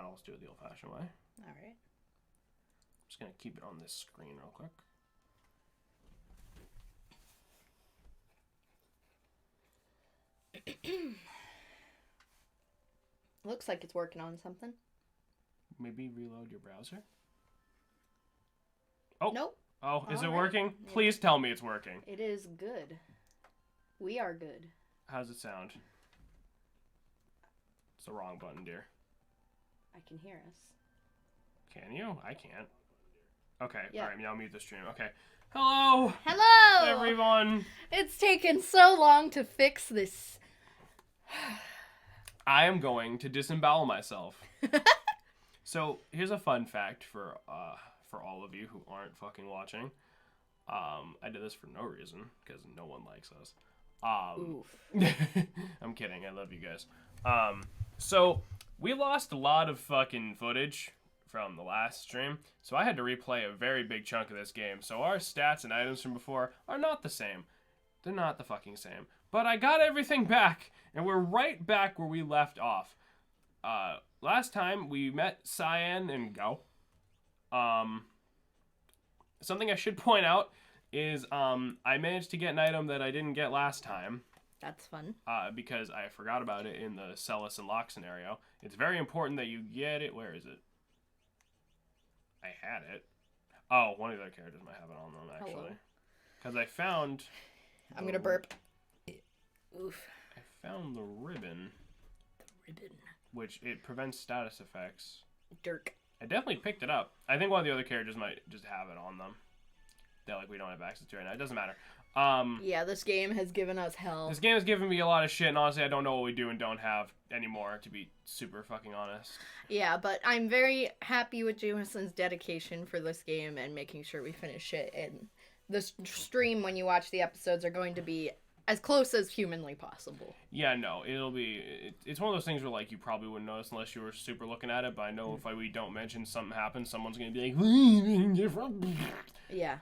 not, I'll just do it the old-fashioned way. All right. I'm just going to keep it on this screen real quick. Looks like it's working on something. Maybe reload your browser? Oh. Nope. Oh, is it All right. working? Please tell me it's working. It is good. We are good. How's it sound? It's the wrong button, dear. I can hear us. Can you? I can't. Okay, Yeah. alright, I'll mute the stream. Okay. Hello! Hello! Everyone! It's taken so long to fix this. I am going to disembowel myself. So, here's a fun fact for all of you who aren't fucking watching. I did this for no reason, because no one likes us. Oof. I'm kidding, I love you guys. So, we lost a lot of fucking footage from the last stream, so I had to replay a very big chunk of this game. So our stats and items from before are not the same. They're not the fucking same. But I got everything back, and we're right back where we left off. Last time we met Cyan and Gao. Something I should point out is I managed to get an item that I didn't get last time. That's fun. Because I forgot about it in the Celis and Locke scenario. It's very important that you get it. Where is it? I had it. Oh, one of the other characters might have it on them, actually. Because I found... I'm going to burp. Oof. I found the ribbon. The ribbon. Which, it prevents status effects. Dirk. I definitely picked it up. I think one of the other characters might just have it on them. That, like, we don't have access to right now. It doesn't matter. Yeah, this game has given us hell. This game has given me a lot of shit, and honestly, I don't know what we do and don't have anymore, to be super fucking honest. Yeah, but I'm very happy with Jameson's dedication for this game and making sure we finish it. And the stream, when you watch the episodes, are going to be as close as humanly possible. Yeah, no, it'll be... It's one of those things where, like, you probably wouldn't notice unless you were super looking at it, but I know if we don't mention something happens, someone's going to be like... different. Yeah.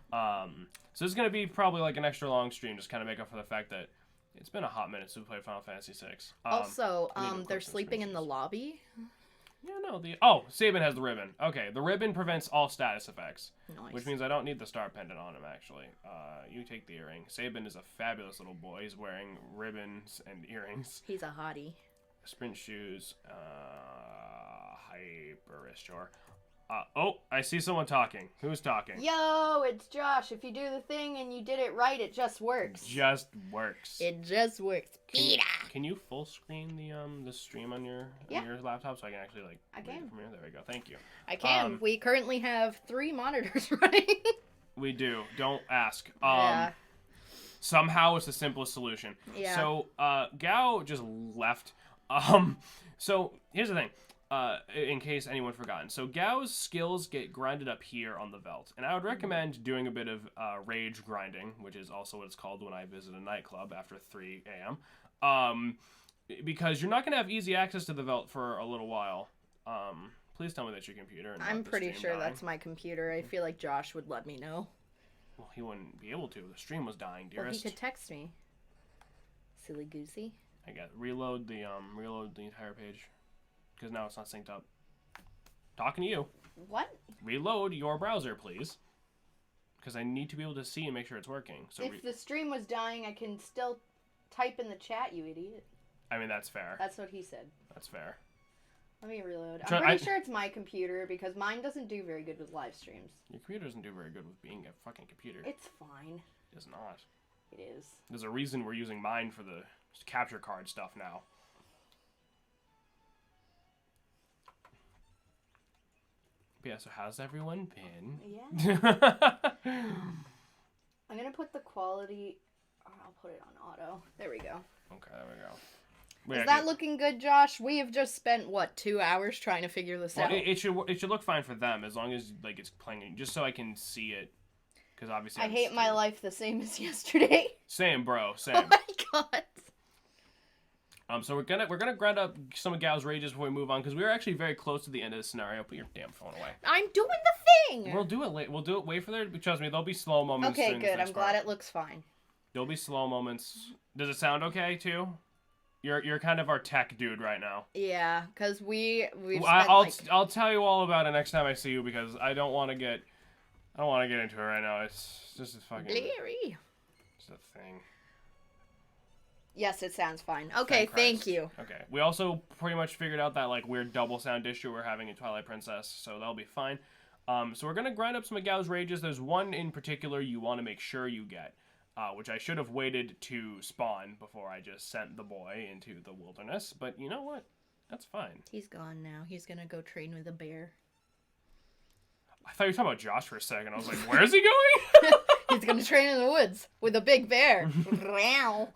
So this is going to be probably, like, an extra long stream, just kind of make up for the fact that it's been a hot minute since we played Final Fantasy VI. Also, they're sleeping in the lobby. Yeah, no, Oh, Sabin has the ribbon. Okay, the ribbon prevents all status effects. Nice. Which means I don't need the star pendant on him, actually. You take the earring. Sabin is a fabulous little boy. He's wearing ribbons and earrings. He's a hottie. Sprint shoes. Hyper sure. Oh, I see someone talking. Who's talking? Yo, it's Josh. If you do the thing and you did it right, it just works. Just works. It just works. Can you full screen the stream on your laptop so I can actually like I can. read it from here? There we go. Thank you. I can. We currently have 3 monitors running. We do. Don't ask. Yeah. Somehow it's the simplest solution. Yeah. So Gao just left. So here's the thing. In case anyone forgotten. So Gao's skills get grinded up here on the Veld. And I would recommend doing a bit of rage grinding, which is also what it's called when I visit a nightclub after 3 a.m. Because you're not going to have easy access to the Veld for a little while. Please tell me that's your computer. And I'm not the pretty stream sure dying. that's my computer. I feel like Josh would let me know. Well, he wouldn't be able to. The stream was dying, Well, dearest. he could text me. Silly goosey. I got reload the entire page. Because now it's not synced up. Talking to you. What? Reload your browser, please. Because I need to be able to see and make sure it's working. So If the stream was dying, I can still type in the chat, you idiot. I mean, that's fair. That's what he said. That's fair. Let me reload. I'm pretty sure it's my computer because mine doesn't do very good with live streams. Your computer doesn't do very good with being a fucking computer. It's fine. It is not. It is. There's a reason we're using mine for the capture card stuff now. But yeah, so how's everyone been? Yeah. I'm going to put the quality... I'll put it on auto. There we go. Okay, there we go. Is that looking good, Josh? We have just spent, 2 hours trying to figure this out? It should look fine for them as long as like it's playing, just so I can see it. Because obviously I hate my life the same as yesterday. Same, bro. Same. Oh my god. So we're gonna grind up some of Gao's rages before we move on because we were actually very close to the end of the scenario. Put your damn phone away. I'm doing the thing. We'll do it late. We'll do it. Wait for there. Trust me, there'll be slow moments. Okay, good. I'm glad it looks fine. There'll be slow moments. Does it sound okay too? You're kind of our tech dude right now. Yeah, because we've spent, I'll tell you all about it next time I see you because I don't want to get into it right now. It's just a fucking Larry. It's a thing. Yes, it sounds fine. Okay, thank you. Okay. We also pretty much figured out that like weird double sound issue we're having in Twilight Princess, so that'll be fine. So we're gonna grind up some of Gao's rages. There's one in particular you want to make sure you get, which I should have waited to spawn before I just sent the boy into the wilderness. But you know what? That's fine. He's gone now. He's gonna go train with a bear. I thought you were talking about Josh for a second. I was like, where is he going? He's gonna train in the woods with a big bear. Meow.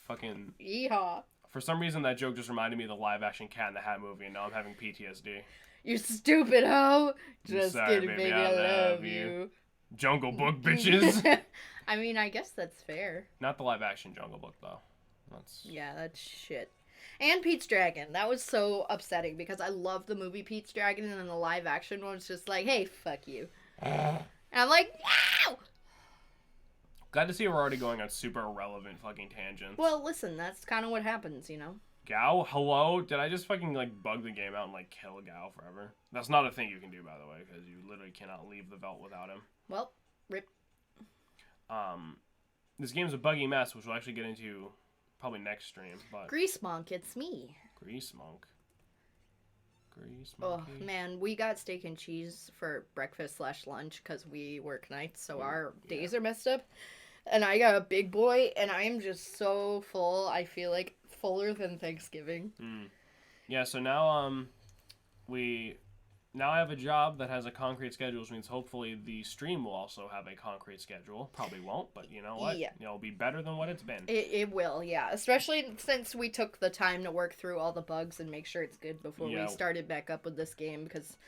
Fucking. Yeehaw. For some reason, that joke just reminded me of the live-action Cat in the Hat movie, and now I'm having PTSD. You stupid hoe. Just sorry, kidding, baby. I love you. Jungle Book, bitches. I mean, I guess that's fair. Not the live-action Jungle Book, though. Yeah, that's shit. And Pete's Dragon. That was so upsetting because I love the movie Pete's Dragon, and then the live-action one was just like, hey, fuck you. And I'm like, no! Glad to see we're already going on super irrelevant fucking tangents. Well, listen, that's kind of what happens, you know? Gao? Hello? Did I just fucking, like, bug the game out and, like, kill Gao forever? That's not a thing you can do, by the way, because you literally cannot leave the Veldt without him. Well, rip. This game's a buggy mess, which we'll actually get into probably next stream, but... Grease Monk, it's me. Grease Monk. Grease Oh, Monkey. man, we got steak and cheese for breakfast/lunch because we work nights, so our days are messed up. And I got a big boy, and I am just so full. I feel like fuller than Thanksgiving. Yeah, so now now I have a job that has a concrete schedule, which means hopefully the stream will also have a concrete schedule. Probably won't, but you know what? Yeah. It'll be better than what it's been. It will, yeah. Especially since we took the time to work through all the bugs and make sure it's good before we started back up with this game, because...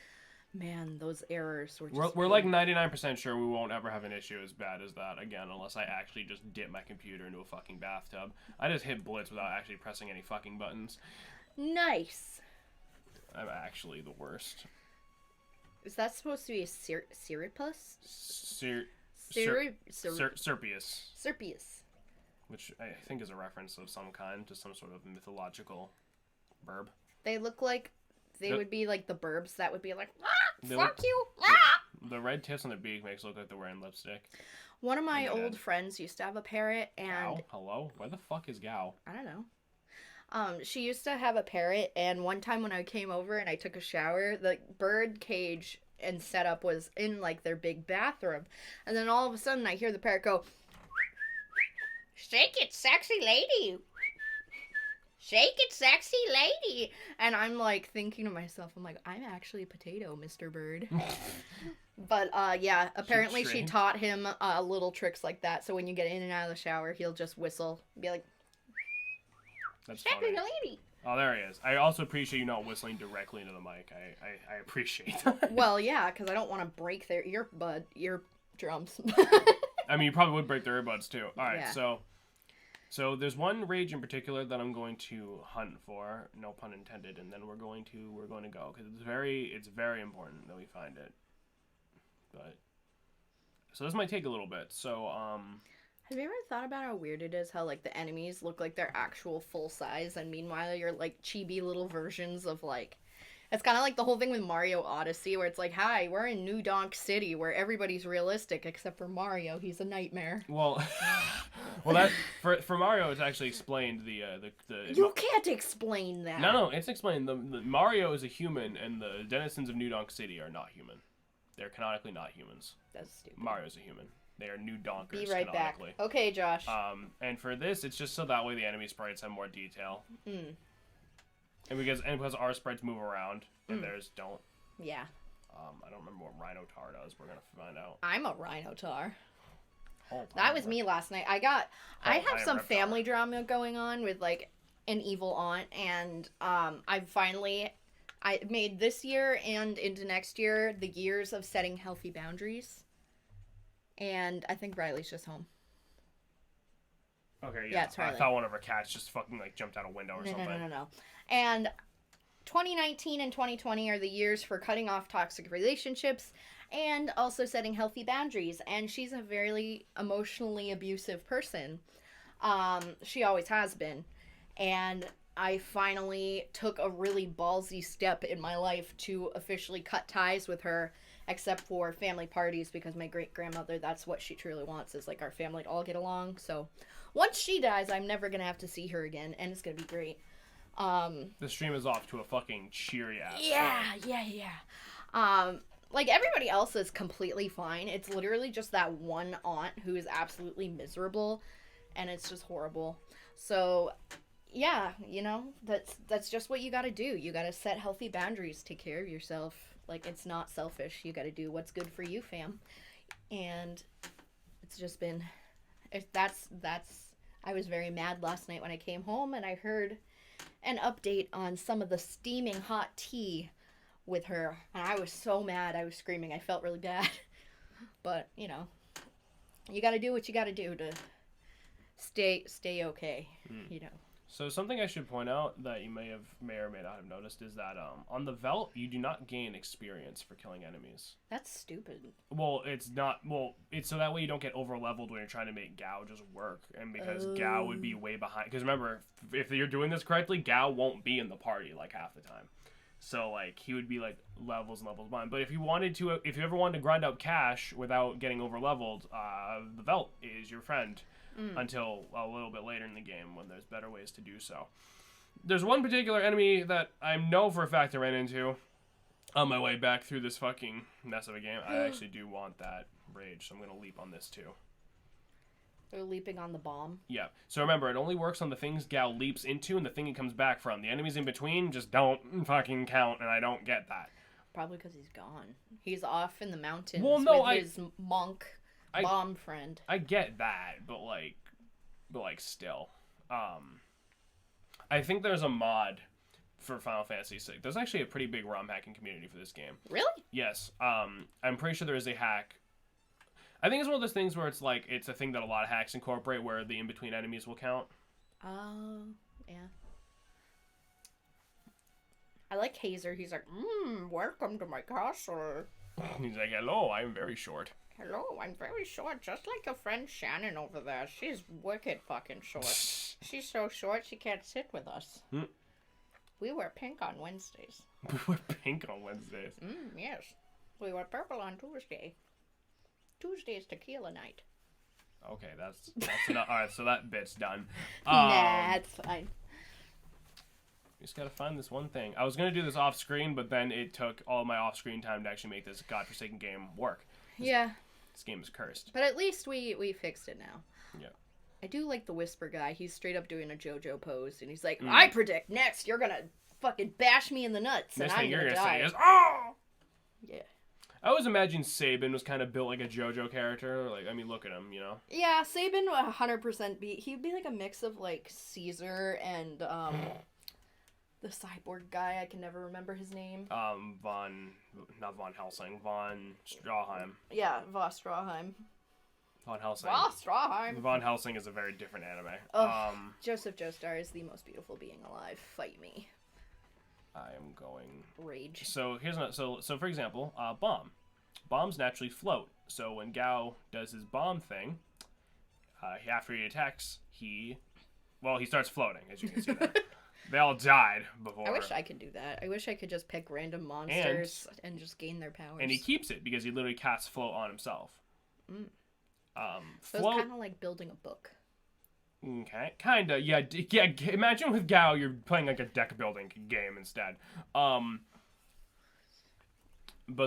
Man, those errors were just... We're like 99% sure we won't ever have an issue as bad as that again, unless I actually just dip my computer into a fucking bathtub. I just hit blitz without actually pressing any fucking buttons. Nice. I'm actually the worst. Is that supposed to be a Seripus? Serpius. Serpius. Which I think is a reference of some kind to some sort of mythological burb. They look like... They would be like the burbs that would be like, fuck look, you! The red tips on their beak makes it look like they're wearing lipstick. One of my old friends used to have a parrot, and... Gao? Hello? Where the fuck is Gao? I don't know. She used to have a parrot, and one time when I came over and I took a shower, the bird cage and setup was in, like, their big bathroom. And then all of a sudden I hear the parrot go, shake it, sexy lady! Shake it, sexy lady! And I'm, like, thinking to myself, I'm like, I'm actually a potato, Mr. Bird. But, yeah, apparently she taught him little tricks like that, so when you get in and out of the shower, he'll just whistle and be like, that's sexy funny. lady! Oh, there he is. I also appreciate you not whistling directly into the mic. I appreciate that. Well, yeah, because I don't want to break their eardrums. I mean, you probably would break their earbuds, too. Alright, yeah. So there's one rage in particular that I'm going to hunt for, no pun intended, and then we're going to go because it's very important that we find it. But so this might take a little bit. So have you ever thought about how weird it is how like the enemies look like they're actual full size, and meanwhile you're like chibi little versions of like... It's kind of like the whole thing with Mario Odyssey, where it's like, hi, we're in New Donk City, where everybody's realistic except for Mario. He's a nightmare. Well, that for Mario, it's actually explained the You can't explain that. No, it's explained. The Mario is a human, and the denizens of New Donk City are not human. They're canonically not humans. That's stupid. Mario's a human. They are New Donkers. Be right back. Okay, Josh. And for this, it's just so that way the enemy sprites have more detail. And because our sprites move around and theirs don't. Yeah. I don't remember what Rhinotar does. We're gonna find out. I'm a Rhinotar. That was me last night. I have some family drama going on with like an evil aunt, and I made this year and into next year the years of setting healthy boundaries. And I think Riley's just home. Okay, yeah. It's Riley. I thought one of her cats just fucking like jumped out a window or something. No. And 2019 and 2020 are the years for cutting off toxic relationships and also setting healthy boundaries. And she's a very emotionally abusive person. She always has been. And I finally took a really ballsy step in my life to officially cut ties with her, except for family parties, because my great-grandmother, that's what she truly wants, is like our family to all get along. So once she dies, I'm never going to have to see her again, and it's going to be great. The stream is off to a fucking cheery ass. Yeah. Like, everybody else is completely fine. It's literally just that one aunt who is absolutely miserable, and it's just horrible. So, yeah, you know, that's just what you gotta do. You gotta set healthy boundaries, take care of yourself. Like, it's not selfish. You gotta do what's good for you, fam. And it's just been... I was very mad last night when I came home, and I heard an update on some of the steaming hot tea with her, and I was so mad. I was screaming. I felt really bad. But, you know, you gotta do what you gotta do to stay okay, you know. So something I should point out that you may or may not have noticed is that on the Velt, you do not gain experience for killing enemies. That's stupid. Well, it's not. Well, it's so that way you don't get over leveled when you're trying to make Gao just work, and because Gao would be way behind. Because remember, if you're doing this correctly, Gao won't be in the party like half the time. So like he would be like levels and levels behind. But if you ever wanted to grind out cash without getting over leveled, the Velt is your friend. Until a little bit later in the game when there's better ways to do so. There's one particular enemy that I know for a fact I ran into on my way back through this fucking mess of a game. I actually do want that rage, so I'm going to leap on this too. They're leaping on the bomb? Yeah. So remember, it only works on the things Gao leaps into and the thing he comes back from. The enemies in between just don't fucking count, and I don't get that. Probably because he's gone. He's off in the mountains his monk... bomb friend. I get that, but still. I think there's a mod for Final Fantasy VI. There's actually a pretty big ROM hacking community for this game. Really? Yes. I'm pretty sure there is a hack. I think it's one of those things where it's like, it's a thing that a lot of hacks incorporate where the in-between enemies will count. Oh, yeah. I like Hazer. He's like, welcome to my castle. He's like, hello, I'm very short. Hello, I'm very short, just like your friend Shannon over there. She's wicked fucking short. She's so short she can't sit with us. We wear pink on Wednesdays. We wear pink on Wednesdays? Yes. We wear purple on Tuesday. Tuesday's tequila night. Okay, that's enough. Alright, so that bit's done. Nah, it's fine. We just gotta find this one thing. I was gonna do this off screen, but then it took all my off screen time to actually make this godforsaken game work. This game is cursed. But at least we fixed it now. Yeah. I do like the Whisper guy. He's straight up doing a JoJo pose, and he's like, I predict next you're gonna fucking bash me in the nuts, and I'm gonna die. Say is, oh! Yeah. I always imagined Sabin was kind of built like a JoJo character. Like, I mean, look at him, you know? Yeah, Sabin would 100% he'd be like a mix of, like, Caesar and, the cyborg guy, I can never remember his name. Not Von Helsing, Von Stroheim. Yeah, Von Stroheim. Von Helsing. Von Stroheim. Von Helsing is a very different anime. Joseph Joestar is the most beautiful being alive. Fight me. I am going... Rage. So, so for example, bomb. Bombs naturally float. So when Gao does his bomb thing, after he attacks, he starts floating, as you can see there. They all died before. I wish I could do that. I wish I could just pick random monsters and just gain their powers. And he keeps it because he literally casts float on himself. So it's kind of like building a book. Okay, kinda. Yeah. Imagine with Gao, you're playing like a deck building game instead. But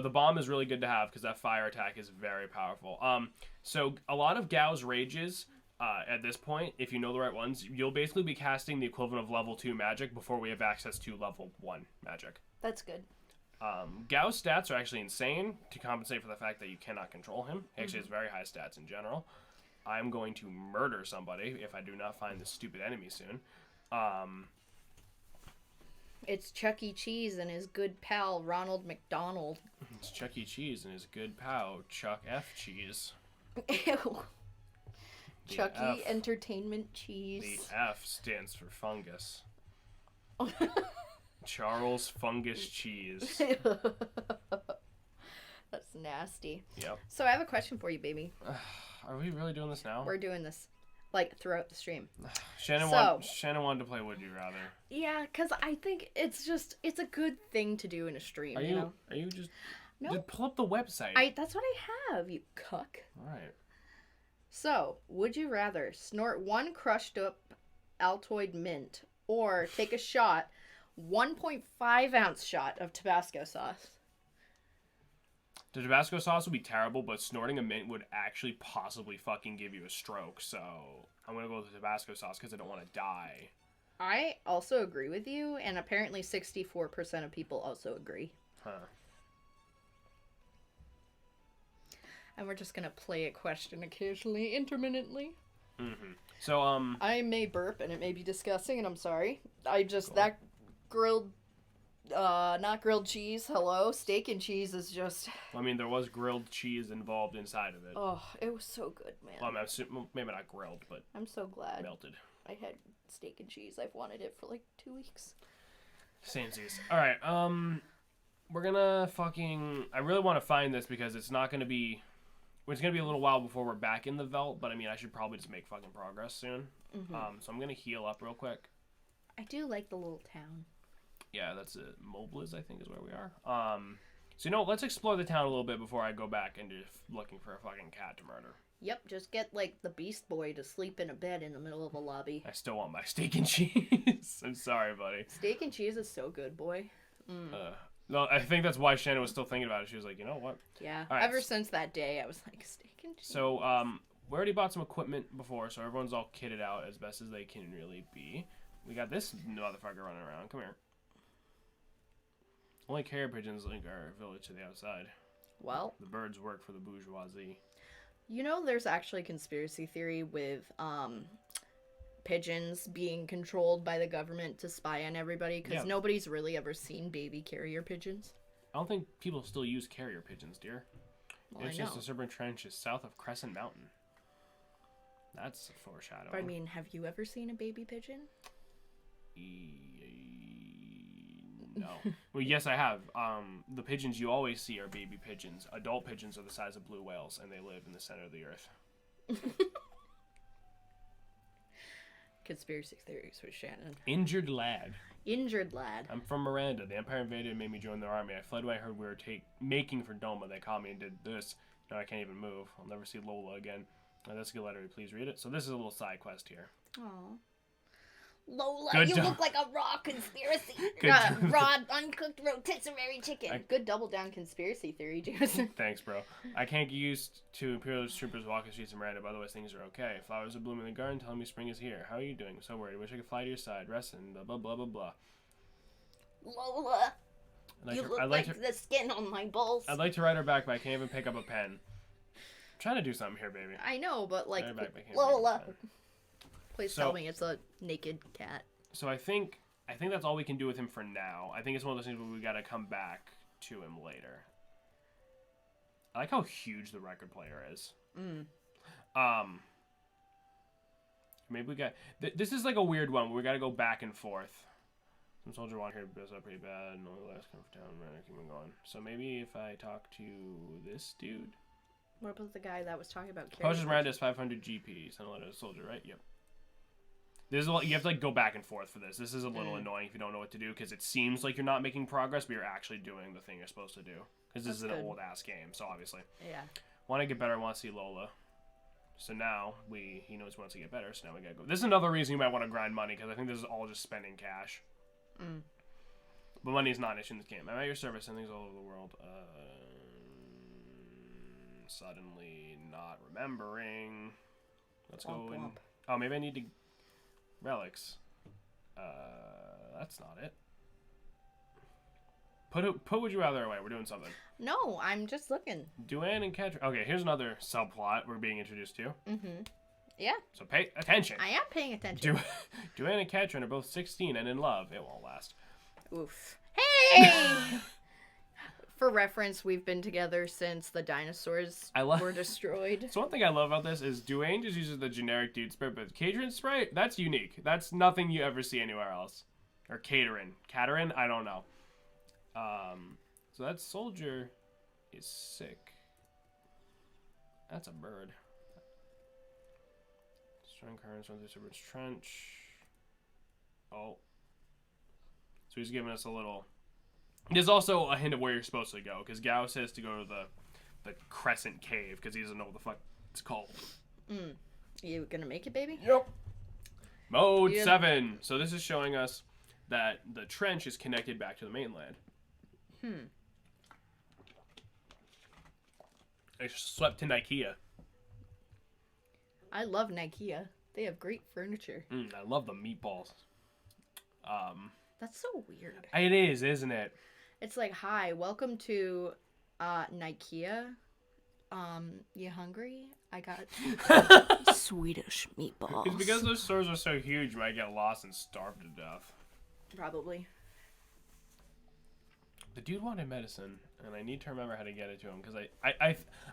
the bomb is really good to have because that fire attack is very powerful. So a lot of Gao's rages. At this point, if you know the right ones, you'll basically be casting the equivalent of level 2 magic before we have access to level 1 magic. That's good. Gao's stats are actually insane to compensate for the fact that you cannot control him. He actually has very high stats in general. I'm going to murder somebody if I do not find this stupid enemy soon. It's Chuck E. Cheese and his good pal, Ronald McDonald. It's Chuck E. Cheese and his good pal, Chuck F. Cheese. Ew. Chucky Entertainment Cheese. The F stands for fungus. Charles Fungus Cheese. That's nasty. Yep. So I have a question for you, baby. Are we really doing this now? We're doing this. like throughout the stream. Shannon wanted to play Would You Rather. Yeah, because I think it's a good thing to do in a stream. Are you just? No. Just pull up the website. That's what I have. You cuck. All right. So, would you rather snort one crushed up Altoid mint or take a 1.5 ounce shot of Tabasco sauce? The Tabasco sauce would be terrible, but snorting a mint would actually possibly fucking give you a stroke. So I'm gonna go with the Tabasco sauce because I don't want to die. I also agree with you, and apparently 64% of people also agree. Huh. And we're just gonna play a question occasionally, intermittently. Mm-hmm. So I may burp, and it may be disgusting, and I'm sorry. That grilled. Not grilled cheese. Hello, steak and cheese is just. I mean, there was grilled cheese involved inside of it. Oh, it was so good, man. Well, maybe not grilled, but I'm so glad. Melted. I had steak and cheese. I've wanted it for like 2 weeks. Samesies. All right. We're gonna fucking. I really want to find this because it's not gonna be. It's gonna be a little while before we're back in the Velt, but I mean, I should probably just make fucking progress soon. Mm-hmm. So I'm gonna heal up real quick. I do like the little town. Yeah, that's it. Mobliz, I think, is where we are. So, let's explore the town a little bit before I go back into looking for a fucking cat to murder. Yep, just get, like, the Beast Boy to sleep in a bed in the middle of a lobby. I still want my steak and cheese. I'm sorry, buddy. Steak and cheese is so good, boy. No, I think that's why Shannon was still thinking about it. She was like, you know what? Yeah, right. Ever since that day, I was like, steak and cheese. So, we already bought some equipment before, so everyone's all kitted out as best as they can really be. We got this motherfucker running around. Come here. Only carrier pigeons link our village to the outside. Well, the birds work for the bourgeoisie. You know, there's actually a conspiracy theory with pigeons being controlled by the government to spy on everybody because nobody's really ever seen baby carrier pigeons. I don't think people still use carrier pigeons, dear. Well, it's just a suburban trench is south of Crescent Mountain. That's a foreshadowing. But I mean, have you ever seen a baby pigeon? No. Well, yes, I have. The pigeons you always see are baby pigeons. Adult pigeons are the size of blue whales, and they live in the center of the earth. Conspiracy theories with Shannon. Injured lad. Injured lad. I'm from Miranda. The Empire invaded and made me join their army. I fled when I heard we were making for Doma. They caught me and did this. Now I can't even move. I'll never see Lola again. Now, that's a good letter. Please read it. So this is a little side quest here. Aww. Lola, Good you look like a raw conspiracy. Raw, uncooked rotisserie chicken. Good double down conspiracy theory, Jameson. Thanks, bro. I can't get used to Imperialist troopers walking streets of Miranda, but otherwise things are okay. Flowers are blooming in the garden, telling me spring is here. How are you doing? So worried. Wish I could fly to your side. Rest and blah, blah, blah, blah, blah. Lola, you look like the skin on my balls. I'd like to write her back, but I can't even pick up a pen. I'm trying to do something here, baby. I know, but like, Lola. Please tell me it's a naked cat. So I think that's all we can do with him for now. I think it's one of those things where we gotta come back to him later. I like how huge the record player is. Maybe we got... This is like a weird one where we gotta go back and forth. Some soldier wanted here to build up pretty bad. And only last come from town. Man, keep on going. So maybe if I talk to this dude... What about the guy that was talking about... Potions Miranda is 500 GP. Send a letter to the soldier, right? Yep. There's a lot, you have to like go back and forth for this. This is a little annoying if you don't know what to do because it seems like you're not making progress, but you're actually doing the thing you're supposed to do. Because this is an old ass game, so obviously. Yeah. Want to get better? Want to see Lola? So now he knows he wants to get better. So now we gotta go. This is another reason you might want to grind money because I think this is all just spending cash. But money is not an issue in this game. I'm at your service and things all over the world. Suddenly not remembering. Let's go and... Oh, maybe I need to... Relics. That's not it. Put Would You Rather away. We're doing something. No, I'm just looking. Duane and Ketrin. Okay, here's another subplot we're being introduced to. Yeah. So pay attention. I am paying attention. Duane and Ketrin are both 16 and in love. It won't last. Oof. Hey! For reference, we've been together since the dinosaurs were destroyed. So one thing I love about this is Duane just uses the generic dude spray, but Caterin's spray, that's unique. That's nothing you ever see anywhere else. Or Caterin, I don't know. So that soldier is sick. That's a bird. Strong currents run through Superman's trench. Oh. So he's giving us a little... There's also a hint of where you're supposed to go, because Gao says to go to the Crescent Cave, because he doesn't know what the fuck it's called. You gonna make it, baby? Yep. Mode 7. So this is showing us that the trench is connected back to the mainland. I slept in IKEA. I love Ikea. They have great furniture. I love the meatballs. That's so weird. It is, isn't it? It's like, hi, welcome to Ikea. You hungry? I got Swedish meatballs. It's because those stores are so huge, you might get lost and starve to death. Probably. The dude wanted medicine, and I need to remember how to get it to him, because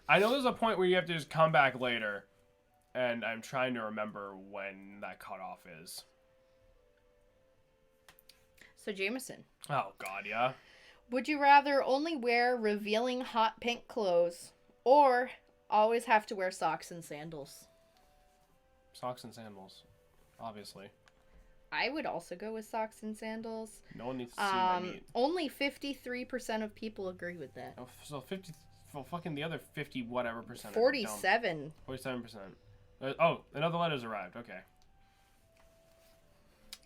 I know there's a point where you have to just come back later, and I'm trying to remember when that cutoff is. So, Jameson. Oh, God, yeah? Would you rather only wear revealing hot pink clothes, or always have to wear socks and sandals? Socks and sandals, obviously. I would also go with socks and sandals. No one needs to see my meat. Only 53% of people agree with that. Oh, so 50, well, fucking the other 50 whatever percent. 47. 47%. Oh, another letter's arrived. Okay.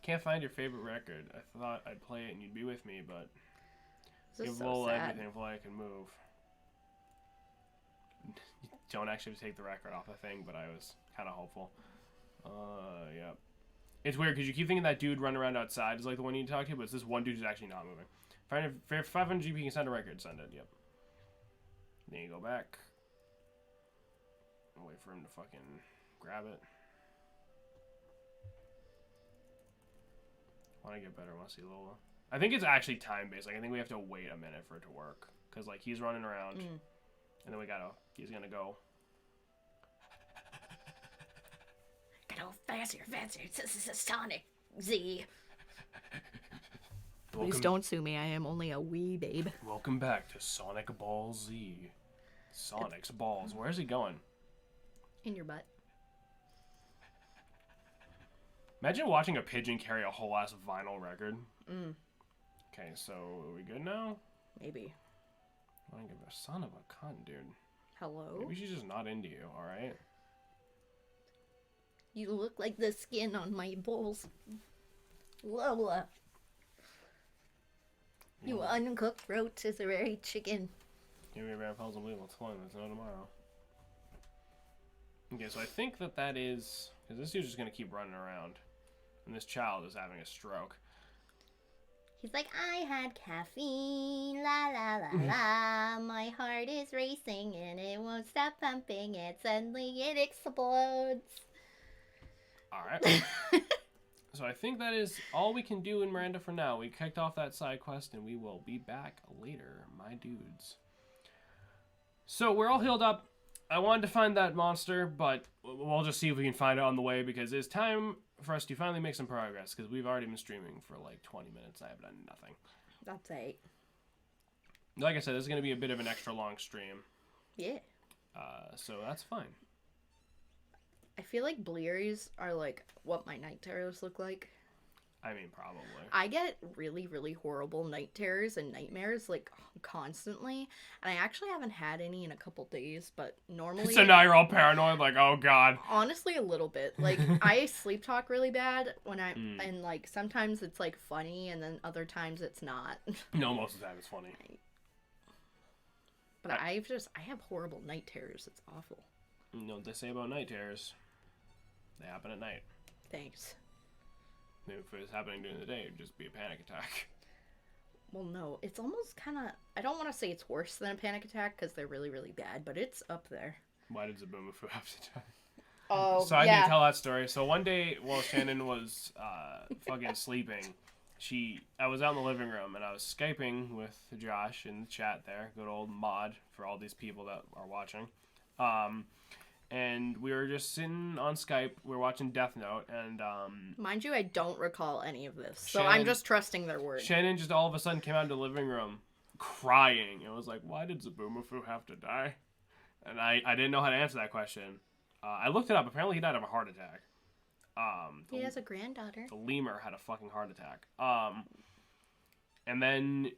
Can't find your favorite record. I thought I'd play it and you'd be with me, but This give is so sad. everything before I can move. Don't actually take the record off the thing, but I was kind of hopeful. Yeah. It's weird because you keep thinking that dude running around outside is like the one you need to talk to, but it's this one dude who's actually not moving. For 500 GB, you can send a record. Send it. Yep. Then you go back. Wait for him to fucking grab it. Want to get better. Want to see Lola. I think it's actually time based. Like I think we have to wait a minute for it to work because like he's running around, and then he's gonna go. Gotta go faster. This is a Sonic Z. Please don't sue me. I am only a wee babe. Welcome back to Sonic Ball Z. Sonic's balls. Where's he going? In your butt. Imagine watching a pigeon carry a whole ass vinyl record. Okay, so are we good now? Maybe. I don't give a son of a cunt, dude. Hello? Maybe she's just not into you, alright? You look like the skin on my balls. Lola. You uncooked rotisserie chicken. Give me a bad puzzle, believe it's fun. There's no tomorrow. Okay, so I think that is... Because this dude's just going to keep running around. And this child is having a stroke. He's like, I had caffeine, la la la la. My heart is racing and it won't stop pumping. And suddenly it explodes. Alright. So I think that is all we can do in Miranda for now. We kicked off that side quest and we will be back later, my dudes. So we're all healed up. I wanted to find that monster, but we'll just see if we can find it on the way because it's time for us to finally make some progress because we've already been streaming for like 20 minutes. I have done nothing. That's 8. Like I said, this is going to be a bit of an extra long stream. Yeah. So that's fine. I feel like blearies are like what my night terrors look like. I mean, probably. I get really, really horrible night terrors and nightmares, like, constantly. And I actually haven't had any in a couple days, but normally... So now you're all paranoid, like, oh, God. Honestly, a little bit. Like, I sleep talk really bad when I'm... And, like, sometimes it's, like, funny, and then other times it's not. No, most of the time it's funny. But I have horrible night terrors. It's awful. You know what they say about night terrors? They happen at night. Thanks. If it was happening during the day, it would just be a panic attack. Well, no. It's almost kind of... I don't want to say it's worse than a panic attack, because they're really, really bad, but it's up there. Why did Zabumafu have to die? Oh, so I need to tell that story. So one day, while Shannon was fucking sleeping, I was out in the living room, and I was Skyping with Josh in the chat there. Good old mod for all these people that are watching. And we were just sitting on Skype. We were watching Death Note, and mind you, I don't recall any of this, so I'm just trusting their word. Shannon just all of a sudden came out into the living room, crying. It was like, why did Zabumafu have to die? And I didn't know how to answer that question. I looked it up. Apparently, he died of a heart attack. He has a granddaughter. The lemur had a fucking heart attack. And then,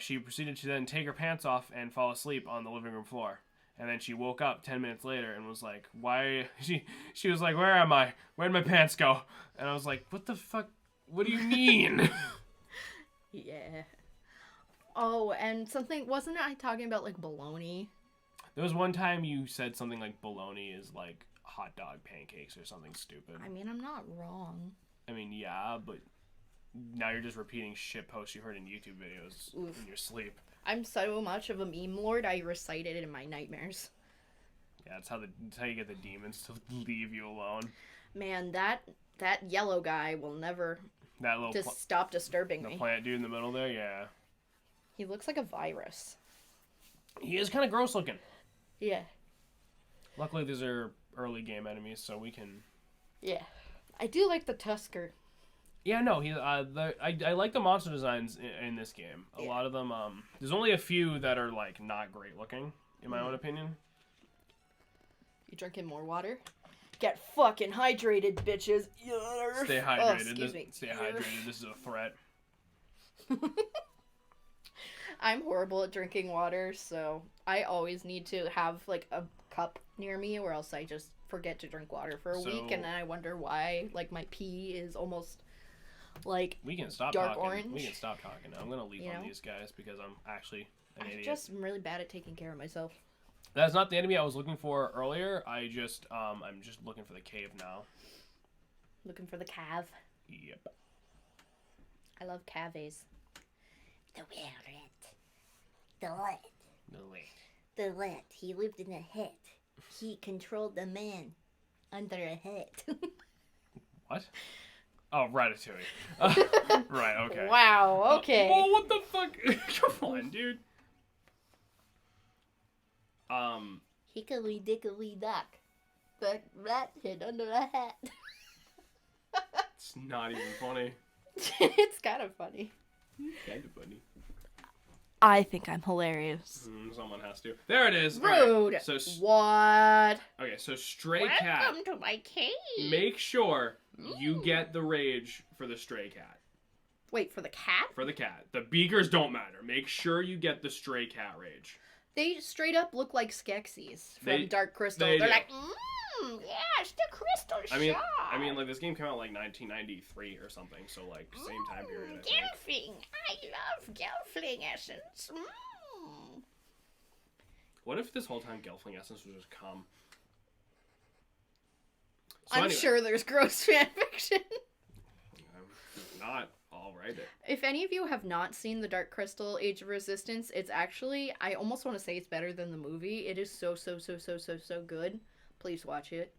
she proceeded to then take her pants off and fall asleep on the living room floor. And then she woke up 10 minutes later and was like, why? She was like, where am I? Where'd my pants go? And I was like, what the fuck? What do you mean? Yeah. Oh, and wasn't I talking about, like, bologna? There was one time you said something like bologna is like hot dog pancakes or something stupid. I mean, I'm not wrong. I mean, yeah, but now you're just repeating shit posts you heard in YouTube videos in your sleep. I'm so much of a meme lord, I recite it in my nightmares. Yeah, that's how you get the demons to leave you alone. Man, that yellow guy will never stop disturbing me. The plant dude in the middle there, yeah. He looks like a virus. He is kind of gross looking. Yeah. Luckily, these are early game enemies, so we can... Yeah. I do like the Tusker. Yeah, no, I like the monster designs in this game. A lot of them, there's only a few that are, like, not great looking, in my own opinion. You drinking more water? Get fucking hydrated, bitches. Stay hydrated. Oh, excuse me. Stay hydrated. This is a threat. I'm horrible at drinking water, so I always need to have, like, a cup near me, or else I just forget to drink water for a week, and then I wonder why, like, my pee is almost, like, we can stop dark talking. orange. We can stop talking now. I'm going to leave on these guys because I'm actually an idiot. I'm really bad at taking care of myself. That's not the enemy I was looking for earlier. I'm just looking for the cave now. Looking for the cave. Yep. I love caves. The Warrant. The Lit. The Lit. The Lit. He lived in a hut. He controlled the man under a hut. What? Oh, Ratatouille. Right, okay. Wow, okay. Oh, what the fuck? Come on, dude. Hickory dickory dock. The rat hid under a hat. It's not even funny. It's kind of funny. Kind of funny. I think I'm hilarious. Someone has to. There it is. Rude. Right. So what? Okay, so stray cat. Welcome to my cave. Make sure you get the rage for the stray cat. Wait, for the cat? For the cat. The beakers don't matter. Make sure you get the stray cat rage. They straight up look like Skeksis from Dark Crystal. They're like, yes, the crystal shard. I mean, like, this game came out, like, 1993 or something, so, like, same time period, I think. Gelfling. I love Gelfling essence. What if this whole time Gelfling essence was just cum? So I'm anyway, sure there's gross fanfiction. If not, I'll write it. If any of you have not seen the Dark Crystal Age of Resistance, it's actually, I almost want to say it's better than the movie. It is so good. Please watch it.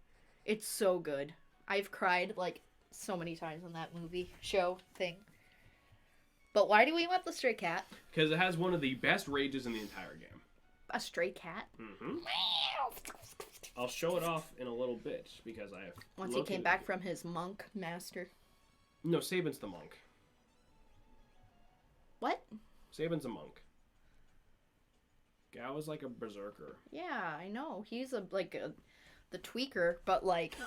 It's so good. I've cried, like, so many times on that movie, show, thing. But why do we want the stray cat? Because it has one of the best rages in the entire game. A stray cat? Mm-hmm. I'll show it off in a little bit, because I have... Once he came back from his monk master. No, Sabin's the monk. What? Sabin's a monk. Gao is like a berserker. Yeah, I know. He's the tweaker, but like...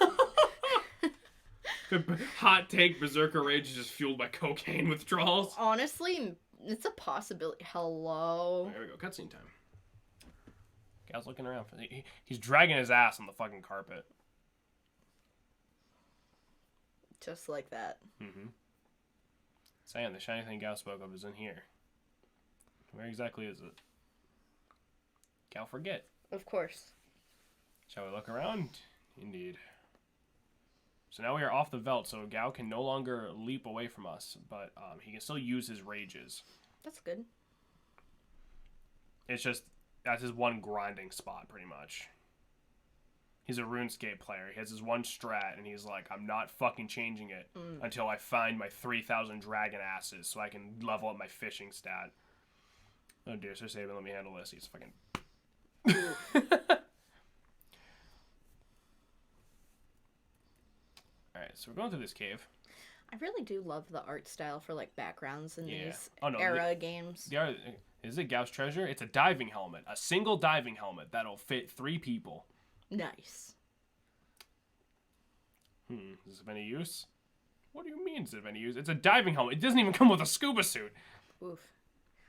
Hot take, berserker rage is just fueled by cocaine withdrawals. Honestly, it's a possibility. Hello? There we go, cutscene time. Gao's looking around. He's dragging his ass on the fucking carpet. Just like that. Mm-hmm. Saying the shiny thing Gao spoke of is in here. Where exactly is it? Gao forget. Of course. Shall we look around? Indeed. So now we are off the veldt, so Gao can no longer leap away from us, but he can still use his rages. That's good. It's just, that's his one grinding spot, pretty much. He's a RuneScape player. He has his one strat, and he's like, I'm not fucking changing it until I find my 3,000 dragon asses so I can level up my fishing stat. Oh dear, Sir Sabin, let me handle this. He's fucking... Alright, so we're going through this cave. I really do love the art style for like backgrounds in these games. Is it Gao's treasure? It's a diving helmet. A single diving helmet that'll fit 3 people. Nice. Is this of any use? What do you mean is it of any use? It's a diving helmet. It doesn't even come with a scuba suit. Oof.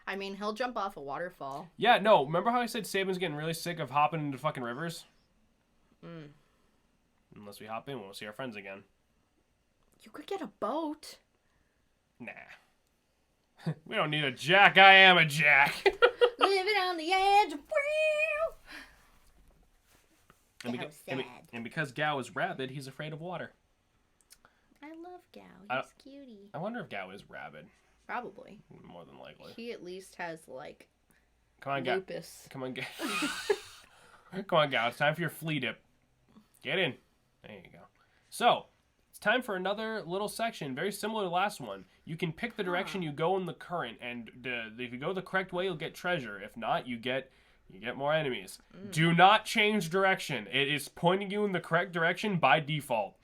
I mean, he'll jump off a waterfall. Yeah, no. Remember how I said Saban's getting really sick of hopping into fucking rivers? Unless we hop in, we'll see our friends again. You could get a boat. Nah. We don't need a jack. I am a jack. Living on the edge of and because Gao is rabid, he's afraid of water. I love Gao. He's cutie. I wonder if Gao is rabid. Probably. More than likely. He at least has, like, Come on, Gao. lupus. Come on, Gao. Come on, Gao. It's time for your flea dip. Get in. There you go. So, it's time for another little section, very similar to the last one. You can pick the direction you go in the current, and if you go the correct way, you'll get treasure. If not, you get more enemies. Do not change direction. It is pointing you in the correct direction by default.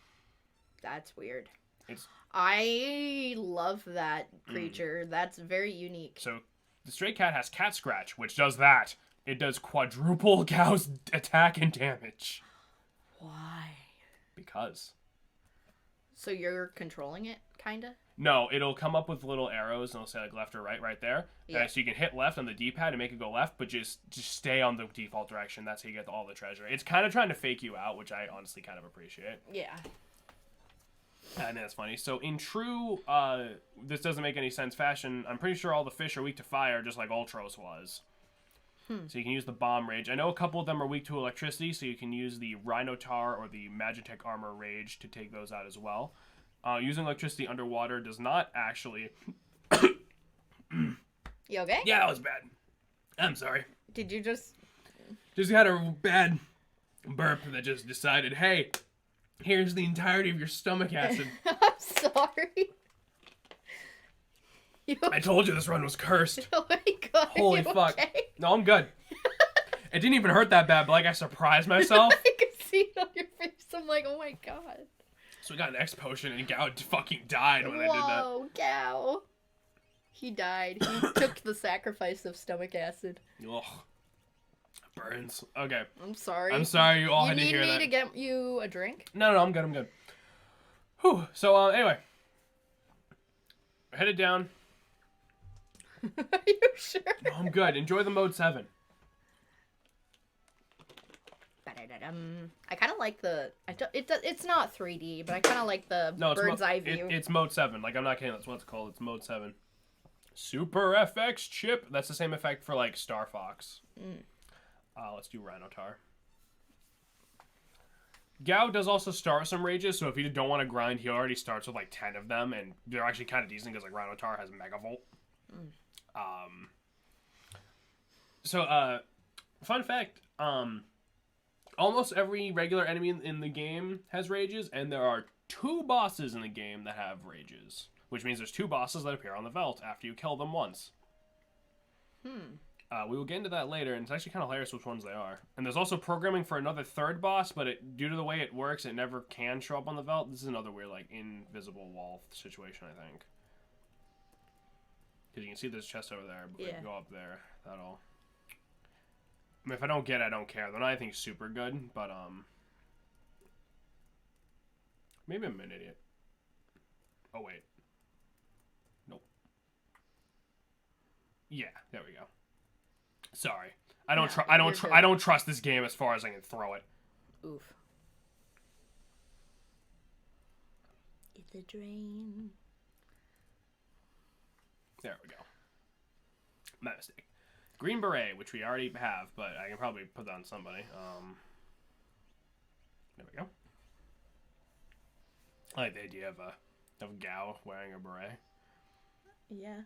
That's weird. It's I love that creature. That's very unique. So, the stray cat has cat scratch, which does that. It does quadruple Gao's attack and damage. Why? Because. So you're controlling it, kinda? No, it'll come up with little arrows, and it'll say like left or right there. Yeah. So you can hit left on the D-pad and make it go left, but just stay on the default direction. That's how you get all the treasure. It's kind of trying to fake you out, which I honestly kind of appreciate. Yeah. I think that's funny. So in true, this doesn't make any sense fashion, I'm pretty sure all the fish are weak to fire, just like Ultros was. So you can use the bomb rage. I know a couple of them are weak to electricity, so you can use the Rhinotar or the Magitech Armor Rage to take those out as well. Using electricity underwater does not actually... You okay? Yeah, that was bad. I'm sorry. Did you just... Just had a bad burp that just decided, hey, here's the entirety of your stomach acid. I'm sorry. I told you this run was cursed. Oh my god. Holy fuck. Okay? No, I'm good. It didn't even hurt that bad, but like I surprised myself. I could see it on your face. I'm like, oh my god. So we got an X potion and Gao fucking died when I did that. Whoa, Gao. He died. He took the sacrifice of stomach acid. Ugh. Burns. Okay. I'm sorry. I'm sorry you all had to hear You need that. me to get you a drink? No, I'm good. Whew. So, anyway. We're headed down. Are you sure? No, I'm good. Enjoy the mode 7. I kind of like the... It's not 3D, but I kind of like the bird's eye view. It's mode 7. Like, I'm not kidding. That's what it's called. It's mode 7. Super FX chip. That's the same effect for, like, Star Fox. Let's do Rhinotar. Gao does also start some rages, so if you don't want to grind, he already starts with, like, 10 of them, and they're actually kind of decent because, like, Rhinotar has Megavolt. Fun fact, almost every regular enemy in the game has rages, and there are 2 bosses in the game that have rages, which means there's 2 bosses that appear on the Veldt after you kill them once. We will get into that later, and it's actually kind of hilarious which ones they are. And there's also programming for another 3rd boss, but due to the way it works, it never can show up on the Veldt. This is another weird, like, invisible wall situation, I think. Because you can see there's a chest over there, but we can go up there. That'll... I mean, if I don't get it, I don't care. They're not anything super good, but, maybe I'm an idiot. Oh, wait. Nope. Yeah, there we go. Sorry. I don't trust this game as far as I can throw it. Oof. It's a dream. There we go. My mistake. Green Beret, which we already have, but I can probably put that on somebody. There we go. I like the idea of Gao wearing a beret. Yeah.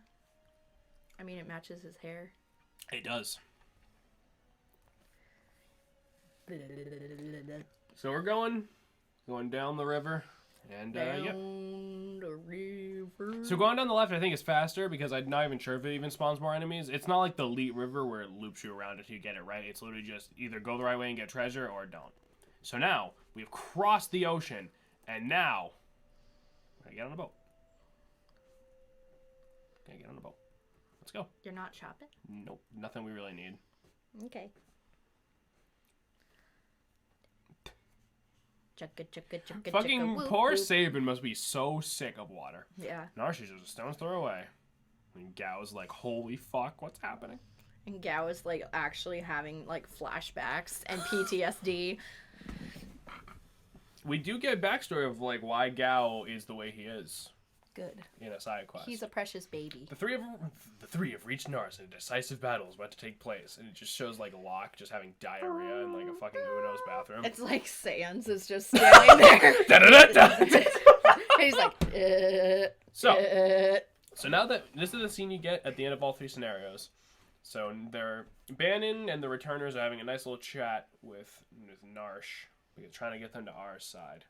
I mean, it matches his hair. It does. So we're going down the river, and yep. The river. So going down the left, I think is faster because I'm not even sure if it even spawns more enemies. It's not like the Elite River where it loops you around until you get it right. It's literally just either go the right way and get treasure or don't. So now we've crossed the ocean, and now we're gonna get on a boat. Let's go. You're not shopping? Nope, nothing we really need. Okay. Chugga, chugga, chugga, Fucking chugga, woo, poor woo. Sabin must be so sick of water. Yeah. Narsh is just a stone's throw away. And Gao's like, holy fuck, what's happening? And Gao is like actually having like flashbacks and PTSD. We do get backstory of like why Gao is the way he is Good. in a side quest. He's a precious baby. The three have reached Nars and a decisive battle is about to take place, and it just shows like Locke just having diarrhea in like a fucking Uno's bathroom. It's like Sans is just standing there. Da-da-da-da. And he's like, So now that this is the scene you get at the end of all three scenarios. So they're Bannon and the returners are having a nice little chat with Narsh. We're trying to get them to our side.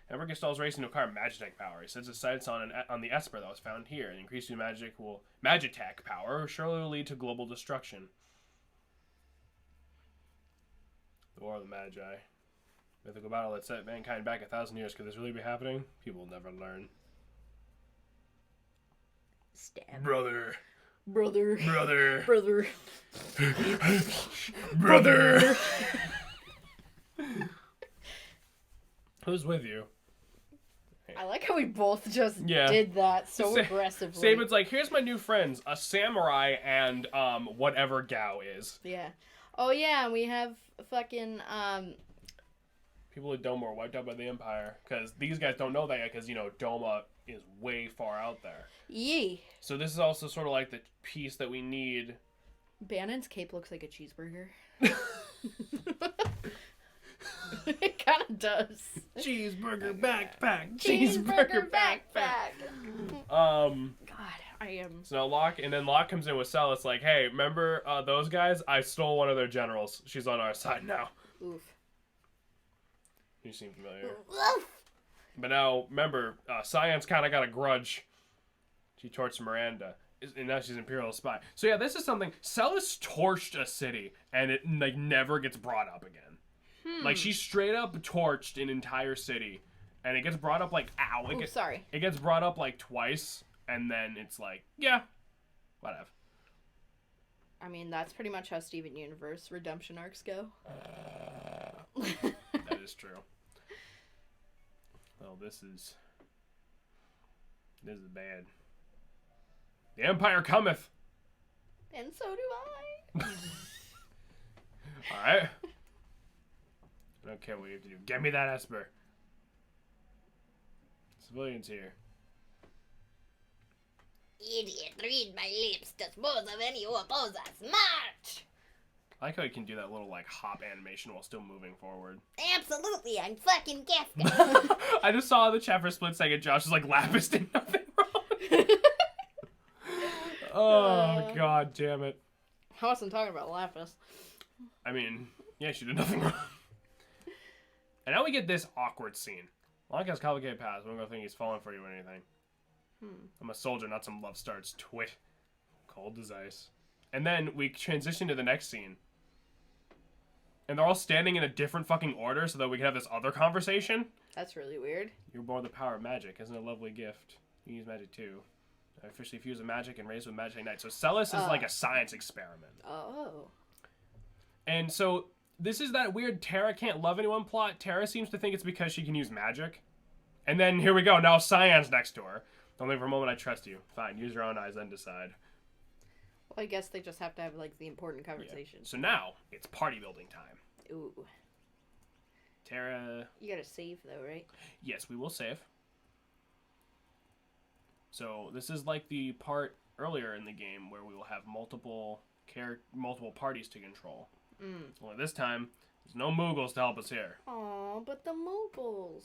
And Rickestal's racing to acquire Magitech power. He sets his sights on the Esper that was found here. And increasing Magitech power surely will lead to global destruction. The War of the Magi. Mythical battle that set mankind back 1,000 years. Could this really be happening? People will never learn. Stab. Brother. Brother. Brother. Brother. Brother. Who's with you? I like how we both just Yeah. did that so Sa- aggressively. Sabin's like, here's my new friends, a samurai and whatever Gao is. Yeah. Oh yeah, we have fucking People at Doma are wiped out by the Empire because these guys don't know that yet because Doma is way far out there. Yee. So this is also sort of like the piece that we need. Bannon's cape looks like a cheeseburger. It kind of does. Cheeseburger backpack. Cheeseburger backpack. Um. God, I am. So now Locke comes in with Cell. It's like, hey, remember those guys? I stole one of their generals. She's on our side now. Oof. You seem familiar. But now, remember, Science kind of got a grudge. She torched Miranda. And now she's an Imperial spy. So yeah, this is something. Celis torched a city, and it like never gets brought up again. Like she straight up torched an entire city, and it gets brought up like Sorry. It gets brought up like twice, and then it's like yeah, whatever. I mean, that's pretty much how Steven Universe redemption arcs go. That is true. Well, this is bad. The Empire cometh. And so do I. All right. I don't care what you have to do. Get me that Esper. Civilians here. Idiot, read my lips. Dispose of any who oppose us. March! I like how you can do that little like hop animation while still moving forward. Absolutely, I'm fucking Kafka. I just saw the chat for a split second. Josh was like, Lapis did nothing wrong. Oh, god damn it. I wasn't talking about Lapis. I mean, yeah, she did nothing wrong. And now we get this awkward scene. Locke has complicated past. I'm gonna think he's falling for you or anything. I'm a soldier, not some love starts twit. Cold as ice. And then we transition to the next scene. And they're all standing in a different fucking order so that we can have this other conversation. That's really weird. You're born with the power of magic. Isn't it a lovely gift? You use magic too. I officially fuse with magic and raised with magic night. So Celis is like a science experiment. Oh. And so this is that weird Terra can't love anyone plot. Terra seems to think it's because she can use magic. And then here we go. Now Cyan's next to her. Only for a moment I trust you. Fine. Use your own eyes, then decide. Well, I guess they just have to have, like, the important conversation. Yeah. So now it's party building time. Ooh. Terra. You gotta save, though, right? Yes, we will save. So this is like the part earlier in the game where we will have multiple parties to control. Only this time, there's no Moogles to help us here. Aw, but the Moogles.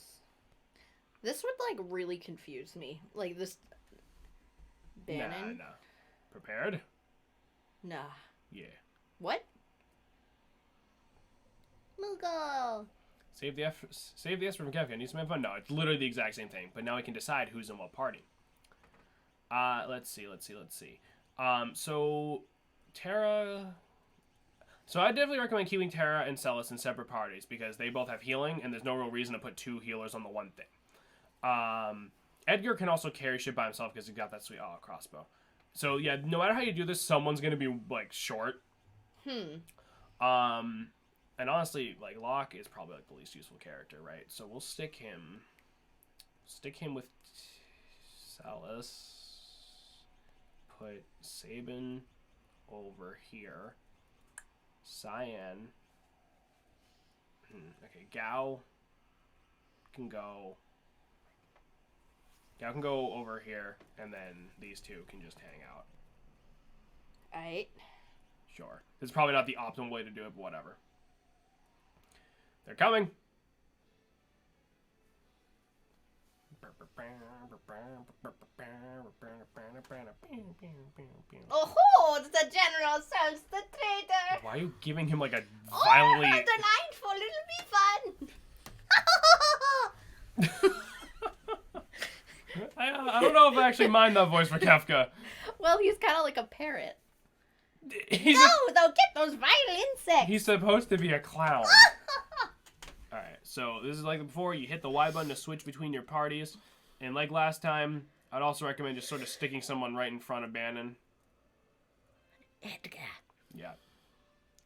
This would, like, really confuse me. Like, this... Bannon? Nah. Prepared? Nah. Yeah. What? Moogle! Save the S from Kevin. Need some info? No, it's literally the exact same thing. But now we can decide who's in what party. Let's see. So Terra. So I definitely recommend keeping Terra and Celis in separate parties because they both have healing, and there's no real reason to put two healers on the one thing. Edgar can also carry shit by himself because he's got that sweet crossbow. So yeah, no matter how you do this, someone's gonna be like short. And honestly, like, Locke is probably, like, the least useful character, right? So we'll stick him with Salas. Put Sabin over here. Cyan. Okay, Gao can go over here, and then these two can just hang out. Alright. Sure. This is probably not the optimal way to do it, but whatever. They're coming. Oh, the general serves the traitor. Why are you giving him like a violently... Oh, delightful, it'll be fun. I don't know if I actually mind that voice for Kefka. Well, he's kind of like a parrot. They'll get those vile insects. He's supposed to be a clown. Alright, so this is like before. You hit the Y button to switch between your parties. And like last time, I'd also recommend just sort of sticking someone right in front of Bannon. Edgar. Yeah.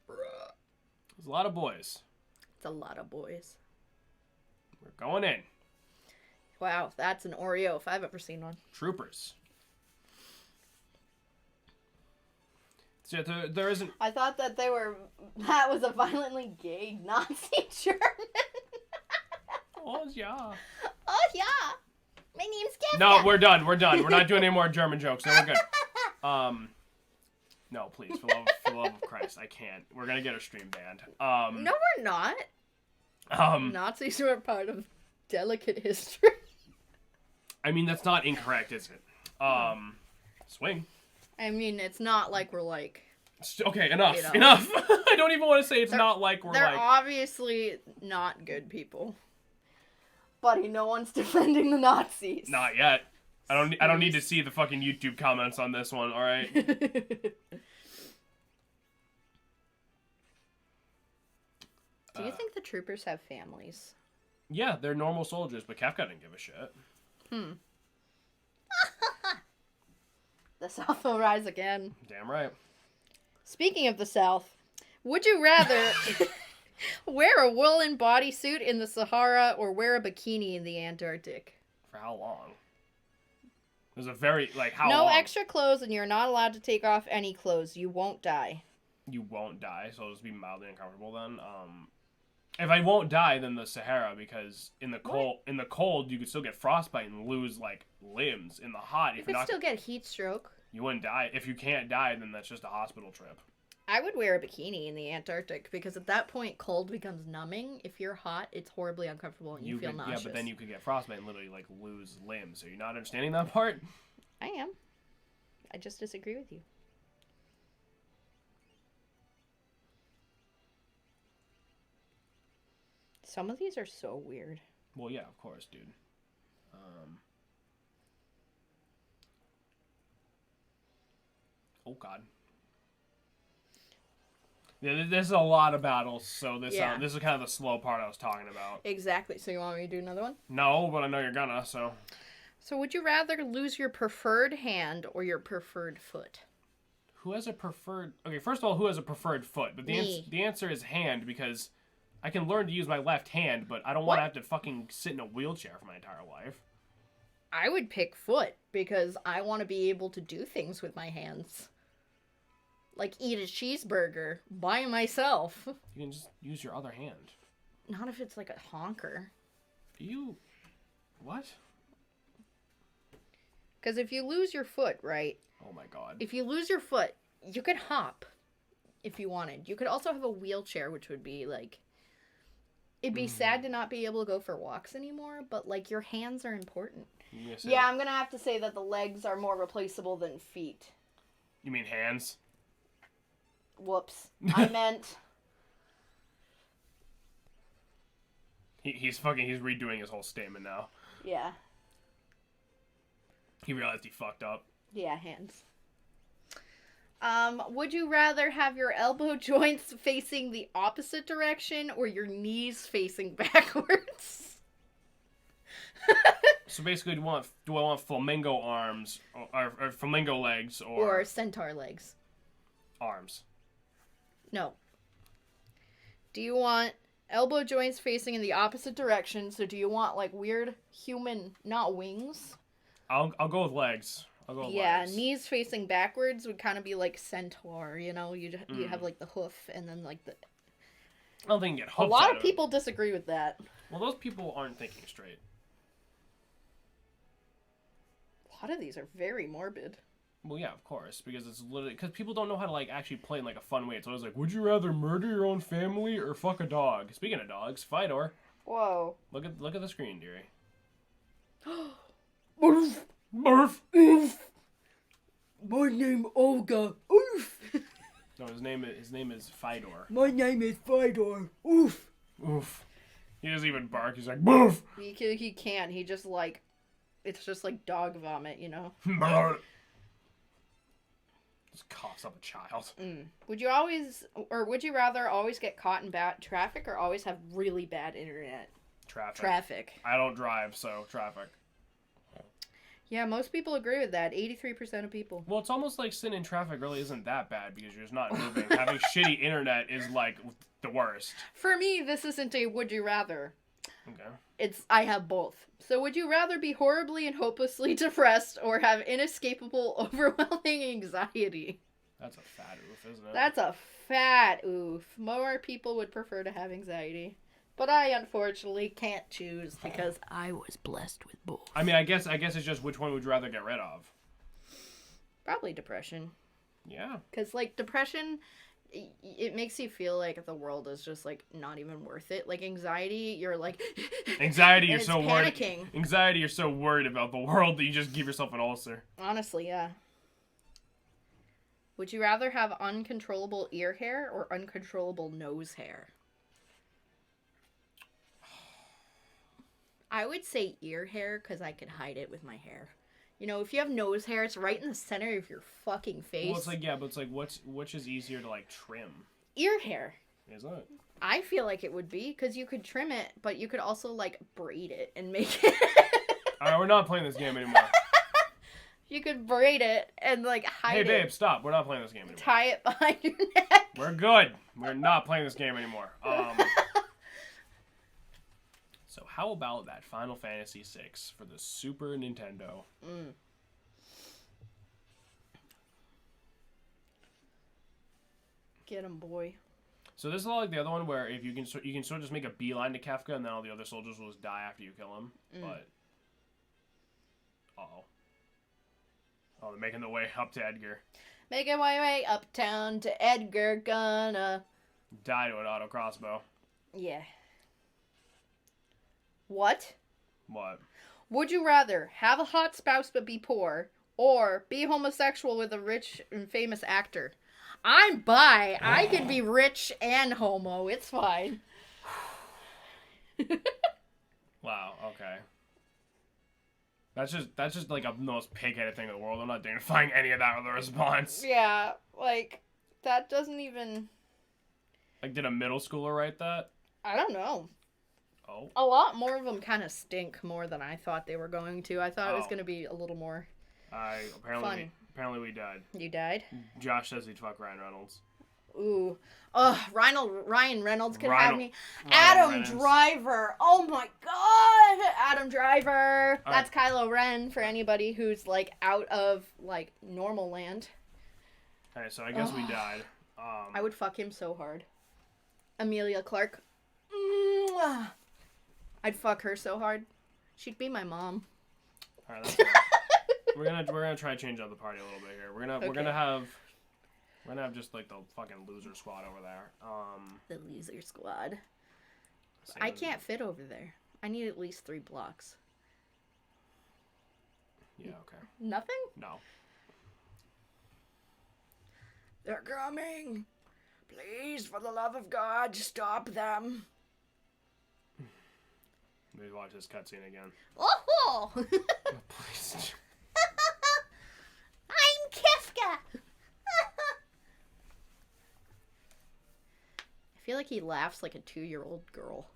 There's a lot of boys. It's a lot of boys. We're going in. Wow, that's an Oreo if I've ever seen one. Troopers. So there isn't... I thought that that was a violently gay Nazi German. Oh, yeah. Oh, yeah. My name's Kefka. No, we're done. We're not doing any more German jokes. No, we're good. No, please, for the love of Christ, I can't. We're gonna get our stream banned. No, we're not. Um, Nazis were part of delicate history. I mean, that's not incorrect, is it? Swing. I mean, it's not like we're like... Okay, enough. You know. Enough. I don't even want to say it's not like we're They're like... obviously not good people. Buddy, no one's defending the Nazis. Not yet. I don't need to see the fucking YouTube comments on this one, alright? Do you think the troopers have families? Yeah, they're normal soldiers, but Kefka didn't give a shit. The South will rise again. Damn right. Speaking of the South, would you rather wear a woolen bodysuit in the Sahara or wear a bikini in the Antarctic? For how long? There's a very, like, how No long? extra clothes, and you're not allowed to take off any clothes. You won't die. You won't die, so it'll just be mildly uncomfortable then. If I won't die, then the Sahara, because in the cold, you could still get frostbite and lose, like, limbs. In the hot, You could still get heat stroke. you wouldn't die. If you can't die, then that's just a hospital trip. I would wear a bikini in the Antarctic because at that point, cold becomes numbing. If you're hot, it's horribly uncomfortable and you feel nauseous. Yeah, but then you could get frostbite and literally, like, lose limbs. So you're not understanding that part? I am. I just disagree with you. Some of these are so weird. Well, yeah, of course, dude. Oh, God. Yeah, there's a lot of battles, so this is kind of the slow part I was talking about. Exactly. So you want me to do another one? No, but I know you're gonna, so... So would you rather lose your preferred hand or your preferred foot? Who has a preferred... Okay, first of all, who has a preferred foot? But the answer is hand, because I can learn to use my left hand, but I don't want to have to fucking sit in a wheelchair for my entire life. I would pick foot, because I want to be able to do things with my hands. Like eat a cheeseburger by myself. You can just use your other hand. Not if it's like a honker. What? Because if you lose your foot, right? Oh my God. If you lose your foot, you could hop if you wanted. You could also have a wheelchair, which would be like... It'd be sad to not be able to go for walks anymore, but like your hands are important. Yeah, I'm going to have to say that the legs are more replaceable than feet. You mean hands? Whoops. I meant... He's redoing his whole statement now. Yeah. He realized he fucked up. Yeah, hands. Would you rather have your elbow joints facing the opposite direction or your knees facing backwards? So basically, do I want flamingo arms or flamingo legs or centaur legs? Arms. No. Do you want elbow joints facing in the opposite direction? So do you want like weird human, not wings? I'll go with legs. I'll go with Yeah, legs. knees facing backwards would kind of be like centaur, you know? You have like the hoof and then like the... I don't think you can get A hoofs lot out of it. people disagree with that. Well, those people aren't thinking straight. A lot of these are very morbid. Well, yeah, of course, because it's literally because people don't know how to like actually play in like a fun way. It's always like, would you rather murder your own family or fuck a dog? Speaking of dogs, Fedor, Whoa. look at the screen, dearie. Oof. Murph. Oof. My name Olga. Oof. No, his name is Fedor. My name is Fedor. Oof. Oof. He doesn't even bark. He's like, boof. He can't. He just like, it's just like dog vomit, you know? Just coughs up a child. Would you rather always get caught in bad traffic or always have really bad internet? Traffic. I don't drive, so traffic. Yeah, most people agree with that. 83% of people. Well, it's almost like sitting in traffic really isn't that bad because you're just not moving. Having shitty internet is like the worst. For me, this isn't a would you rather. Okay. It's I have both. So would you rather be horribly and hopelessly depressed or have inescapable, overwhelming anxiety? That's a fat oof, isn't it? That's a fat oof. More people would prefer to have anxiety. But I unfortunately can't choose because I was blessed with both. I mean, I guess it's just which one would you rather get rid of? Probably depression. Yeah. Because, like, depression, it makes you feel like the world is just, like, not even worth it. Like, anxiety, you're like... Anxiety, you're and so it's worried. panicking. Anxiety, you're so worried about the world that you just give yourself an ulcer. Honestly, yeah. Would you rather have uncontrollable ear hair or uncontrollable nose hair? I would say ear hair because I could hide it with my hair. You know, if you have nose hair, it's right in the center of your fucking face. Well, it's like, yeah, but it's like, which is easier to, like, trim? Ear hair. Isn't it? I feel like it would be because you could trim it, but you could also, like, braid it and make it. Alright, we're not playing this game anymore. You could braid it and, like, hide it. Hey, babe, stop. We're not playing this game anymore. Tie it behind your neck. We're good. We're not playing this game anymore. So how about that Final Fantasy VI for the Super Nintendo? Get him, boy. So this is a lot like the other one where if you can sort of just make a beeline to Kefka and then all the other soldiers will just die after you kill him. But oh, they're making the way up to Edgar. Making my way uptown to Edgar, gonna Die to an auto crossbow. yeah. What? What? Would you rather have a hot spouse but be poor, or be homosexual with a rich and famous actor? I'm bi. I can be rich and homo. It's fine. Wow. Okay. That's just like the most pig-headed thing in the world. I'm not dignifying any of that with a response. Yeah, like, that doesn't even... Like, did a middle schooler write that? I don't know. Oh. A lot more of them kind of stink more than I thought they were going to. I thought it was Oh. going to be a little more fun. Apparently we died. You died? Josh says he'd fuck Ryan Reynolds. Ooh. Ugh, Ryan Reynolds could have me. Ryan Adam Reynolds. Driver. Oh my god. Adam Driver. All That's Kylo Ren for anybody who's, like, out of, like, normal land. Okay, so I guess we died. I would fuck him so hard. Amelia Clark. Mwah. I'd fuck her so hard. She'd be my mom. All right, that's fine. we're gonna try to change up the party a little bit here. We're gonna have just like the fucking loser squad over there. The loser squad. I can't fit over there. I need at least 3 blocks. Yeah. Okay. Nothing? No. They're coming. Please, for the love of God, stop them. Maybe watch this cutscene again. Oh! Please. I'm Kefka! I feel like he laughs like a 2-year-old girl.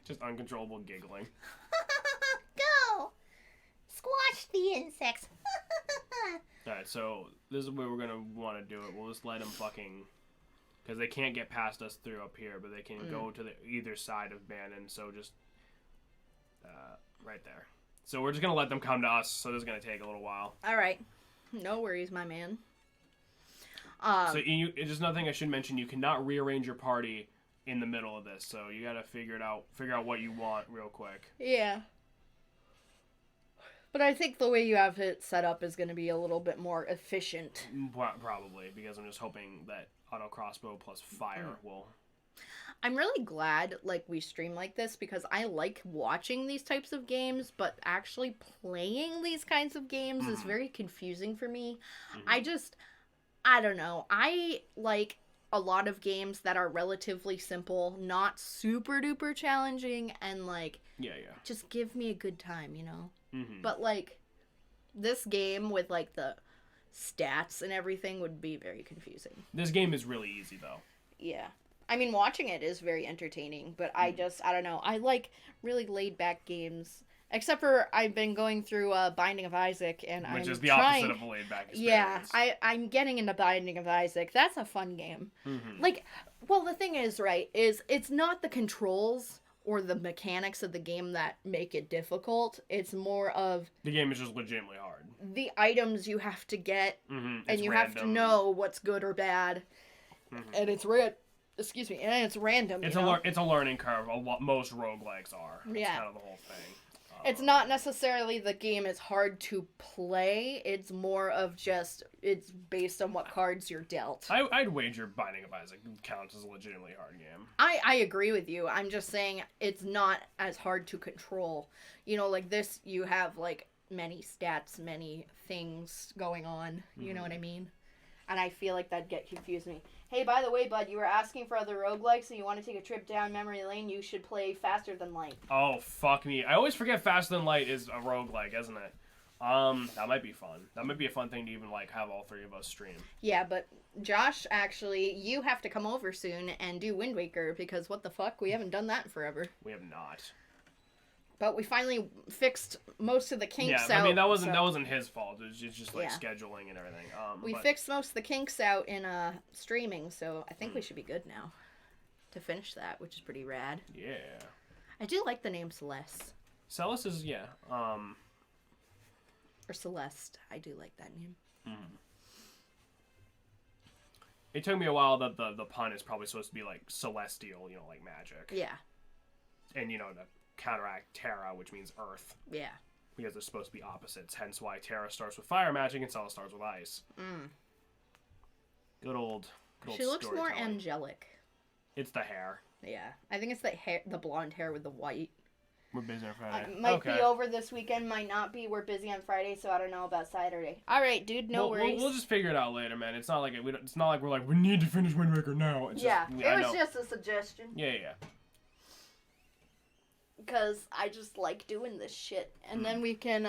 Just uncontrollable giggling. Go! Squash the insects! Alright, Alright, so this is where we're gonna want to do it. We'll just let them fucking... Because they can't get past us through up here, but they can go to the either side of Bannon, so just... right there. So we're just gonna let them come to us, so this is gonna take a little while. Alright. No worries, my man. So just another thing I should mention, you cannot rearrange your party in the middle of this, so you gotta figure out what you want real quick. Yeah. But I think the way you have it set up is going to be a little bit more efficient. Probably, because I'm just hoping that auto crossbow plus fire will... I'm really glad, like, we stream like this, because I like watching these types of games, but actually playing these kinds of games is very confusing for me. I don't know. I like a lot of games that are relatively simple, not super duper challenging, and, like, just give me a good time, you know? But, like, this game with, like, the stats and everything would be very confusing. This game is really easy, though. Yeah. I mean, watching it is very entertaining, but I don't know. I like really laid-back games. Except for I've been going through Binding of Isaac, and Which I'm is the trying... opposite of a laid-back experience. Yeah, I'm getting into Binding of Isaac. That's a fun game. Like, well, the thing is, right, is it's not the controls or the mechanics of the game that make it difficult. It's more of... The game is just legitimately hard. The items you have to get, and you have to know what's good or bad. And it's Excuse me, and it's random. It's a learning curve. Most roguelikes are. That's kind of the whole thing. It's not necessarily the game is hard to play. It's more of just it's based on what cards you're dealt. I'd wager Binding of Isaac counts as a legitimately hard game. I agree with you. I'm just saying it's not as hard to control. You know, like this, you have like many stats, many things going on. You know what I mean? And I feel like that'd get confuse me. Hey, by the way, bud, you were asking for other roguelikes, and you want to take a trip down memory lane, you should play Faster Than Light. Oh, fuck me. I always forget Faster Than Light is a roguelike, isn't it? That might be fun. That might be a fun thing to even, like, have all three of us stream. Yeah, but Josh, actually, you have to come over soon and do Wind Waker, because what the fuck? We haven't done that in forever. We have not. But we finally fixed most of the kinks out. Yeah, I mean, that wasn't his fault. It was just like, scheduling and everything. We fixed most of the kinks out in streaming, so I think we should be good now to finish that, which is pretty rad. Yeah. I do like the name Celeste. Celeste is, Or Celeste. I do like that name. It took me a while that the pun is probably supposed to be, like, celestial, you know, like magic. Yeah. And, you know, the counteract Terra, which means earth. Yeah. Because they're supposed to be opposites. Hence why Terra starts with fire magic and Celeste starts with ice. Good old She looks more angelic. It's the hair. Yeah. I think it's the blonde hair with the white. We're busy on Friday. Might be over this weekend, might not be. We're busy on Friday, so I don't know about Saturday. All right, dude, no worries. We'll just figure it out later, man. It's not like we're like, we need to finish Wind Waker now. It's it was just a suggestion. Yeah. Because I just like doing this shit. And then we can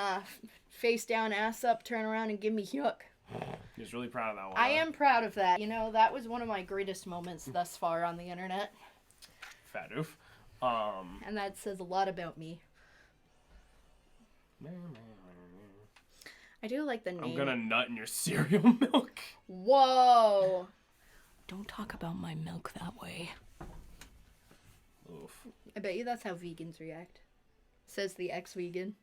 face down, ass up, turn around, and give me yuck. He's really proud of that one. I am proud of that. You know, that was one of my greatest moments thus far on the internet. Fat oof. And that says a lot about me. I do like the name. I'm gonna nut in your cereal milk. Whoa. Don't talk about my milk that way. Oof. I bet you that's how vegans react. Says the ex-vegan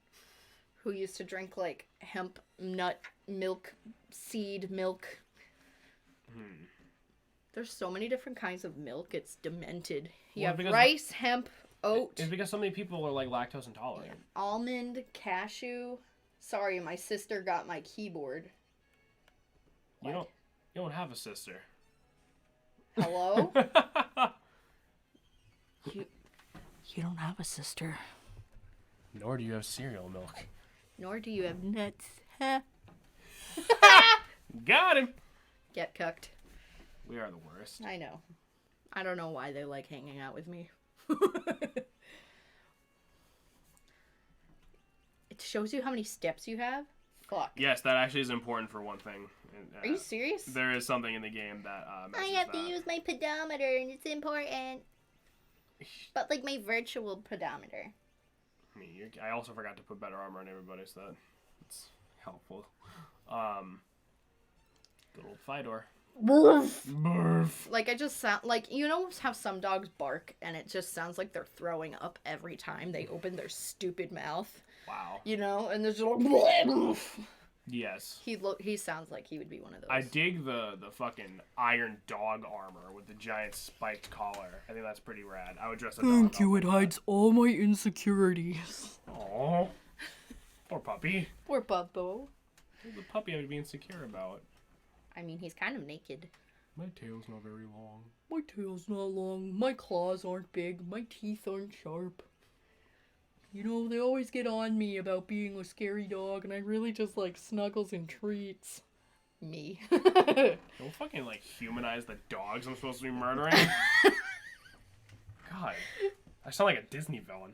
who used to drink like hemp nut milk, seed milk. There's so many different kinds of milk. It's demented. You have rice, hemp, oat. It's because so many people are like lactose intolerant. Yeah. Almond, cashew. Sorry, my sister got my keyboard. You don't have a sister. Hello? You don't have a sister. Nor do you have cereal milk. Nor do you have nuts. Got him! Get cucked. We are the worst. I know. I don't know why they like hanging out with me. It shows you how many steps you have? Fuck. Yes, that actually is important for one thing. Are you serious? There is something in the game that I have to use my pedometer, and it's important. But, like, my virtual pedometer. I also forgot to put better armor on everybody, so that's helpful. Good old Fidor. Woof. Burf. Like, I just sound like, you know how some dogs bark and it just sounds like they're throwing up every time they open their stupid mouth, Wow. you know, and there's just like, Yes. he sounds like he would be one of those. I dig the fucking iron dog armor with the giant spiked collar. I think that's pretty rad. I would dress a dog. Thank you, up it like hides all my insecurities. that. Aw. Poor puppy. Poor Bubbo. What's the puppy I would be insecure about? I mean, he's kind of naked. My tail's not very long. My tail's not long, my claws aren't big, my teeth aren't sharp. You know, they always get on me about being a scary dog, and I really just like snuggles and treats. Me. Don't fucking, like, humanize the dogs I'm supposed to be murdering. God. I sound like a Disney villain.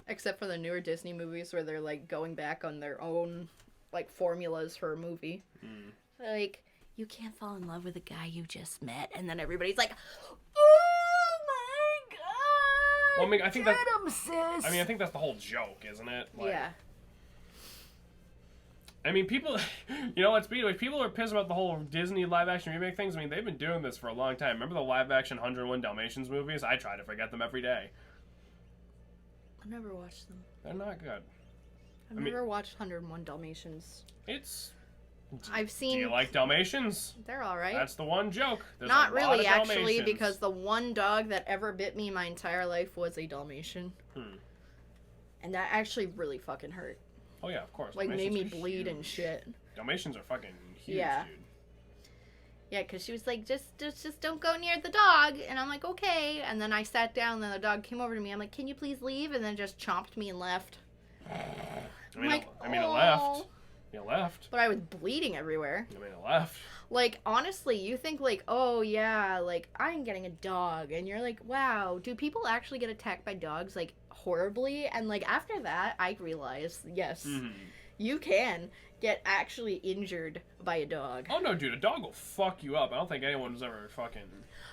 Except for the newer Disney movies where they're like going back on their own like formulas for a movie. Like, you can't fall in love with a guy you just met, and then everybody's like, "Oh my god!" Well, I mean, I think get him, sis. I mean, I think that's the whole joke, isn't it? Like, yeah. I mean, people, you know what's like, people are pissed about the whole Disney live-action remake things. I mean, they've been doing this for a long time. Remember the live-action 101 Dalmatians movies? I try to forget them every day. I've never watched them. They're not good. I've never watched 101 Dalmatians. I've seen. Do you like Dalmatians? They're all right. That's the one joke. There's Not a lot really, of actually, Dalmatians. because the one dog that ever bit me my entire life was a Dalmatian. And that actually really fucking hurt. Oh yeah, of course. Like, made Dalmatians me are bleed huge. and shit. Dalmatians are fucking huge, Yeah. dude. Yeah, because she was like, just don't go near the dog. And I'm like, okay. And then I sat down, and then the dog came over to me. I'm like, can you please leave? And then just chomped me and left. I mean, like, it "Oh." left. It left. But I was bleeding everywhere. I mean, it left. Like, honestly, you think, like, oh, yeah, like, I'm getting a dog. And you're like, wow, do people actually get attacked by dogs, like, horribly? And, like, after that, I realized, yes, you can get actually injured by a dog. Oh, no, dude, a dog will fuck you up. I don't think anyone's ever fucking...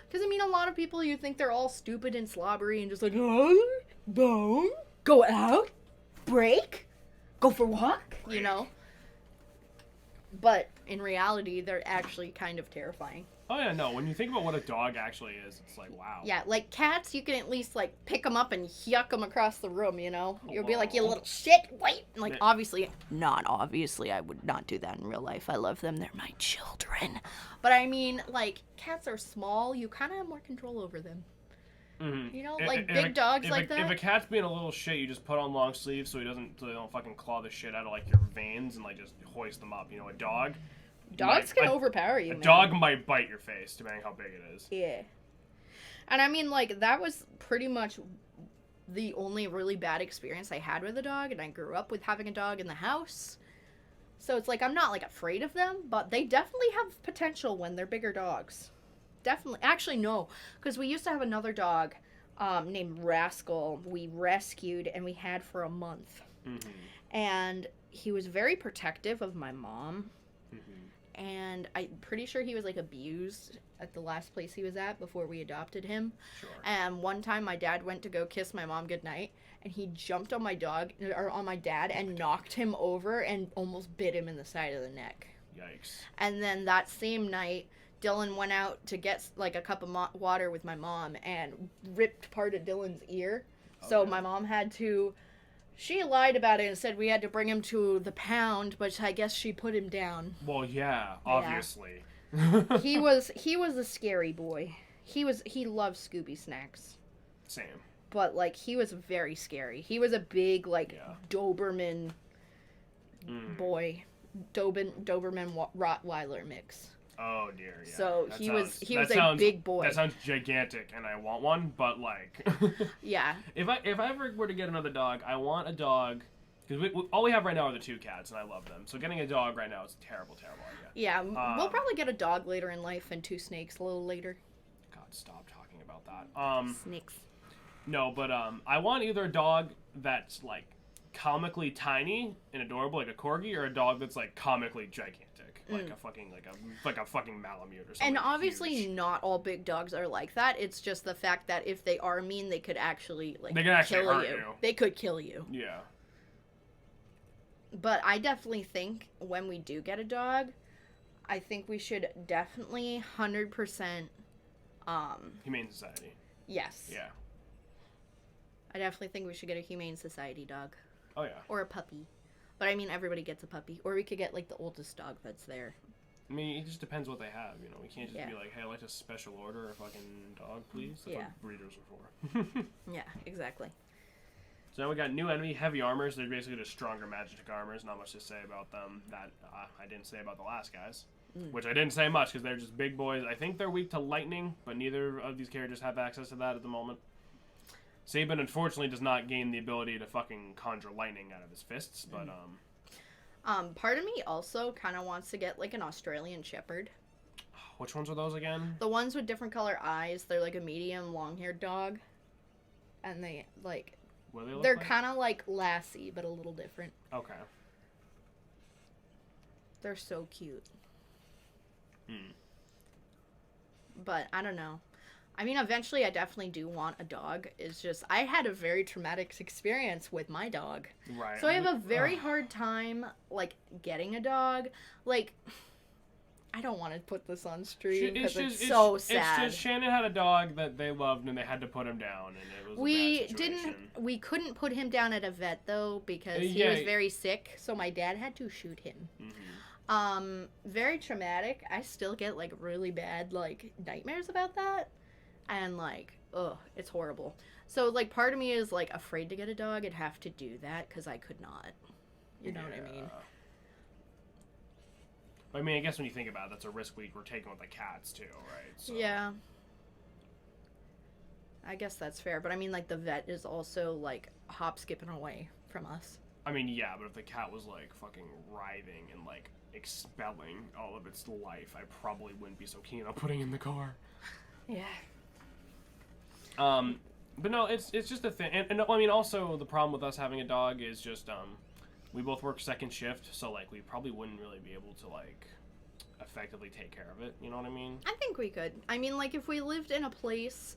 Because, I mean, a lot of people, you think they're all stupid and slobbery and just like, oh, bone, go out, break, go for a walk, you know? But in reality, they're actually kind of terrifying. Oh, yeah, no, when you think about what a dog actually is, it's like, wow. Yeah, like cats, you can at least, like, pick them up and yuck them across the room, you know? You'll be like, you little shit, wait! Like, obviously, not obviously, I would not do that in real life. I love them, they're my children. But I mean, like, cats are small, you kind of have more control over them. You know, like big dogs like that. If a cat's being a little shit, you just put on long sleeves so they don't fucking claw the shit out of like your veins and like just hoist them up. You know, a dog. Dogs can overpower you. A man. dog might bite your face depending how big it is. Yeah. And I mean, like, that was pretty much the only really bad experience I had with a dog, and I grew up with having a dog in the house. So it's like, I'm not like afraid of them, but they definitely have potential when they're bigger dogs. Definitely. Actually, no, because we used to have another dog named Rascal. We rescued and we had for a month. And he was very protective of my mom. And I'm pretty sure he was like abused at the last place he was at before we adopted him. Sure. And one time my dad went to go kiss my mom goodnight, and he jumped on my dad and knocked him over and almost bit him in the side of the neck. Yikes. And then that same night, Dylan went out to get like a cup of water with my mom and ripped part of Dylan's ear. So my mom had to... She lied about it and said we had to bring him to the pound, but I guess she put him down. Well, yeah, obviously. He was a scary boy. He loved Scooby snacks. Same. But like he was very scary. He was a big like Doberman boy, Doberman Rottweiler mix. Oh dear, yeah. So That he sounds- was a big boy. That sounds gigantic, and I want one. But like, Yeah. if I ever were to get another dog, I want a dog because all we have right now are the 2 cats, and I love them. So getting a dog right now is a terrible idea. Yeah, we'll probably get a dog later in life and 2 snakes a little later. God, stop talking about that. Snakes. No, but I want either a dog that's like comically tiny and adorable, like a corgi, or a dog that's like comically gigantic, like a fucking Malamute or something. And obviously, huge. not all big dogs are like that. It's just the fact that if they are mean, they could actually They can actually kill hurt you. you. They could kill you. Yeah. But I definitely think when we do get a dog, I think we should definitely 100%. Humane Society. Yes. Yeah. I definitely think we should get a Humane Society dog. Oh, yeah. Or a puppy. But I mean, everybody gets a puppy. Or we could get, like, the oldest dog that's there. I mean, it just depends what they have, you know. We can't just Yeah. be like, hey, I'd like to special order a fucking dog, please. That's Yeah. what breeders are for. Yeah, exactly. So now we got new enemy, heavy armors. They're basically just stronger magic armors. Not much to say about them that I didn't say about the last guys. Which I didn't say much because they're just big boys. I think they're weak to lightning, but neither of these characters have access to that at the moment. Sabin, unfortunately, does not gain the ability to fucking conjure lightning out of his fists, but, Part of me also kind of wants to get, like, an Australian Shepherd. which ones are those again? The ones with different color eyes. They're, like, a medium, long-haired dog. And they, like... What do they look They're like? kind of like Lassie, but a little different. Okay. They're so cute. Hmm. But I don't know. I mean, eventually I definitely do want a dog. It's just, I had a very traumatic experience with my dog. Right. So I have a very hard time, like, getting a dog. Like, I don't want to put this on stream because it's so sad. It's just Shannon had a dog that they loved and they had to put him down, and it was a bad situation. We couldn't put him down at a vet though because he Yeah. was very sick, so my dad had to shoot him. Mm-hmm. Very traumatic. I still get like really bad like nightmares about that, and like, ugh, it's horrible. So like, part of me is like afraid to get a dog. I'd have to do that because I could not. You know what I mean? But I mean, I guess when you think about it, that's a risk we're taking with the cats too, right? So. Yeah. I guess that's fair, but I mean, like, the vet is also like hop skipping away from us. I mean, yeah, but if the cat was like fucking writhing and like expelling all of its life, I probably wouldn't be so keen on putting it in the car. Yeah. But no, it's just a thing, and I mean, also the problem with us having a dog is just we both work second shift, so like we probably wouldn't really be able to like effectively take care of it. You know what I mean? I think we could. I mean, like, if we lived in a place,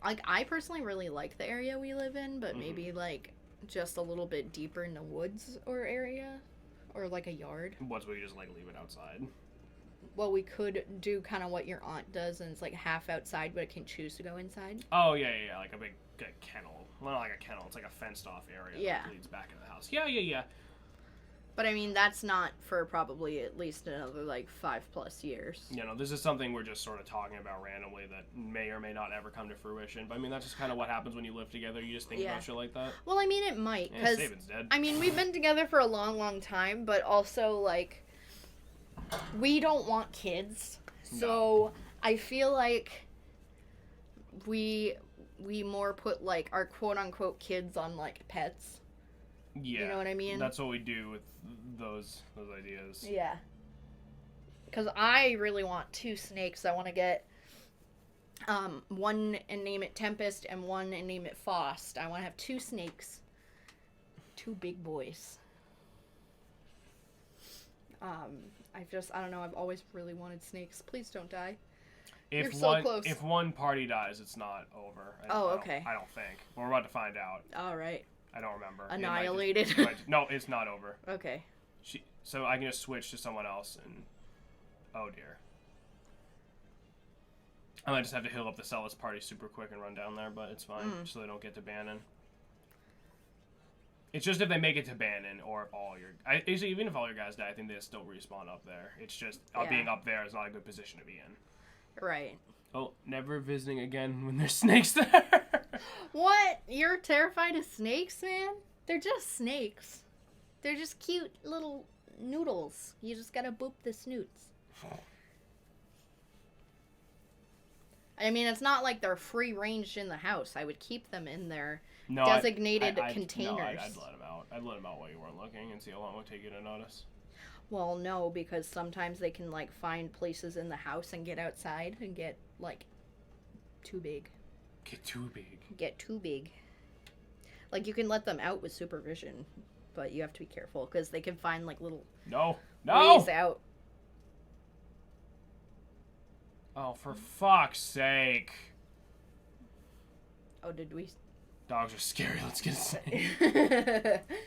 like, I personally really like the area we live in, but maybe like just a little bit deeper in the woods or area, or like a yard. What's where you just like leave it outside? Well, we could do kind of what your aunt does, and it's like half outside, but it can choose to go inside. Oh yeah, like a big kennel. Well, not like a kennel. It's like a fenced off area Yeah. that leads back in the house. Yeah. But I mean, that's not for probably at least another like 5+ years. You know, this is something we're just sort of talking about randomly that may or may not ever come to fruition. But I mean, that's just kind of what happens when you live together. You just think about shit like that. Well, I mean, it might, Yeah, because Sabin's dead. I mean, we've been together for a long, long time, but also like we don't want kids, so I feel like we more put like our quote unquote kids on like pets. Yeah. You know what I mean? That's what we do with those ideas. Yeah. Because I really want 2 snakes. I want to get one and name it Tempest and one and name it Faust. I want to have 2 snakes. 2 big boys. I don't know, I've always really wanted snakes. Please don't die. You're so close. If one party dies, it's not over. Okay. I don't think. We're about to find out. All right. I don't remember. Annihilated. No, it's not over. Okay. So I can just switch to someone else and... Oh, dear. I might just have to heal up the Celis party super quick and run down there, but it's fine. So they don't get to Bannon. It's just if they make it to Bannon, or if all your... Actually, even if all your guys die, I think they still respawn up there. It's just being up there is not a good position to be in. Right. Oh, never visiting again when there's snakes there. What? You're terrified of snakes, man? They're just snakes. They're just cute little noodles. You just gotta boop the snoots. I mean, it's not like they're free ranged in the house. I would keep them in their designated containers. No, I'd let them out. I'd let them out while you weren't looking and see how long it would take you to notice. Well, no, because sometimes they can, like, find places in the house and get outside and get, like, too big. Get too big. Like, you can let them out with supervision, but you have to be careful because they can find, like, little No! ways out. Oh, for fuck's sake. Oh, did we Dogs are scary. Let's get insane.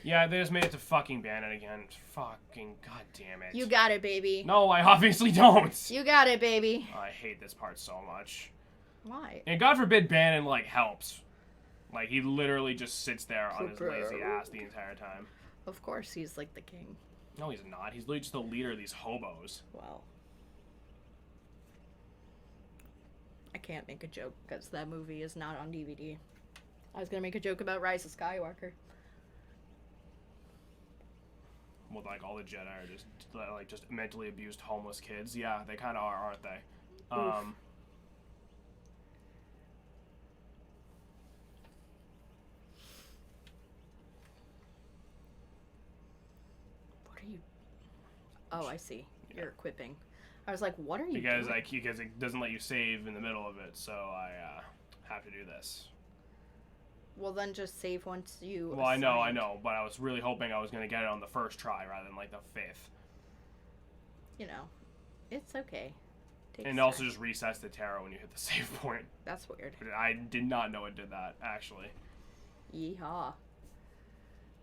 Yeah, they just made it to fucking ban it again. Fucking goddamn it. You got it, baby. No, I obviously don't. You got it, baby. I hate this part so much. Why? And God forbid Bannon, like, helps. Like, he literally just sits there on his lazy ass the entire time. Of course, he's like the king. No, he's not. He's literally just the leader of these hobos. Well, I can't make a joke because that movie is not on DVD. I was gonna make a joke about Rise of Skywalker. Well, like, all the Jedi are just, like, just mentally abused homeless kids. Yeah, they kind of are, aren't they? Oof. What are you... Oh, I see. Yeah. You're equipping. I was like, what are you Because, doing? like, because it doesn't let you save in the middle of it, so I, have to do this. Well, then just save once you Well, I know, assigned. but I was really hoping I was going to get it on the first try rather than, like, the fifth. You know, it's okay. Takes And it also time. just resets the tarot when you hit the save point. That's weird. I did not know it did that, actually. Yeehaw.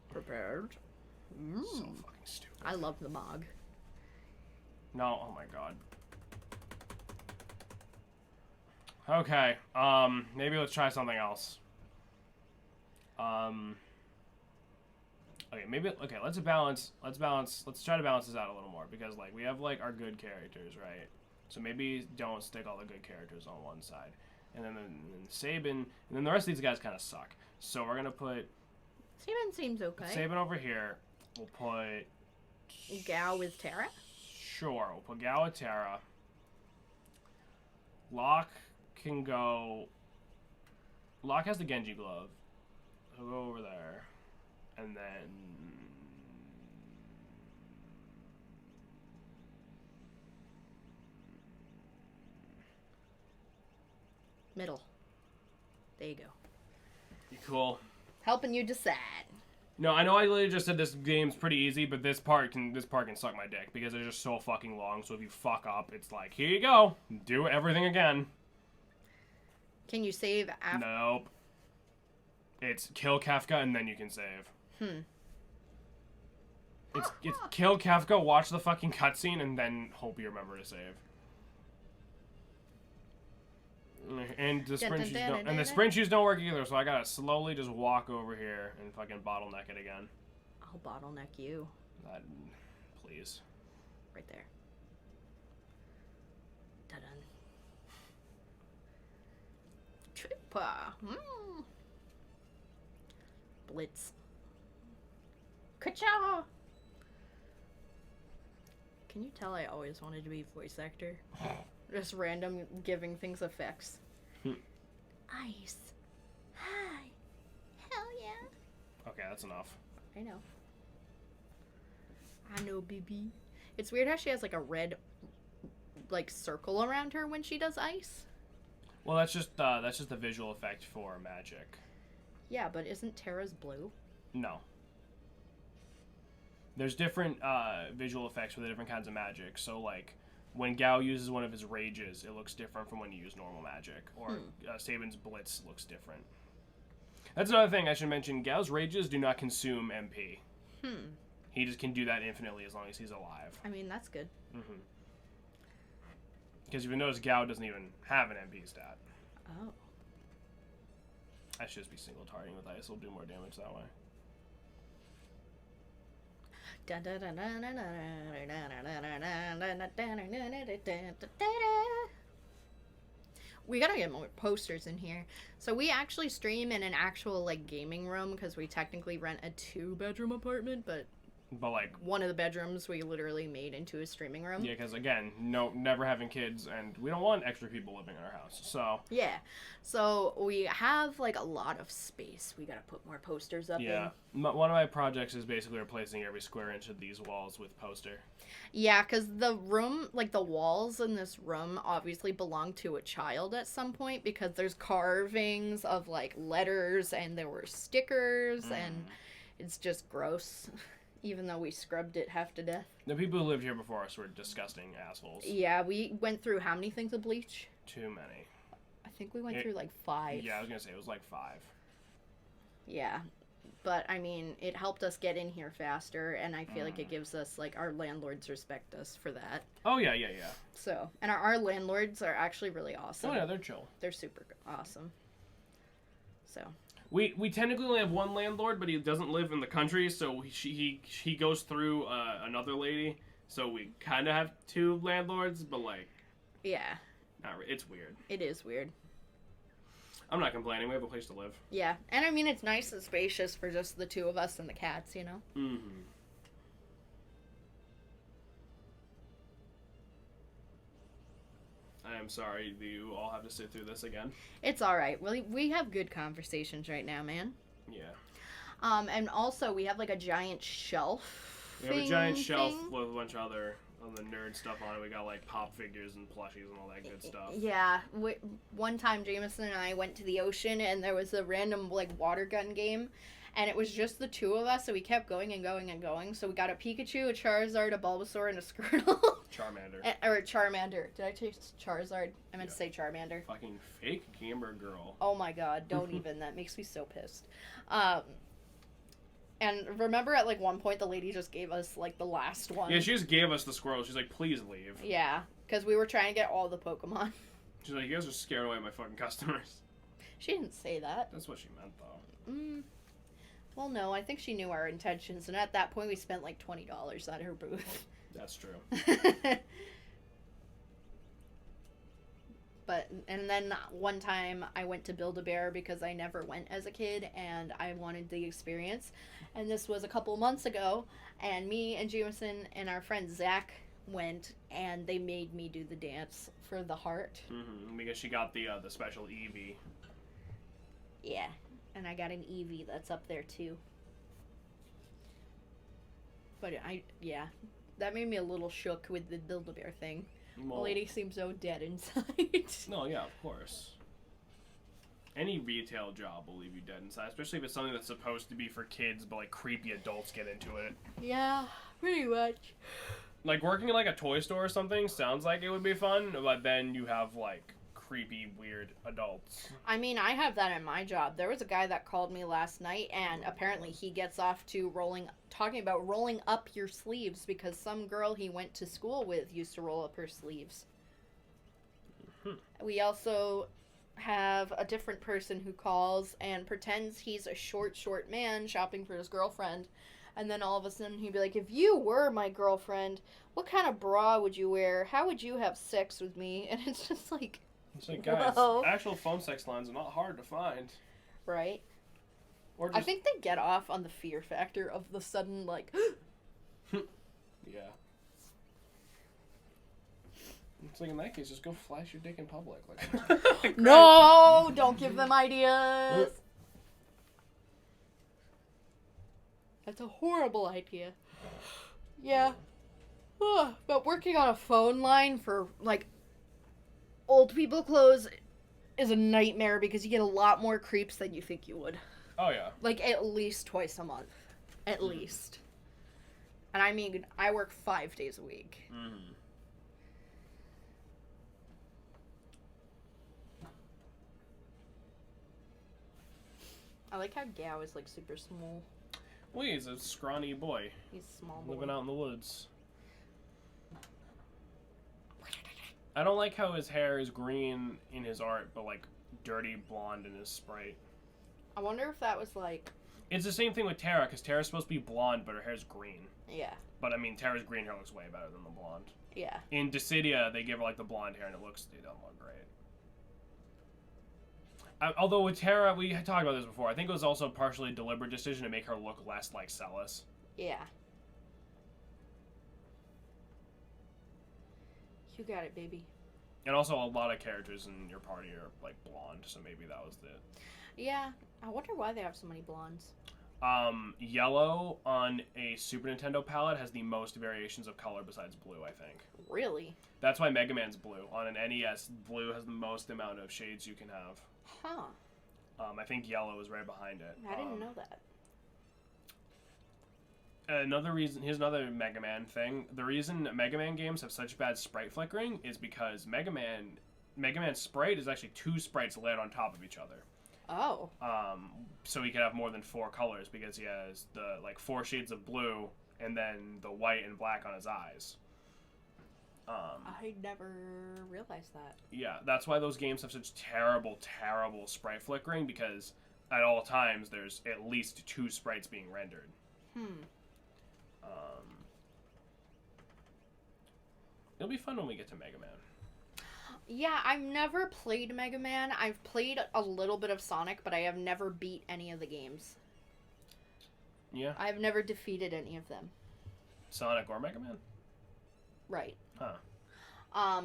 Prepared. So fucking stupid. I love the Mog. No, oh my god. Okay, maybe let's try something else. Okay, let's try to balance this out a little more, because, like, we have, like, our good characters, right? So maybe don't stick all the good characters on one side. And then Sabin, and then the rest of these guys kind of suck. So we're gonna put Steven seems okay. Sabin over here. We'll put... Gao with Terra? Sure, we'll put Gao with Terra. Locke can go... Locke has the Genji glove. He'll go over there. And then... Middle. There you go. Cool. Helping you decide. No, I know I literally just said this game's pretty easy, but this part can suck my dick because it's just so fucking long. So if you fuck up, it's like, here you go, do everything again. Can you save after? Nope. It's kill Kafka and then you can save. It's kill Kafka, watch the fucking cutscene, and then hope you remember to save. And the sprint shoes don't work either, so I gotta slowly just walk over here and fucking bottleneck it again. I'll bottleneck you. That, please. Right there. Ta-dun. Tripper. Blitz. Ka-cha! Can you tell I always wanted to be voice actor? Just random giving things effects. Ice. Hi. Hell yeah. Okay, that's enough. I know, baby. It's weird how she has like a red, like, circle around her when she does ice. Well, that's just a visual effect for magic. Yeah, but isn't Terra's blue? No. There's different visual effects for the different kinds of magic. So, like, when Gao uses one of his rages, it looks different from when you use normal magic. Or Sabin's Blitz looks different. That's another thing I should mention. Gao's rages do not consume MP. He just can do that infinitely as long as he's alive. I mean, that's good. Because if you notice, Gao doesn't even have an MP stat. Oh. I should just be single targeting with ice. It'll do more damage that way. We gotta get more posters in here. So we actually stream in an actual, like, gaming room because we technically rent a 2-bedroom apartment, but But, like, one of the bedrooms we literally made into a streaming room. yeah, because, again, never having kids, and we don't want extra people living in our house, so... Yeah. So we have, like, a lot of space. We gotta put more posters up Yeah. One of my projects is basically replacing every square inch of these walls with poster. Yeah, because the room, like, the walls in this room obviously belong to a child at some point because there's carvings of, like, letters and there were stickers and it's just gross. Even though we scrubbed it half to death. The people who lived here before us were disgusting assholes. Yeah, we went through how many things of bleach? Too many. I think we went through like 5. Yeah, I was gonna say it was like 5. Yeah. But, I mean, it helped us get in here faster, and I feel like it gives us, like, our landlords respect us for that. Oh, yeah. So, and our landlords are actually really awesome. Oh, yeah, they're chill. They're super awesome. So. We technically only have one landlord, but he doesn't live in the country, so he goes through another lady. So we kind of have two landlords, but, like... Yeah. It's weird. It is weird. I'm not complaining. We have a place to live. Yeah. And I mean, it's nice and spacious for just the two of us and the cats, you know? Mm-hmm. I am sorry you all have to sit through this again. It's alright. We have good conversations right now, man. Yeah. And also, we have, like, a giant shelf. We have a giant shelf with a bunch of other the nerd stuff on it. We got, like, pop figures and plushies and all that good stuff. Yeah. One time, Jameson and I went to the ocean, and there was a random, like, water gun game. And it was just the two of us, so we kept going and going and going. So we got a Pikachu, a Charizard, a Bulbasaur, and a Squirtle. Charmander. Or a Charmander. Did I say Charizard? I meant to say Charmander. Fucking fake gamer girl. Oh my god, don't even. That makes me so pissed. And remember at, like, one point the lady just gave us, like, the last one? Yeah, she just gave us the squirrel. She's like, please leave. Yeah, because we were trying to get all the Pokemon. She's like, you guys are scaring away my fucking customers. She didn't say that. That's what she meant, though. Well, no, I think she knew our intentions, and at that point we spent, like, $20 at her booth. That's true. And then one time I went to Build-A-Bear because I never went as a kid, and I wanted the experience. And this was a couple months ago, and me and Jameson and our friend Zach went, and they made me do the dance for the heart. Mm-hmm. Because she got the special Eevee. Yeah, and I got an Eevee that's up there too. But that made me a little shook with the Build-A-Bear thing. Well, the lady seems so dead inside. No, yeah, of course. Any retail job will leave you dead inside, especially if it's something that's supposed to be for kids, but, like, creepy adults get into it. Yeah, pretty much. Like, working in, like, a toy store or something sounds like it would be fun, but then you have, like, creepy, weird adults. I mean, I have that in my job. There was a guy that called me last night, and apparently he gets off to talking about rolling up your sleeves because some girl he went to school with used to roll up her sleeves. We also have a different person who calls and pretends he's a short man shopping for his girlfriend. And then all of a sudden he'd be like, if you were my girlfriend, what kind of bra would you wear? How would you have sex with me? And it's just like... It's like, guys, whoa. Actual phone sex lines are not hard to find. Right? Or just... I think they get off on the fear factor of the sudden, like... Yeah. It's like, in that case, just go flash your dick in public. Like, no! Don't give them ideas! That's a horrible idea. Yeah. But working on a phone line for, like, old people clothes is a nightmare because you get a lot more creeps than you think you would. Oh, yeah. Like, at least twice a month. At least. And I mean, I work 5 days a week. Mm-hmm. I like how Gao is, like, super small. Well, he's a scrawny boy. He's small boy. Living out in the woods. I don't like how his hair is green in his art, but, like, dirty blonde in his sprite. I wonder if that was, like... It's the same thing with Tara, because Tara's supposed to be blonde, but her hair's green. Yeah. But, I mean, Tara's green hair looks way better than the blonde. Yeah. In Dissidia, they give her, like, the blonde hair, and it doesn't look great. Although with Tara, we had talked about this before, I think it was also a partially deliberate decision to make her look less like Celis. Yeah. You got it, baby. And also, a lot of characters in your party are, like, blonde, so maybe that was it. Yeah. I wonder why they have so many blondes. Yellow on a Super Nintendo palette has the most variations of color besides blue, I think. Really? That's why Mega Man's blue. On an NES, blue has the most amount of shades you can have. Huh. I think yellow is right behind it. I didn't know that. Another reason, here's another Mega Man thing. The reason Mega Man games have such bad sprite flickering is because Mega Man sprite is actually two sprites layered on top of each other. Oh. So he can have more than 4 colors because he has the 4 shades of blue and then the white and black on his eyes. I never realized that. Yeah, that's why those games have such terrible sprite flickering, because at all times there's at least 2 sprites being rendered. It'll be fun when we get to Mega Man. Yeah, I've never played Mega Man. I've played a little bit of Sonic, but I have never beat any of the games. Yeah. I've never defeated any of them. Sonic or Mega Man? Right. Huh.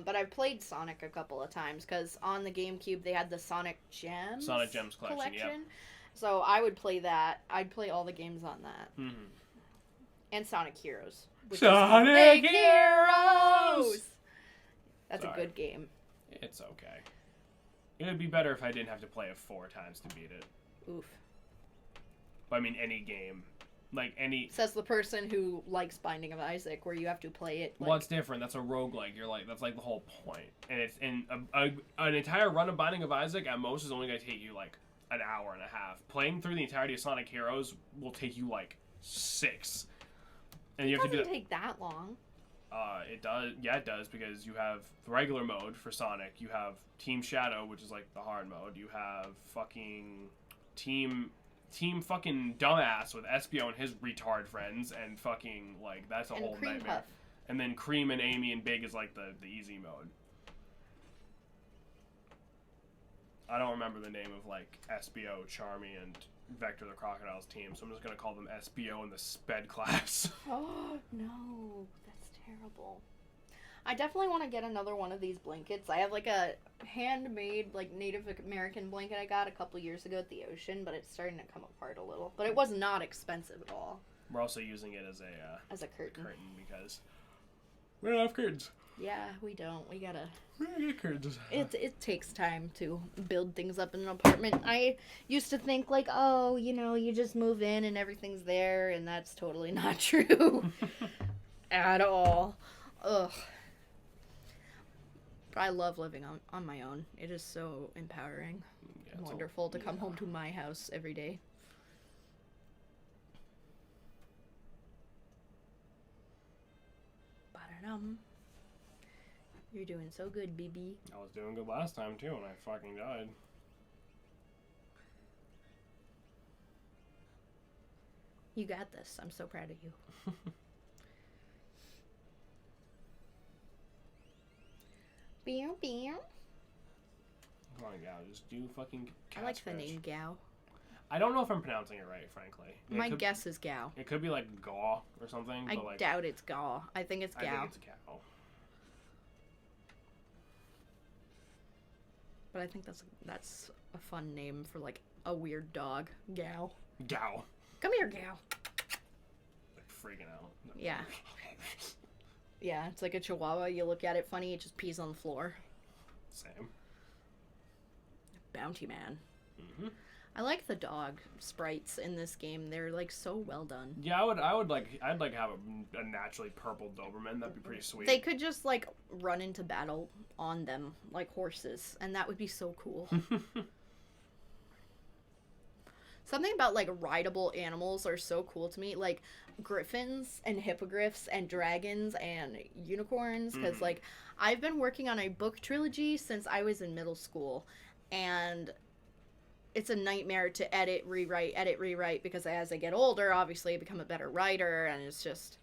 But I've played Sonic a couple of times, because on the GameCube they had the Sonic Gems. Sonic Gems collection, yep. So I would play that. I'd play all the games on that. Mm-hmm. And Sonic Heroes. Sonic Heroes! That's Sorry. a good game. It's okay. It would be better if I didn't have to play it 4 times to beat it. Oof. But I mean, any game. Like, any... Says the person who likes Binding of Isaac, where you have to play it. Well, it's different. That's a roguelike. That's like the whole point. And it's an entire run of Binding of Isaac at most is only going to take you like an hour and a half. Playing through the entirety of Sonic Heroes will take you like 6. And you have to do doesn't take that long. It does. Yeah, it does, because you have the regular mode for Sonic. You have Team Shadow, which is like the hard mode. You have fucking Team fucking dumbass with Espio and his retard friends, and fucking like that's a whole Cream nightmare. Puff. And then Cream and Amy and Big is like the easy mode. I don't remember the name of like Espio, Charmy, and Vector the Crocodile's team, so I'm just gonna call them Espio and the Sped class. Oh no, that's terrible. I definitely want to get another one of these blankets. I have like a handmade like Native American blanket I got a couple years ago at the ocean, but it's starting to come apart a little. But it was not expensive at all. We're also using it as a curtain because we don't have curtains. Yeah, we don't. We gotta get curtains. It takes time to build things up in an apartment. I used to think like, oh, you just move in and everything's there, and that's totally not true at all. Ugh. But I love living on my own. It is so empowering. Yeah, and wonderful to come home to my house every day. Ba-da-dum. You're doing so good, BB. I was doing good last time, too, and I fucking died. You got this. I'm so proud of you. Beow, beow. Come on, Gao. Just do fucking cat I like scratch. the name Gao. I don't know if I'm pronouncing it right, frankly. My guess is Gao. It could be like Gaw or something. I but doubt it's Gao. I think it's Gao. I think it's Gao. But I think that's a fun name for like a weird dog. Gao. Gao. Come here, Gao. Like freaking out. Yeah. Yeah, it's like a chihuahua. You look at it funny, it just pees on the floor. Same. Bounty Man. Mm-hmm. I like the dog sprites in this game. They're like so well done. Yeah, I'd like to have a naturally purple Doberman. That'd be pretty sweet. They could just like run into battle on them like horses, and that would be so cool. Something about like rideable animals are so cool to me, like griffins and hippogriffs and dragons and unicorns, because like I've been working on a book trilogy since I was in middle school, and it's a nightmare to edit, rewrite, because as I get older, obviously I become a better writer, and it's just,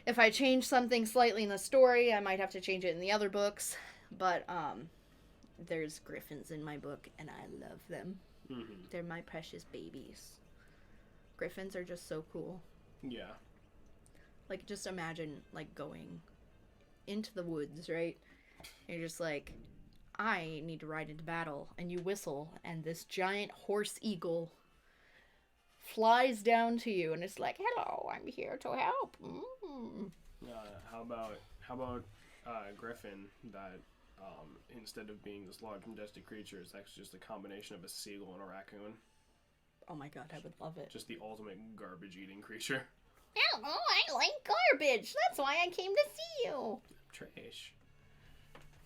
if I change something slightly in the story, I might have to change it in the other books, but there's griffins in my book, and I love them. Mm-hmm. They're my precious babies. Griffins are just so cool. Yeah. Like, just imagine, like, going into the woods, right? You're just like, I need to ride into battle, and you whistle, and this giant horse eagle flies down to you, and it's like, hello, I'm here to help. How about Griffin that instead of being this large majestic creature, it's actually just a combination of a seagull and a raccoon. Oh my god, I would love it. Just the ultimate garbage eating creature. Oh, I like garbage. That's why I came to see you. Trash.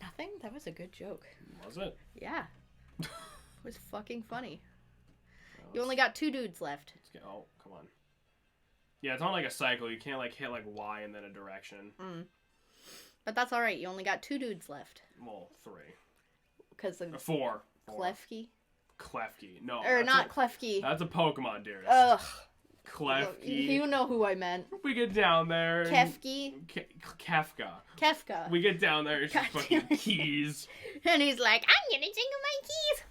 Nothing? That was a good joke. Was it? Yeah. was fucking funny. You only got 2 dudes left. Oh, come on. Yeah, it's not like a cycle. You can't like hit like Y and then a direction. But that's all right. You only got 2 dudes left. Well, 3. Because of 4. Klefki. Klefki. No. Or not Klefki. That's a Pokemon, dearest. Ugh. Klefki. You know who I meant. We get down there. Kefki. Kefka. Kefka. We get down there. It's just fucking keys. And he's like, I'm gonna jingle my keys.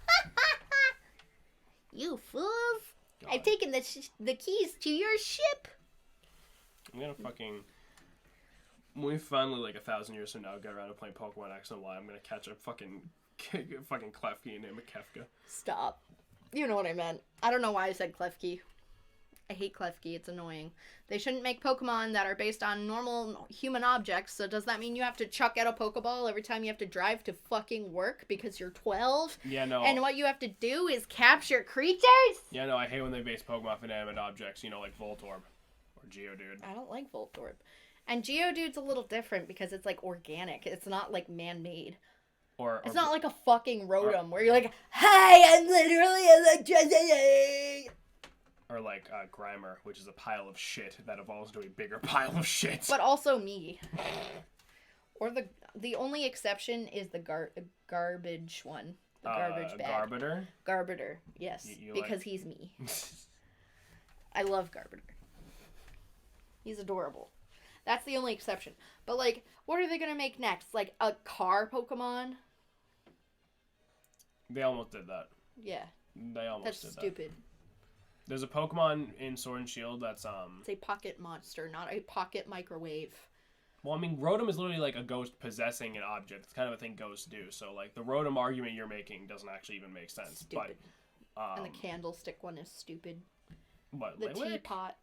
You fools. God. I've taken the keys to your ship. I'm gonna fucking. When we finally, like 1,000 years from now, get around to playing Pokemon X and Y, I'm gonna catch a fucking Klefki and name it Kefka. Stop. You know what I meant. I don't know why I said Klefki. I hate Klefki. It's annoying. They shouldn't make Pokemon that are based on normal human objects. So does that mean you have to chuck out a Pokeball every time you have to drive to fucking work because you're 12? Yeah, no. And what you have to do is capture creatures? Yeah, no, I hate when they base Pokemon off inanimate objects, you know, like Voltorb or Geodude. I don't like Voltorb. And Geodude's a little different because it's like organic. It's not like man-made. It's not like a fucking Rotom where you're like, hi, I'm literally electricity. Or like Grimer, which is a pile of shit that evolves into a bigger pile of shit. But also me. Or the only exception is the garbage one. The garbage bag. Garbiter? Garbiter, yes. Because he's me. I love Garbiter. He's adorable. That's the only exception. But like, what are they gonna make next? Like a car Pokemon? They almost did that. Yeah. They almost did that. That's stupid. There's a Pokemon in Sword and Shield that's It's a pocket monster, not a pocket microwave. Well, I mean, Rotom is literally like a ghost possessing an object. It's kind of a thing ghosts do. So like the Rotom argument you're making doesn't actually even make sense. Stupid. But And the candlestick one is stupid. What? The Lilic? teapot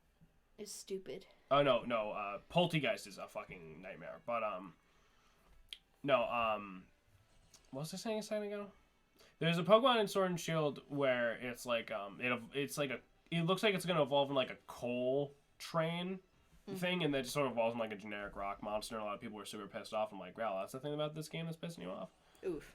is stupid. Oh no. Poltegeist is a fucking nightmare. But no. What was I saying a second ago? There's a Pokemon in Sword and Shield where it's like it looks like it's gonna evolve in like a coal train thing, and then it just sort of evolves in like a generic rock monster. And a lot of people were super pissed off. I'm like, wow, that's the thing about this game that's pissing you off. Oof.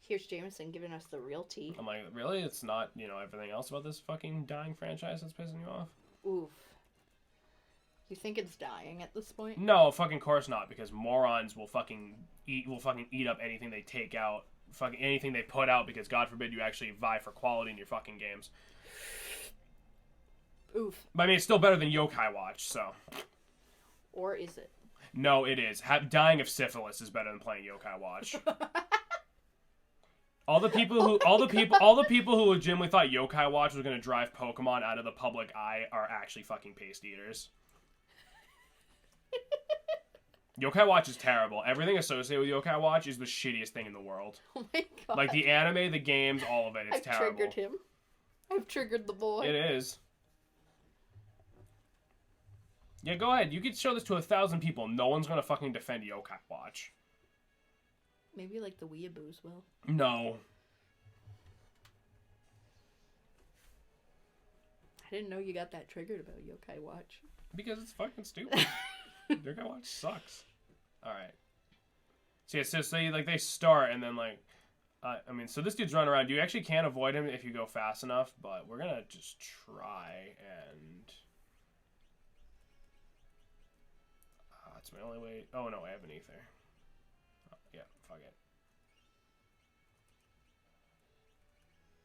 Here's Jameson giving us the real tea. I'm like, really? It's not, everything else about this fucking dying franchise that's pissing you off? Oof. You think it's dying at this point? No, fucking course not, because morons will fucking eat up anything they take out, fucking anything they put out, because God forbid you actually vie for quality in your fucking games. Oof. But I mean, it's still better than Yokai Watch, so. Or is it? No, it is. Dying of syphilis is better than playing Yokai Watch. All the people who legitimately thought Yokai Watch was gonna drive Pokemon out of the public eye are actually fucking paste eaters. Yokai Watch is terrible. Everything associated with Yokai Watch is the shittiest thing in the world. Oh my god. Like the anime, the games, all of it. It's terrible. I've triggered him. I've triggered the boy. It is. Yeah, go ahead. You could show this to 1,000 people. No one's gonna fucking defend Yokai Watch. Maybe like the weeaboos will. No. I didn't know you got that triggered about Yokai Watch. Because it's fucking stupid. Yokai Watch sucks. Alright. So yeah, so they start and then so this dude's running around. You actually can't avoid him if you go fast enough, but we're gonna just try and... that's my only way... Oh no, I have an ether. Yeah, fuck it.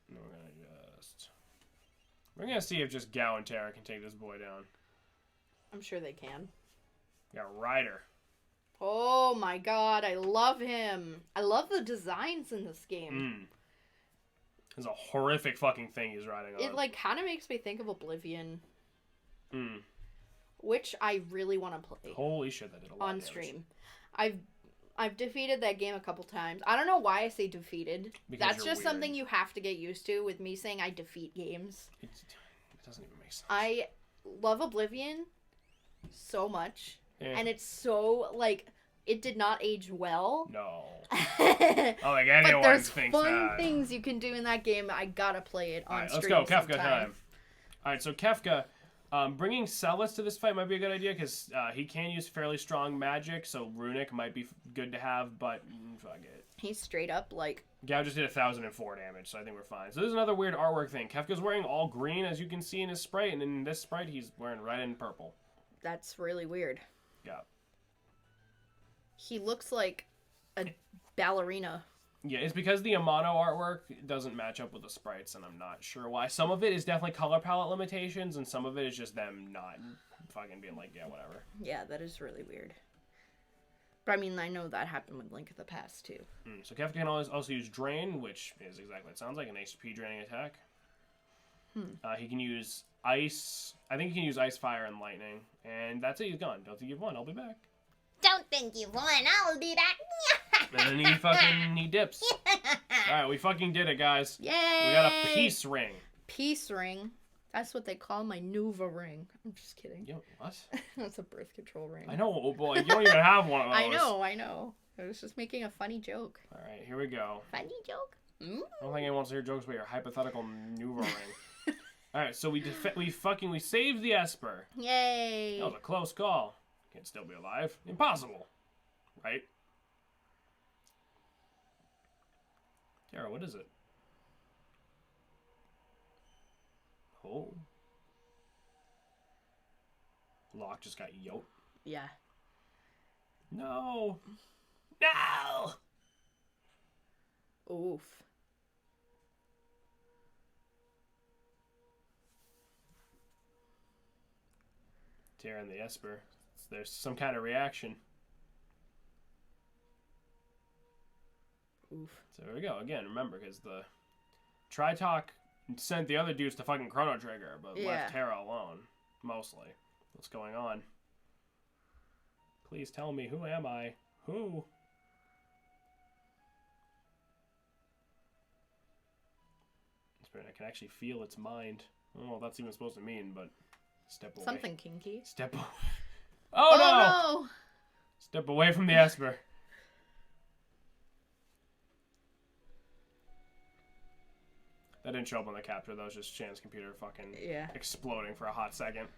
And we're gonna see if just Gao and Terra can take this boy down. I'm sure they can. Yeah, Ryder. Oh my god, I love him. I love the designs in this game. It's a horrific fucking thing he's riding on. It kind of makes me think of Oblivion. Mm. Which I really want to play. Holy shit, that did a lot on of damage. stream. I've defeated that game a couple times. I don't know why I say defeated. Because That's you're just weird. something you have to get used to with me saying I defeat games. It doesn't even make sense. I love Oblivion so much. Yeah. And it's so, it did not age well. No. But Like anyone there's thinks fun that. things you can do in that game. I gotta play it on Alright, let's stream go. Kefka sometime. time. Alright, so Kefka, Bringing Celis to this fight might be a good idea because he can use fairly strong magic, so Runic might be good to have, but fuck it. He's straight up like... Gao just did 1,004 damage, so I think we're fine. So this is another weird artwork thing. Kefka's wearing all green, as you can see in his sprite, and in this sprite, he's wearing red and purple. That's really weird. Yeah. He looks like a ballerina. Yeah, it's because the Amano artwork doesn't match up with the sprites, and I'm not sure why. Some of it is definitely color palette limitations, and some of it is just them not fucking being like, yeah, whatever. Yeah, that is really weird. But I mean, I know that happened with Link of the Past, too. So Kefka can also use Drain, which is exactly what it sounds like, an HP draining attack. He can use Ice. I think he can use Ice, Fire, and Lightning. And that's it, he's gone. Don't think you've won, I'll be back. Don't think you won. I'll be back. And then he dips. Alright, we fucking did it, guys. Yay! We got a peace ring. Peace ring. That's what they call my Nuva ring. I'm just kidding. Yo, what? That's a birth control ring. I know, oh boy. You don't even have one of those. I know. I was just making a funny joke. Alright, here we go. Funny joke. I don't think anyone wants to hear jokes about your hypothetical Nuva ring. Alright, so we saved the Esper. Yay! That was a close call. Can't still be alive. Impossible. Right? Tara, what is it? Oh. Locke just got yoked. Yeah. No. No! Oof. Tara and the Esper. There's some kind of reaction. Oof. So there we go. Again, remember, because the Tritalk sent the other dudes to fucking Chrono Trigger, but left Tara alone. Mostly. What's going on? Please tell me, who am I? Who? I can actually feel its mind. I don't know what that's even supposed to mean, but step away. Something kinky. Step away. Oh, no! Step away from the Esper. That didn't show up on the capture. That was just Shan's computer fucking exploding for a hot second.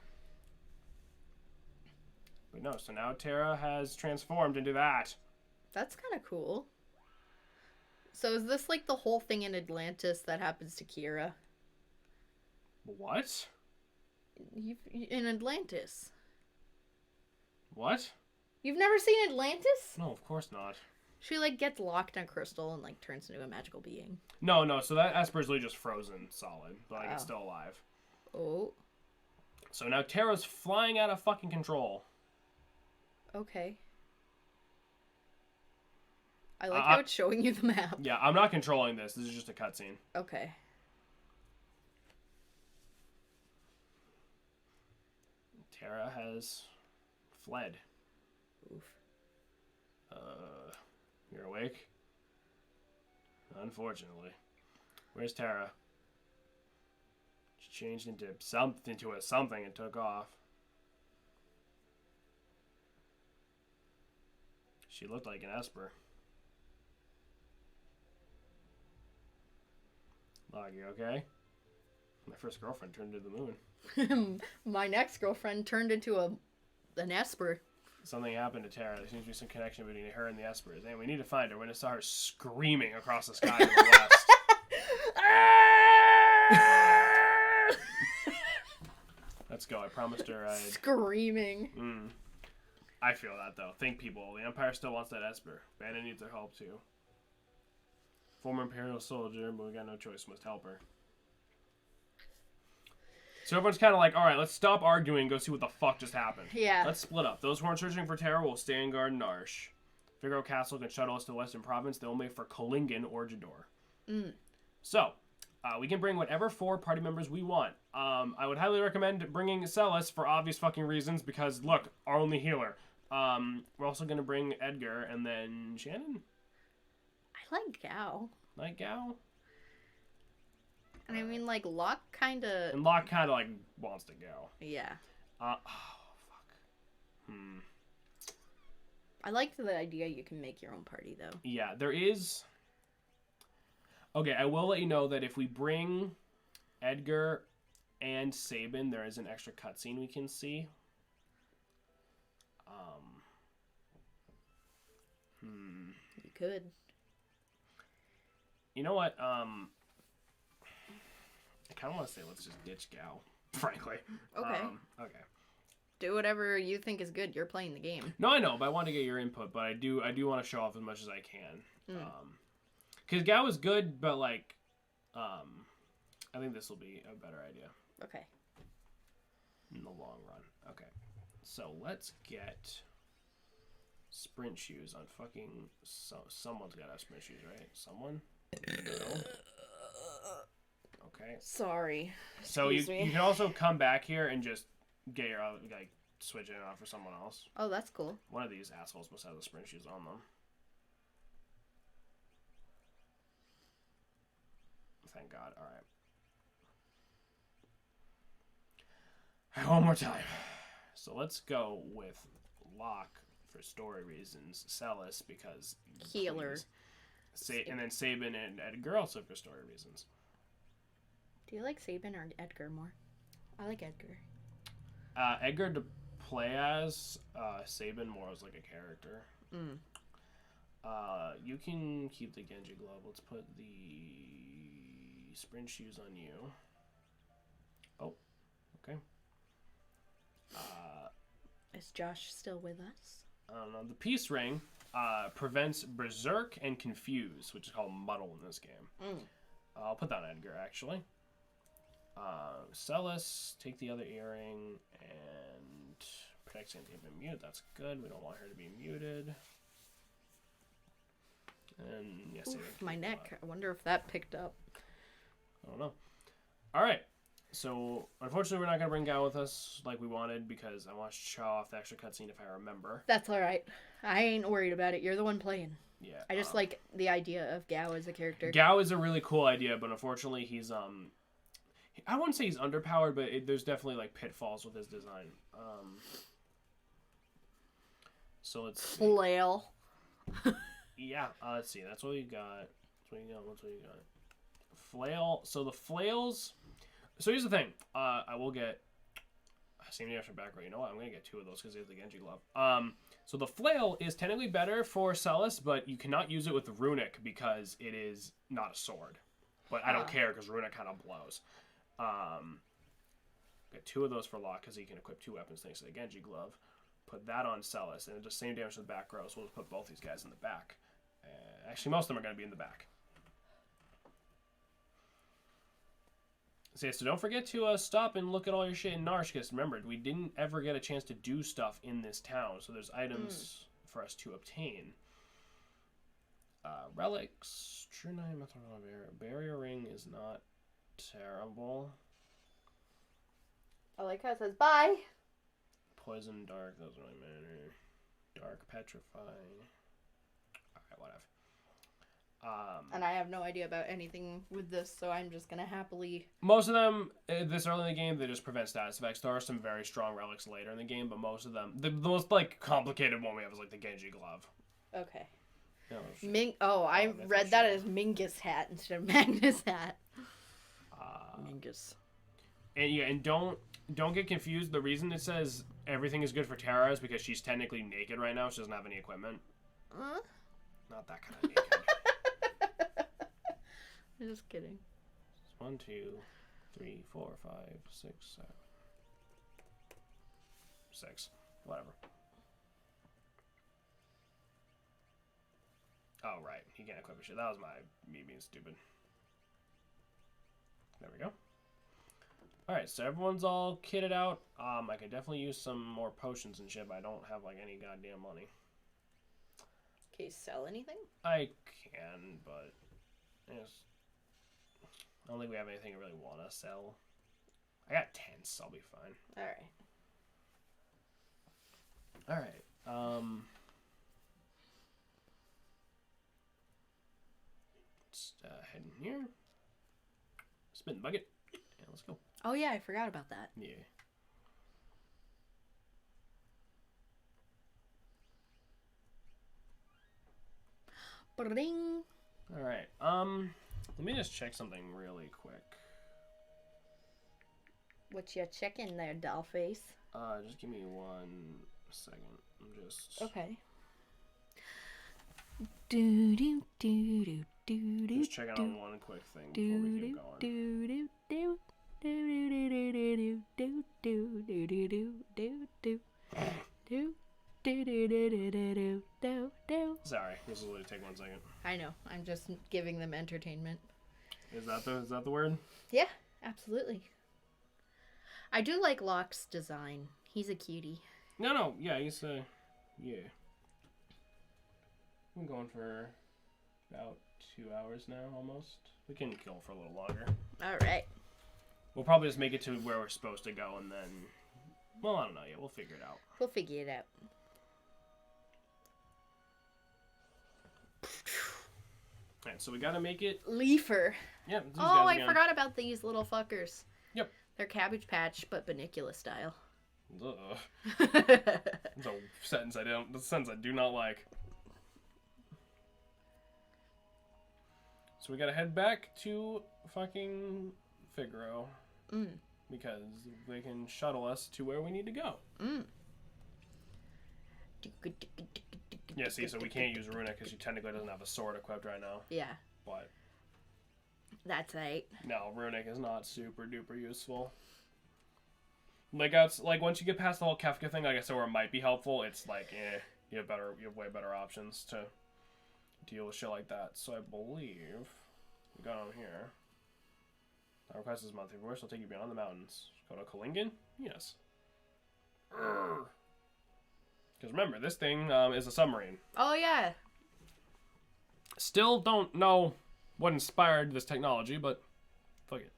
But no, so now Tara has transformed into that. That's kind of cool. So is this like the whole thing in Atlantis that happens to Kira? What? In Atlantis. What? You've never seen Atlantis? No, of course not. She like gets locked in a crystal and like turns into a magical being. No, so that Esper's literally just frozen solid, but like it's still alive. Oh. So now Tara's flying out of fucking control. Okay. I like how it's showing you the map. Yeah, I'm not controlling this. This is just a cutscene. Okay. Tara has fled. Oof. You're awake? Unfortunately. Where's Tara? She changed into something and took off. She looked like an Esper. Locke, you okay? My first girlfriend turned into the moon. My next girlfriend turned into an Esper. Something happened to Tara. There seems to be some connection between her and the Espers. And we need to find her. We're going to saw her screaming across the sky to the west. Let's go. I promised her I'd... Screaming. I feel that, though. Think, people. The Empire still wants that Esper. Bandit needs their help, too. Former Imperial soldier, but we got no choice. Must help her. So everyone's kind of like, alright, let's stop arguing and go see what the fuck just happened. Yeah. Let's split up. Those who aren't searching for Tara will stay in guard in Arsh. Figaro Castle can shuttle us to the Western Province. They'll make for Kolingen or Jador. So, we can bring whatever 4 party members we want. I would highly recommend bringing Celis for obvious fucking reasons, because, look, our only healer. We're also going to bring Edgar, and then Shannon? I like Gao. Like Gao? And I mean, like, Locke kind of... And Locke kind of, like, wants to go. Yeah. Oh, fuck. I like the idea you can make your own party, though. Yeah, there is... Okay, I will let you know that if we bring Edgar and Sabin, there is an extra cutscene we can see. You could. You know what? I kind of want to say let's just ditch Gao, frankly. Okay. Okay. Do whatever you think is good. You're playing the game. No, I know, but I want to get your input. But I do want to show off as much as I can. Because Gao is good, but like, I think this will be a better idea. Okay. In the long run. Okay. So let's get sprint shoes on fucking... someone's got to have sprint shoes, right? Someone? No? Okay. Sorry. So you can also come back here and just get your like switch it on for someone else. Oh, that's cool. One of these assholes must have the sprint shoes on them. Thank God. All right. One more time. So let's go with Locke for story reasons. Celis because Healer. And then Sabin and Edgar also for story reasons. Do you like Sabin or Edgar more? I like Edgar. Edgar to play as, Sabin more as like a character. You can keep the Genji glove. Let's put the sprint shoes on you. Oh, okay. Is Josh still with us? I don't know. The peace ring prevents berserk and confuse, which is called muddle in this game. I'll put that on Edgar actually. Celis, take the other earring and protect Sandy from mute. That's good. We don't want her to be muted. And yes, Oof, my neck. I wonder if that picked up. I don't know. All right. So unfortunately, we're not gonna bring Gao with us like we wanted because I want to show off the extra cutscene if I remember. That's all right. I ain't worried about it. You're the one playing. Yeah. I just like the idea of Gao as a character. Gao is a really cool idea, but unfortunately, he's I wouldn't say he's underpowered, but there's definitely like pitfalls with his design. So let's see. Flail. Yeah, let's see. That's what we got. What's what you got? Flail. So the flails. So here's the thing. I will get. Same extra background. You know what? I'm gonna get two of those because they have the Genji glove. So the flail is technically better for Celis, but you cannot use it with Runic because it is not a sword. But I don't care because Runic kind of blows. Get two of those for Locke because he can equip two weapons thanks to the Genji glove. Put that on Celis, and it does same damage to the back row, so we'll just put both these guys in the back. Actually, most of them are going to be in the back. So don't forget to stop and look at all your shit in Narsh, because remember, we didn't ever get a chance to do stuff in this town, so there's items for us to obtain. Relics, True Nine, Barrier Ring is not terrible. I like how it says bye. Poison, Dark, doesn't really matter. Dark, Petrify. Alright, whatever. And I have no idea about anything with this, so I'm just gonna happily... Most of them, this early in the game, they just prevent status effects. There are some very strong relics later in the game, but most of them... The most, like, complicated one we have is, like, the Genji glove. Okay. No, I read that as Mingus hat instead of Magnus hat. Mingus. And yeah, and don't get confused. The reason it says everything is good for Terra is because she's technically naked right now. She doesn't have any equipment. Not that kind of naked. I'm just kidding. 1, 2, 3, 4, 5, 6, 7. 6. Whatever. Oh, right. He can't equip shit. That was me being stupid. There we go. Alright, so everyone's all kitted out. I could definitely use some more potions and shit, but I don't have, like, any goddamn money. Can you sell anything? I can, but... I don't think we have anything I really want to sell. I got tents, so I'll be fine. Alright. Let's head in here. Spin the bucket. Yeah, let's go. Oh yeah, I forgot about that. Yeah. Bring. Alright, let me just check something really quick. What you checking there, doll face? Just give me 1 second. I'm just... Okay. Just checking on one quick thing before we keep going. Sorry, this will only take 1 second. I know. I'm just giving them entertainment. Is that the word? Yeah, absolutely. I do like Locke's design. He's a cutie. No, yeah, he's yeah. I'm going for about 2 hours now, almost. We can kill for a little longer. All right. We'll probably just make it to where we're supposed to go, and then, well, I don't know yet. We'll figure it out. We'll figure it out. Alright, so we gotta make it... Leafer. Yep. Oh, I forgot about these little fuckers. Yep. They're Cabbage Patch, but Banicula style. Ugh. That's a sentence I do not like. So we gotta head back to fucking Figaro. Because they can shuttle us to where we need to go. Yeah, see, so we can't use Runa because she technically doesn't have a sword equipped right now. Yeah. But... That's right. No, Runic is not super duper useful. Like once you get past the whole Kefka thing, like I said, where it might be helpful, it's like, you have way better options to deal with shit like that. So I believe we got on here. Our request is monthly voice will take you beyond the mountains. Go to Kalingen? Yes. Because remember, this thing is a submarine. Oh yeah. Still don't know what inspired this technology, but fuck it.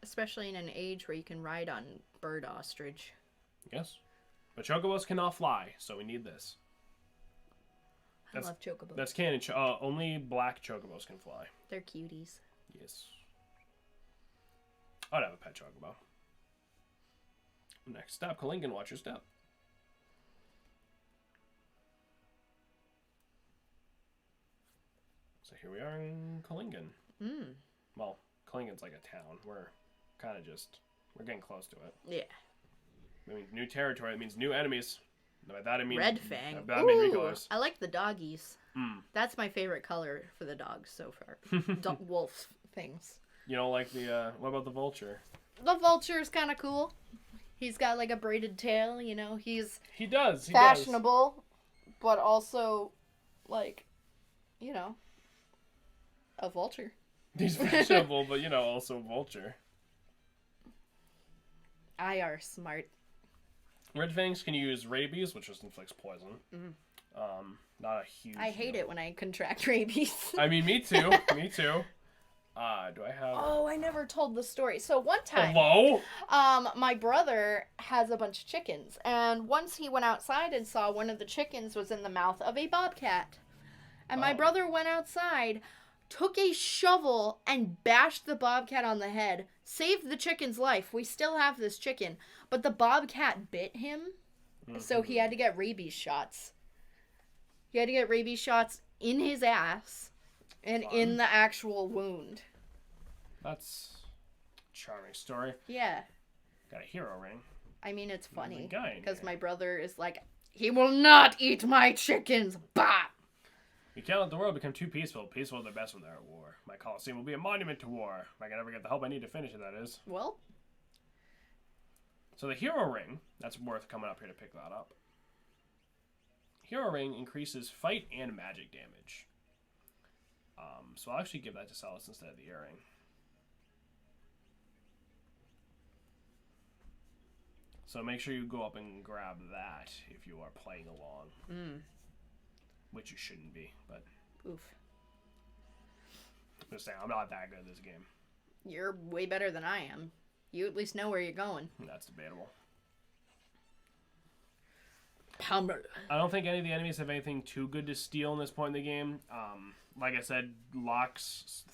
Especially in an age where you can ride on bird ostrich. Yes. But chocobos cannot fly, so we need this. I love chocobos. That's canon. Only black chocobos can fly. They're cuties. Yes. I'd have a pet chocobo. Next stop, Kalingen, watch your step. So here we are in Kalingen. Well, Kalingen's like a town. We're kind of we're getting close to it. Yeah. I mean, new territory. It means new enemies. By that I mean... Red Fang. That means recolors. I like the doggies. That's my favorite color for the dogs so far. Wolf things. You don't like the, what about the vulture? The vulture's kind of cool. He's got like a braided tail, you know. He does. fashionable, but also, like, you know, a vulture. He's fashionable, but, you know, also vulture. I are smart. Red Fangs can use rabies, which just inflicts poison. Not a huge... I hate it when I contract rabies. I mean, me too. Me too. Do I have... Oh, I never told the story. So one time... Hello? My brother has a bunch of chickens. And once he went outside and saw one of the chickens was in the mouth of a bobcat. And my brother went outside, took a shovel, and bashed the bobcat on the head. Saved the chicken's life. We still have this chicken. But the bobcat bit him. So he had to get rabies shots. He had to get rabies shots in his ass. And in the actual wound. That's a charming story. Yeah. Got a hero ring. I mean, it's funny. Because here. my brother is like, he will not eat my chickens. Bah! You can't let the world become too peaceful. Peaceful are the best when they're at war. My Colosseum will be a monument to war. If I can ever get the help I need to finish it, that is. Well. So the hero ring, that's worth coming up here to pick that up. Hero ring increases fight and magic damage. So I'll actually give that to Celis instead of the earring. So make sure you go up and grab that if you are playing along. Which you shouldn't be, but... Oof. I'm just saying, I'm not that good at this game. You're way better than I am. You at least know where you're going. That's debatable. Hammer. I don't think any of the enemies have anything too good to steal in this point in the game. Like I said, Locke's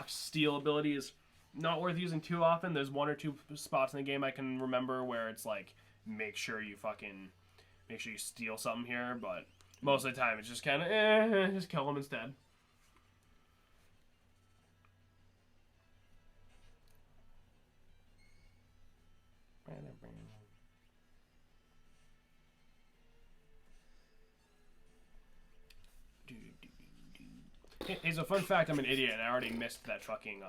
steal ability is not worth using too often. There's 1 or 2 spots in the game I can remember where it's like, make sure you steal something here, but most of the time it's just kind of, just kill them instead. Hey, so fun fact, I'm an idiot and I already missed that fucking,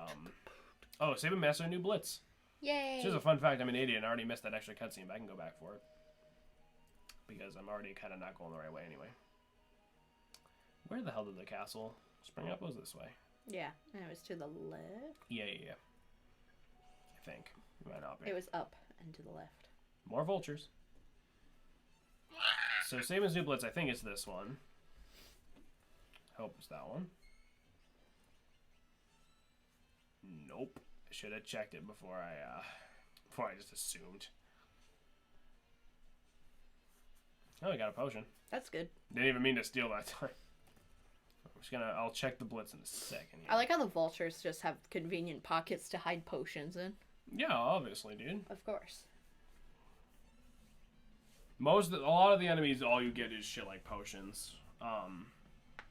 Oh, Saban mastered a new blitz. Yay. So here's a fun fact, I'm an idiot and I already missed that extra cutscene, but I can go back for it. Because I'm already kind of not going the right way anyway. Where the hell did the castle spring up? Was this way? Yeah, and it was to the left. Yeah. I think. It might not be. It was up and to the left. More vultures. So Saban's new blitz, I think it's this one. Hope it's that one. Nope. I should have checked it before I just assumed. Oh, we got a potion. That's good. Didn't even mean to steal that time. I'll check the blitz in a second. I like how the vultures just have convenient pockets to hide potions in. Yeah, obviously, dude. Of course. A lot of the enemies, all you get is shit like potions.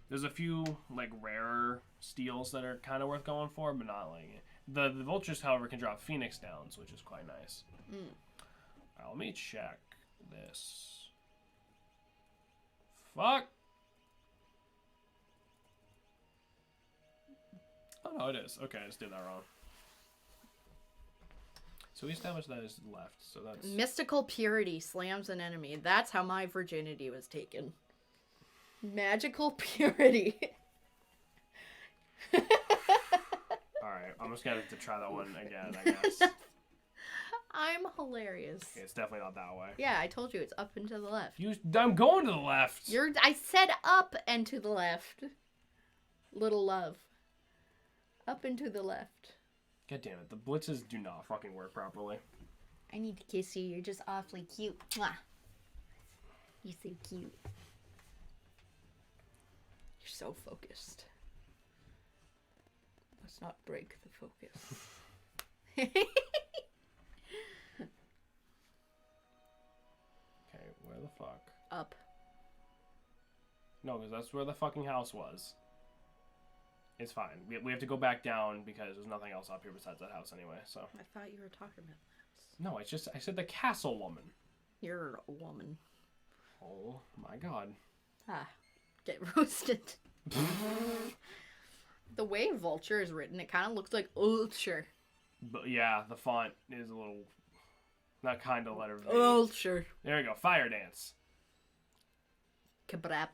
There's a few like rarer steals that are kind of worth going for, but not like the vultures. However, can drop phoenix downs, which is quite nice. Alright, let me check this. Fuck. Oh no, it is. Okay, I just did that wrong. So we established that is left, so that's... Mystical purity slams an enemy. That's how my virginity was taken. Magical purity. Alright, I'm just gonna have to try that one again, I guess. I'm hilarious. Okay, it's definitely not that way. Yeah, I told you it's up and to the left. I'm going to the left! I said up and to the left. Little love. Up and to the left. God damn it, the blitzes do not fucking work properly. I need to kiss you. You're just awfully cute. Mwah. You're so cute. You're so focused. Let's not break the focus. Okay, where the fuck? Up. No, because that's where the fucking house was. It's fine. We have to go back down because there's nothing else up here besides that house anyway, so. I thought you were talking about this. No, I said the castle woman. You're a woman. Oh my god. Ah, get roasted. The way Vulture is written, it kind of looks like Ulture. But yeah, the font is a little, not kind of letter V. Ulture. There we go, fire dance. Kabrap.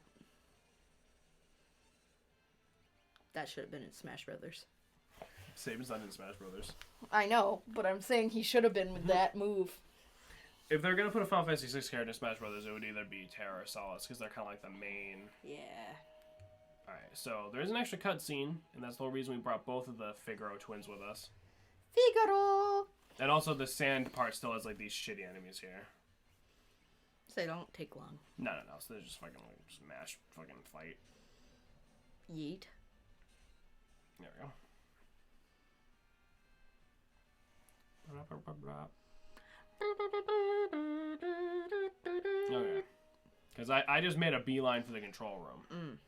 That should have been in Smash Brothers. Saban's not in Smash Brothers. I know, but I'm saying he should have been with that move. If they're gonna put a Final Fantasy 6 character in Smash Brothers, it would either be Terra or Solace, because they're kind of like the main. Yeah. Alright, so there is an extra cutscene, and that's the whole reason we brought both of the Figaro twins with us. Figaro! And also the sand part still has like these shitty enemies here. So they don't take long. No, so they're just fucking like smash fucking fight. Yeet. There we go. Okay. Because I just made a beeline for the control room.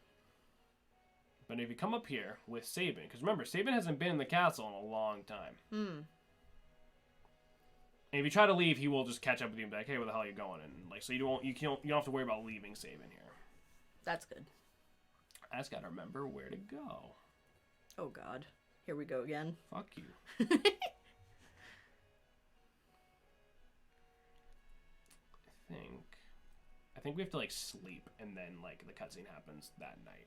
But if you come up here with Saban, because remember, Saban hasn't been in the castle in a long time. And if you try to leave, he will just catch up with you and be like, hey, where the hell are you going? And like, so you don't have to worry about leaving Saban here. That's good. I just gotta remember where to go. Oh god. Here we go again. Fuck you. I think we have to like sleep and then like the cutscene happens that night.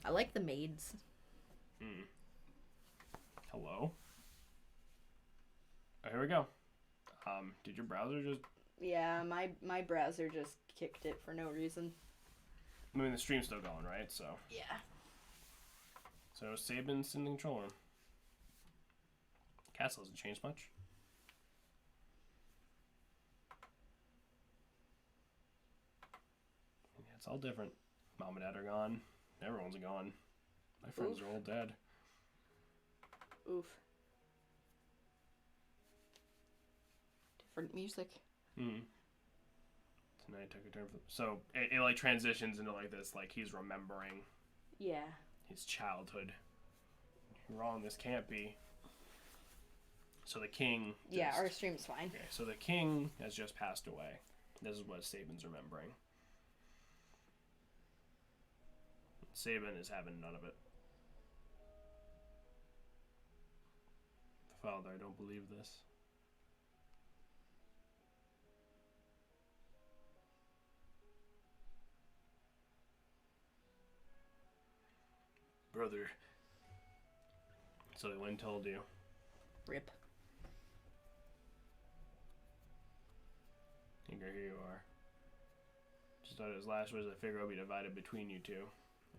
I like the maids. Hello? Oh, here we go. Did your browser just... Yeah, my browser just kicked it for no reason. I mean, the stream's still going, right? So... Yeah. So, Saban's in the control room. Castle hasn't changed much. Yeah, it's all different. Mom and Dad are gone. Everyone's gone. My friends are all dead. Oof. Different music. Tonight took a turn for... So, it like transitions into like this, like he's remembering... Yeah. His childhood. You're wrong, this can't be. So the king... Yeah, our stream's fine. Okay, so the king has just passed away. This is what Saban's remembering. Sabin is having none of it. Father, I don't believe this. Brother. So he went and told you. Rip. Here you are. Just thought his last words, I figure will be divided between you two.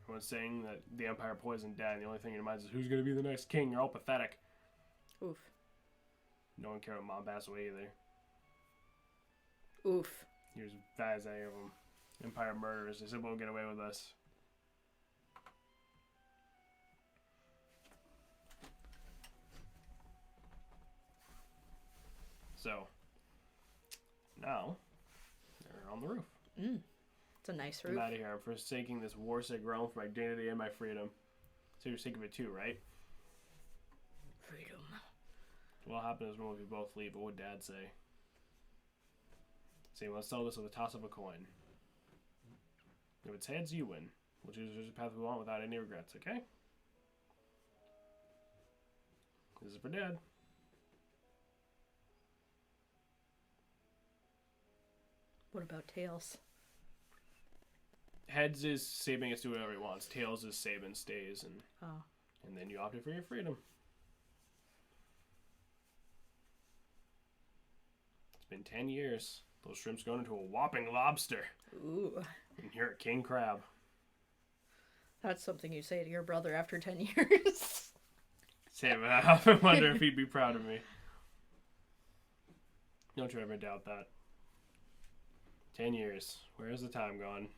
Everyone's saying that the Empire poisoned Dad, and the only thing in your minds is who's going to be the next king. You're all pathetic. Oof. No one cared when Mom passed away either. Oof. You're as bad as any of them. Empire murderers. They said won't get away with us. So, now, they're on the roof. It's a nice I'm roof. out of here. I'm forsaking this war-sick realm for my dignity and my freedom. So you're sick of it too, right? Freedom. What'll happen is when we both leave. What would Dad say? Say, let's settle this with a toss of a coin. If it's heads, you win. We'll choose the path we want without any regrets, okay? This is for Dad. What about Tails? Heads is Sabin gets to do whatever he wants. Tails is Sabin stays, and Oh. and then you opted for your freedom. It's been 10 years. Those shrimps going into a whopping lobster. Ooh. And you're a king crab. That's something you say to your brother after 10 years. Sabin, I often wonder if he'd be proud of me. Don't you ever doubt that. 10 years. Where's the time gone?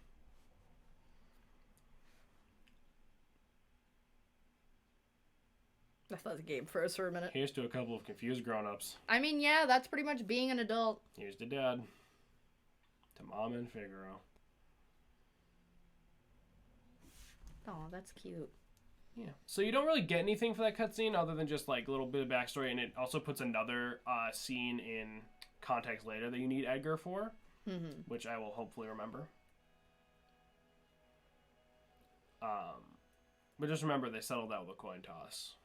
I thought the game froze for a minute. Here's to a couple of confused grown-ups. I mean, yeah, that's pretty much being an adult. Here's to Dad. To Mom and Figaro. Oh, that's cute. Yeah. So you don't really get anything for that cutscene other than just like a little bit of backstory, and it also puts another scene in context later that you need Edgar for, which I will hopefully remember. But just remember they settled that with a coin toss.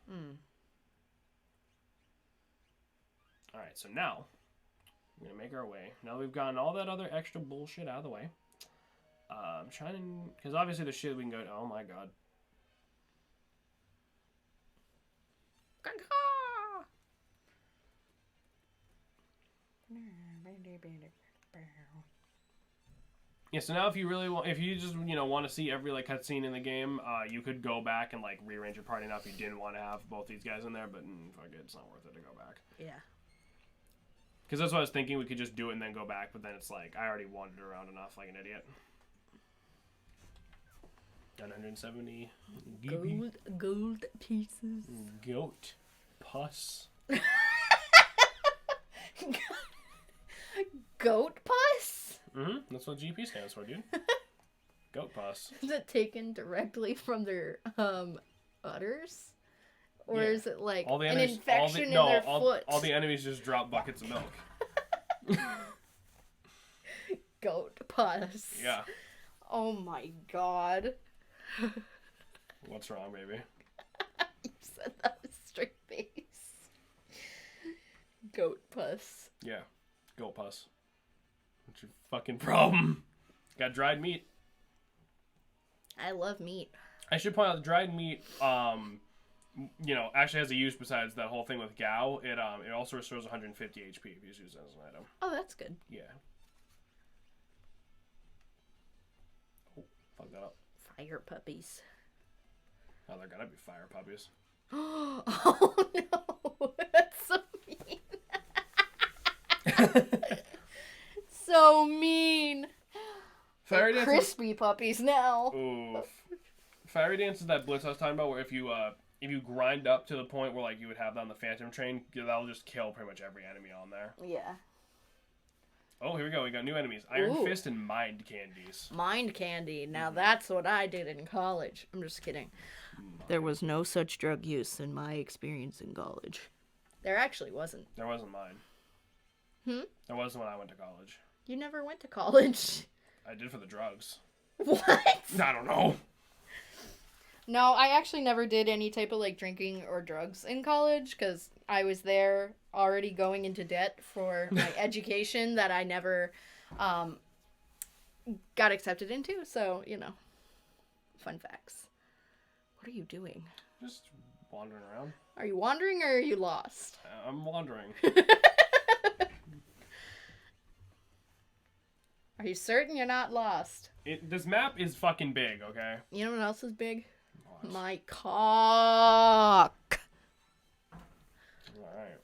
Alright, so now we're going to make our way. Now we've gotten all that other extra bullshit out of the way. I'm trying to... Because obviously the shit we can go... Oh my god. Yeah, so now if you really want, if you just, want to see every, like, cutscene in the game, you could go back and, like, rearrange your party now if you didn't want to have both these guys in there, but fuck it, it's not worth it to go back. Yeah. Because that's what I was thinking, we could just do it and then go back, but then it's like, I already wandered around enough like an idiot. 970 Gold pieces. Goat pus. Goat pus? That's what GP stands for, dude. Goat pus. Is it taken directly from their udders? Or Yeah. is it like All the an enemies, infection in their foot? all the enemies just drop buckets of milk. Goat pus. Yeah. Oh my god. What's wrong, baby? You said that with straight face. Goat pus. Yeah. Goat pus. What's your fucking problem? Got dried meat. I love meat. I should point out dried meat, actually has a use besides that whole thing with Gao. It also restores 150 HP if you use it as an item. Oh, that's good. Yeah. Oh, fuck that up. Fire puppies. Oh, they're gonna be fire puppies. Oh no, that's so mean. So mean. Fire They're dance. crispy puppies now. Ooh. Fire dance is that blitz I was talking about, where if you grind up to the point where like you would have that on the Phantom Train, that'll just kill pretty much every enemy on there. Yeah. Oh, here we go. We got new enemies: Iron Ooh. Fist and Mind Candies. Mind candy. Now that's what I did in college. I'm just kidding. There was no such drug use in my experience in college. There actually wasn't. There wasn't mine. There wasn't when I went to college. You never went to college. I did for the drugs. What? I don't know. No, I actually never did any type of like drinking or drugs in college because I was there already going into debt for my education that I never got accepted into. So, fun facts. What are you doing? Just wandering around. Are you wandering or are you lost? I'm wandering. Are you certain you're not lost? This map is fucking big, okay? You know what else is big? What? My cock. Alright.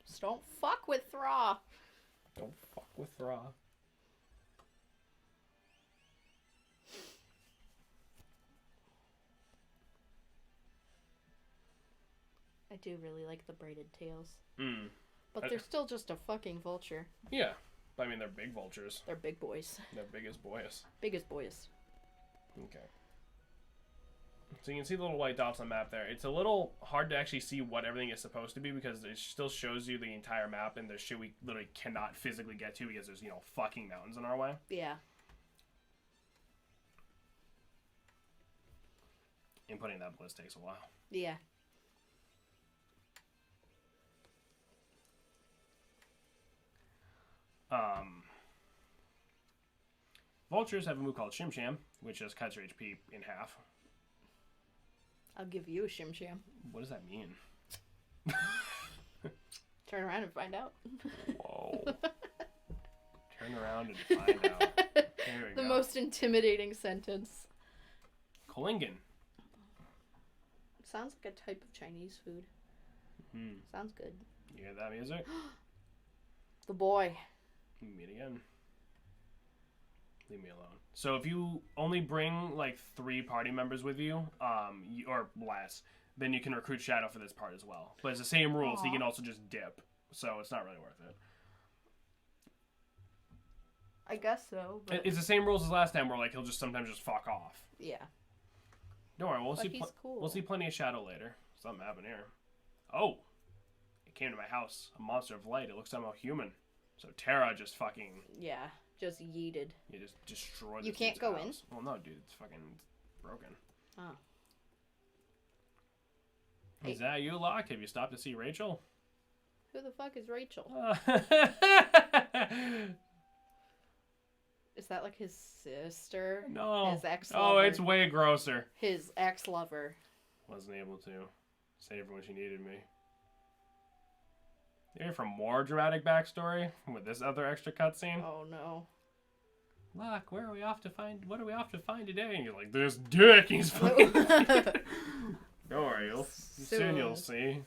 Just don't fuck with Thraw. Don't fuck with Raw. I do really like the braided tails. Hmm. But they're still just a fucking vulture. Yeah. I mean, they're big vultures. They're big boys. They're big as boys. Biggest boys. Okay. So you can see the little white dots on the map there. It's a little hard to actually see what everything is supposed to be because it still shows you the entire map and there's shit we literally cannot physically get to because there's, fucking mountains in our way. Yeah. Inputting that bliss takes a while. Yeah. Vultures have a move called Shim Sham, which just cuts your HP in half. I'll give you a shim sham. What does that mean? Turn around and find out. Whoa. Turn around and find out. There we The go. most intimidating sentence. Kolingen. Sounds like a type of Chinese food. Hmm. Sounds good. You hear that music? The boy. Meet again. Leave me alone. So if you only bring like 3 party members with you, or less, then you can recruit Shadow for this part as well. But it's the same rules. He can also just dip, so it's not really worth it. I guess so. But... It's the same rules as last time, where like he'll just sometimes just fuck off. Yeah. Don't worry, But he's cool. We'll see plenty of Shadow later. Something happened here. Oh, it came to my house. A monster of light. It looks somehow human. So Terra just fucking. Yeah. Just yeeted. You just destroyed. You can't go in? Well, no, dude, it's fucking broken. Oh. Is that you, Locke? Have you stopped to see Rachel? Who the fuck is Rachel? Is that like his sister? No. His ex-lover? Oh, it's way grosser. His ex-lover. Wasn't able to save her when she needed me. You're here for more dramatic backstory with this other extra cutscene. Oh no. Locke, what are we off to find today? And you're like, this dick, he's fucking. Don't worry, soon you'll see.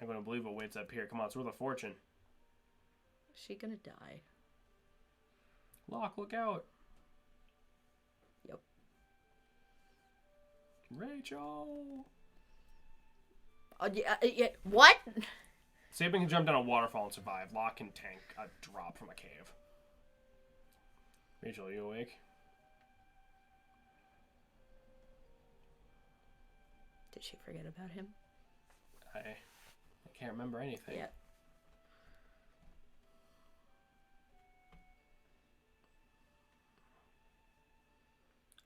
I'm gonna believe what waits up here. Come on, it's worth a fortune. Is she gonna die? Locke, look out. Yep. Rachel. Yeah. What? Sabin can jump down a waterfall and survive. Locke can tank a drop from a cave. Rachel, are you awake? Did she forget about him? I can't remember anything. Yeah.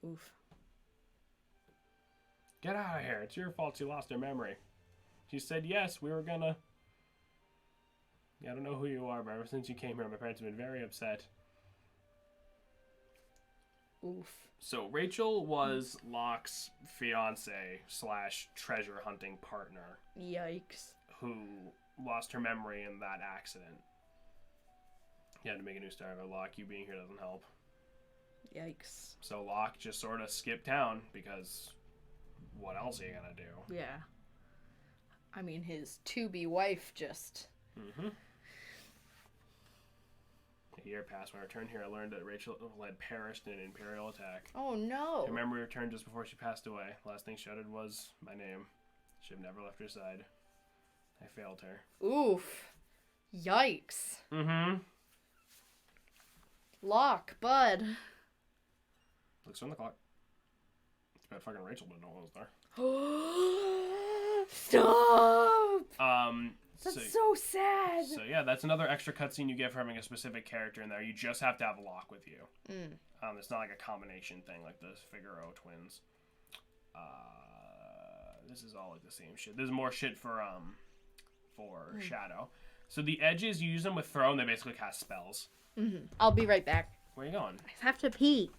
Oof. Get out of here. It's your fault she lost her memory. She said yes, we were gonna... Yeah, I don't know who you are, but ever since you came here, my parents have been very upset. Oof. So, Rachel was Locke's fiance / treasure hunting partner Yikes. who lost her memory in that accident. You had to make a new start of it. Locke, you being here doesn't help. Yikes. So Locke just sort of skipped town because what else are you gonna do? Yeah. I mean, his to-be wife just... Mm-hmm. A year passed. When I returned here, I learned that Rachel had perished in an Imperial attack. Oh, no. Her memory returned just before she passed away. Last thing she uttered was my name. She had never left her side. I failed her. Oof. Yikes. Mm-hmm. Locke, bud. Looks on the clock. It's bad fucking Rachel didn't know what was there. Stop! That's so sad. So yeah, that's another extra cutscene you get for having a specific character in there. You just have to have Locke with you. It's not like a combination thing like the Figaro twins. This is all like the same shit. There's more shit for Shadow. So the edges, you use them with throw, and they basically cast spells. I'll be right back. Where are you going? I have to pee.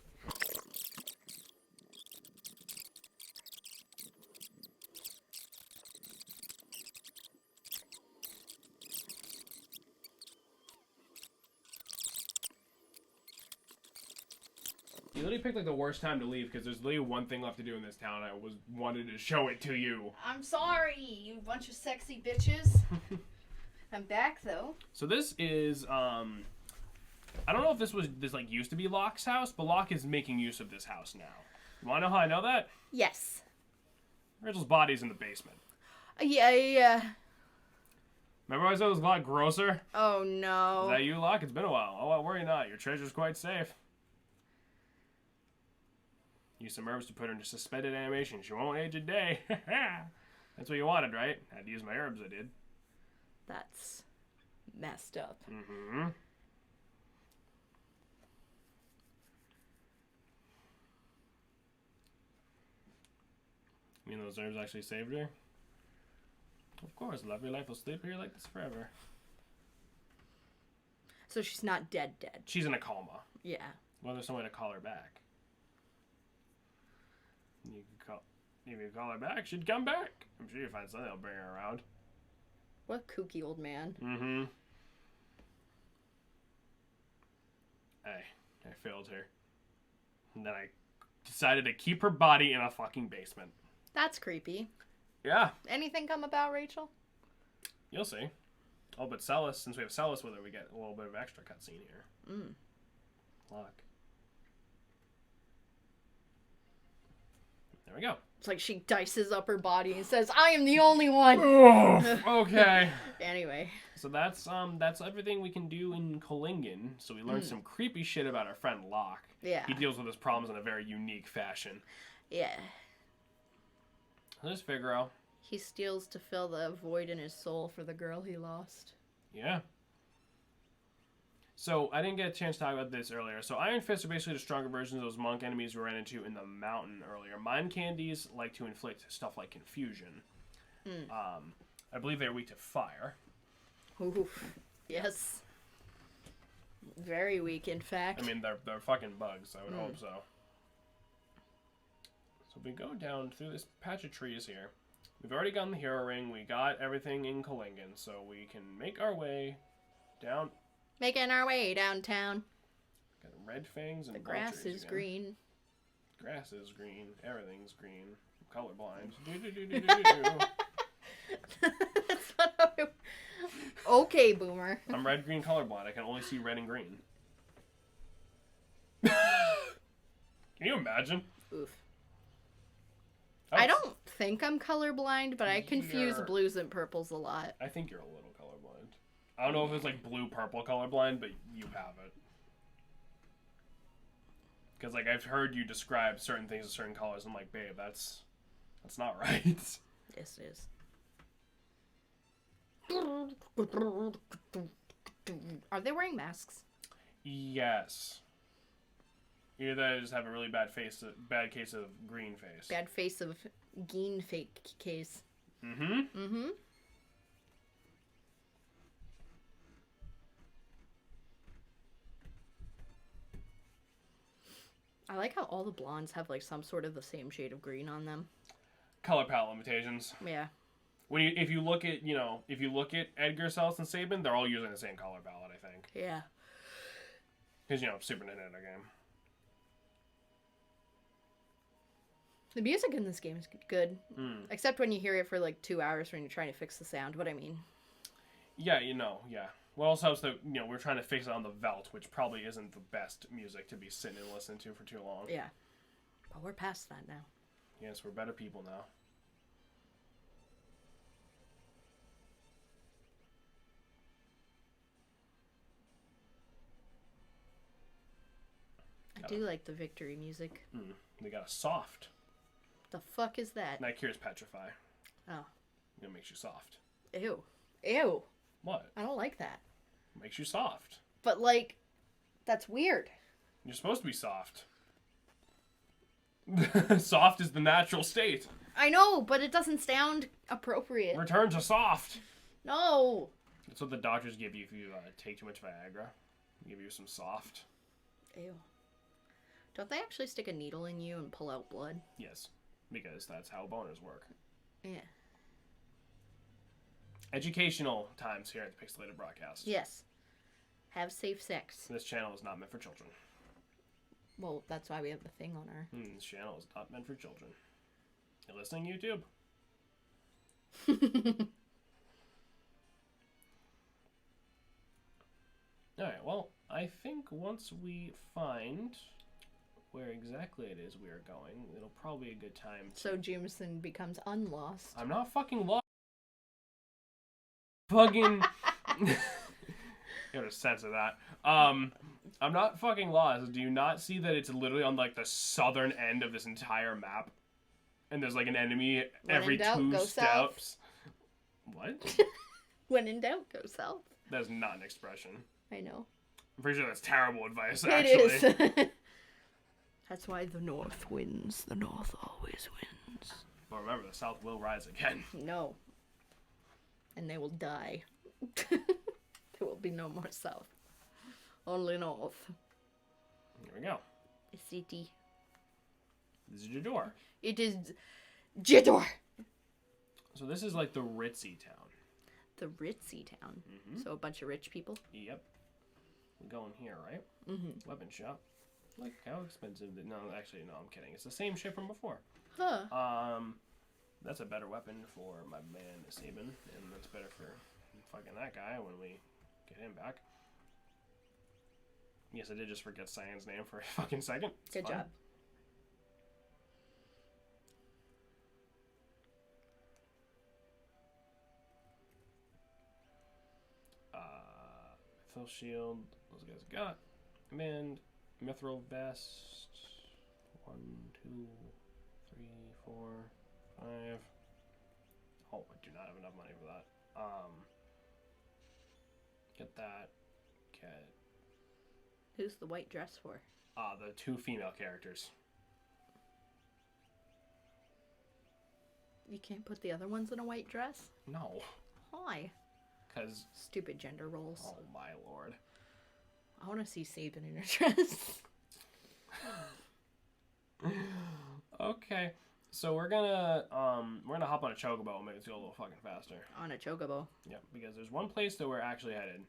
You literally picked like the worst time to leave because there's literally one thing left to do in this town. I wanted to show it to you. I'm sorry, you bunch of sexy bitches. I'm back though. So this is I don't know if this like used to be Locke's house, but Locke is making use of this house now. You wanna know how I know that? Yes. Rachel's body's in the basement. Yeah. Remember I said it was a lot grosser? Oh no. Is that you, Locke? It's been a while. Oh, worry not. Your treasure's quite safe. Use some herbs to put her into suspended animation. She won't age a day. That's what you wanted, right? I had to use my herbs, I did. That's messed up. Mm-hmm. You mean those herbs actually saved her? Of course, lovely life will sleep here like this forever. So she's not dead. She's in a coma. Yeah. Well, there's some way to call her back. If you call her back, she'd come back. I'm sure you'll find something that'll bring her around. What a kooky old man. Mm-hmm. I failed her. And then I decided to keep her body in a fucking basement. That's creepy. Yeah. Anything come about, Rachel? You'll see. Oh, but Celis, since we have Celis with her, we get a little bit of extra cutscene here. Locke. There we go. It's like she dices up her body and says, I am the only one. Okay. Anyway. So that's everything we can do in Kolingen. So we learned some creepy shit about our friend Locke. Yeah. He deals with his problems in a very unique fashion. Yeah. There's Figaro. He steals to fill the void in his soul for the girl he lost. Yeah. So, I didn't get a chance to talk about this earlier. So, Iron Fists are basically the stronger versions of those monk enemies we ran into in the mountain earlier. Mind candies like to inflict stuff like confusion. I believe they're weak to fire. Oof. Yes. Very weak, in fact. I mean, they're fucking bugs. I would hope so. So, we go down through this patch of trees here. We've already gotten the hero ring. We got everything in Kolingen. So, we can make our way down... Making our way downtown. Got red fangs and the grass is again. green. Grass is green. Everything's green. I'm colorblind. That's what Okay, boomer. I'm red, green, colorblind. I can only see red and green. Can you imagine? Oof. I don't think I'm colorblind, but I confuse blues and purples a lot. I think you're a little colorblind. I don't know if it's like blue-purple colorblind, but you have it. Because like I've heard you describe certain things as certain colors. I'm like, babe, that's not right. Yes, it is. Are they wearing masks? Yes. Either that or just have a really bad case of green face. Bad face of geen fake case. Mm-hmm. Mm-hmm. I like how all the blondes have like some sort of the same shade of green on them. Color palette limitations. Yeah. If you look at Edgar, Celis, and Sabin, they're all using the same color palette, I think. Yeah. Because Super Nintendo game. The music in this game is good. Except when you hear it for like 2 hours when you're trying to fix the sound, but I mean... Yeah, yeah. Well, also, we're trying to fix it on the Veldt, which probably isn't the best music to be sitting and listening to for too long. Yeah. But we're past that now. Yes, we're better people now. I do like the victory music. They got a soft. The fuck is that? And that cures petrify. Oh. It makes you soft. Ew. Ew. What? I don't like that. Makes you soft. But, like, that's weird. You're supposed to be soft. Soft is the natural state. I know, but it doesn't sound appropriate. Return to soft. No. That's what the doctors give you if you take too much Viagra. They give you some soft. Ew. Don't they actually stick a needle in you and pull out blood? Yes, because that's how boners work. Yeah. Educational times here at the Pixelated Broadcast. Yes. Have safe sex. This channel is not meant for children. Well, that's why we have the thing on our... This channel is not meant for children. You're listening, YouTube? Alright, well, I think once we find where exactly it is we are going, it'll probably be a good time to... So Jameson becomes unlost. I'm not fucking lost. Fucking... You gotta censor that. I'm not fucking lost. Do you not see that it's literally on, like, the southern end of this entire map? And there's, like, an enemy When every in doubt, 2 go steps? What? When in doubt, go south. That's not an expression. I know. I'm pretty sure that's terrible advice, It actually. is. That's why the north wins. The north always wins. But remember, the south will rise again. No. And they will die. There will be no more south. Only north. Here we go. A city. This is your door. It is Jidor. So this is like the ritzy town. The ritzy town. So a bunch of rich people. Yep. We go in here, right? Weapon shop. Look how expensive. No, actually, no, I'm kidding. It's the same shit from before. Huh. That's a better weapon for my man Saban, and that's better for fucking that guy when we get him back. Yes, I did just forget Cyan's name for a fucking second. It's Good fine. job. Mithril shield. Those guys got. Command. Mithril vest. 1, 2, 3, 4, 5. Oh, I do not have enough money for that. Get that. Get. Who's the white dress for? The 2 female characters. You can't put the other ones in a white dress? No. Why? Because. Stupid gender roles. Oh my lord. I want to see Saban in a dress. Okay. So we're gonna hop on a chocobo and make it go a little fucking faster. On a chocobo. Yeah, because there's one place that we're actually headed.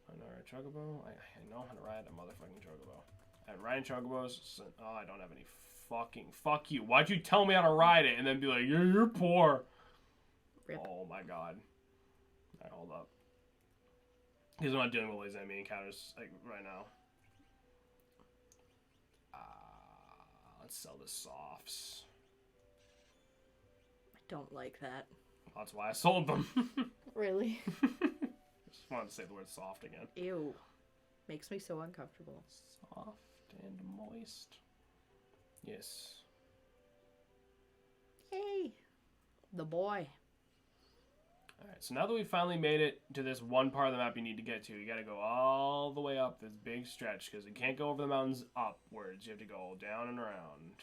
I know a chocobo. I know how to ride a motherfucking chocobo. And riding chocobos. Oh, I don't have any fucking. Fuck you. Why'd you tell me how to ride it and then be like, yeah, you're poor? Rip. Oh my god. Alright, hold up. Because I'm not dealing with all these enemy encounters like right now. Let's sell the softs. I don't like that. That's why I sold them. Really? Just wanted to say the word soft again. Ew. Makes me so uncomfortable. Soft and moist. Yes. Yay. The boy. Alright, so now that we've finally made it to this one part of the map you need to get to, you gotta go all the way up this big stretch, because you can't go over the mountains upwards. You have to go down and around.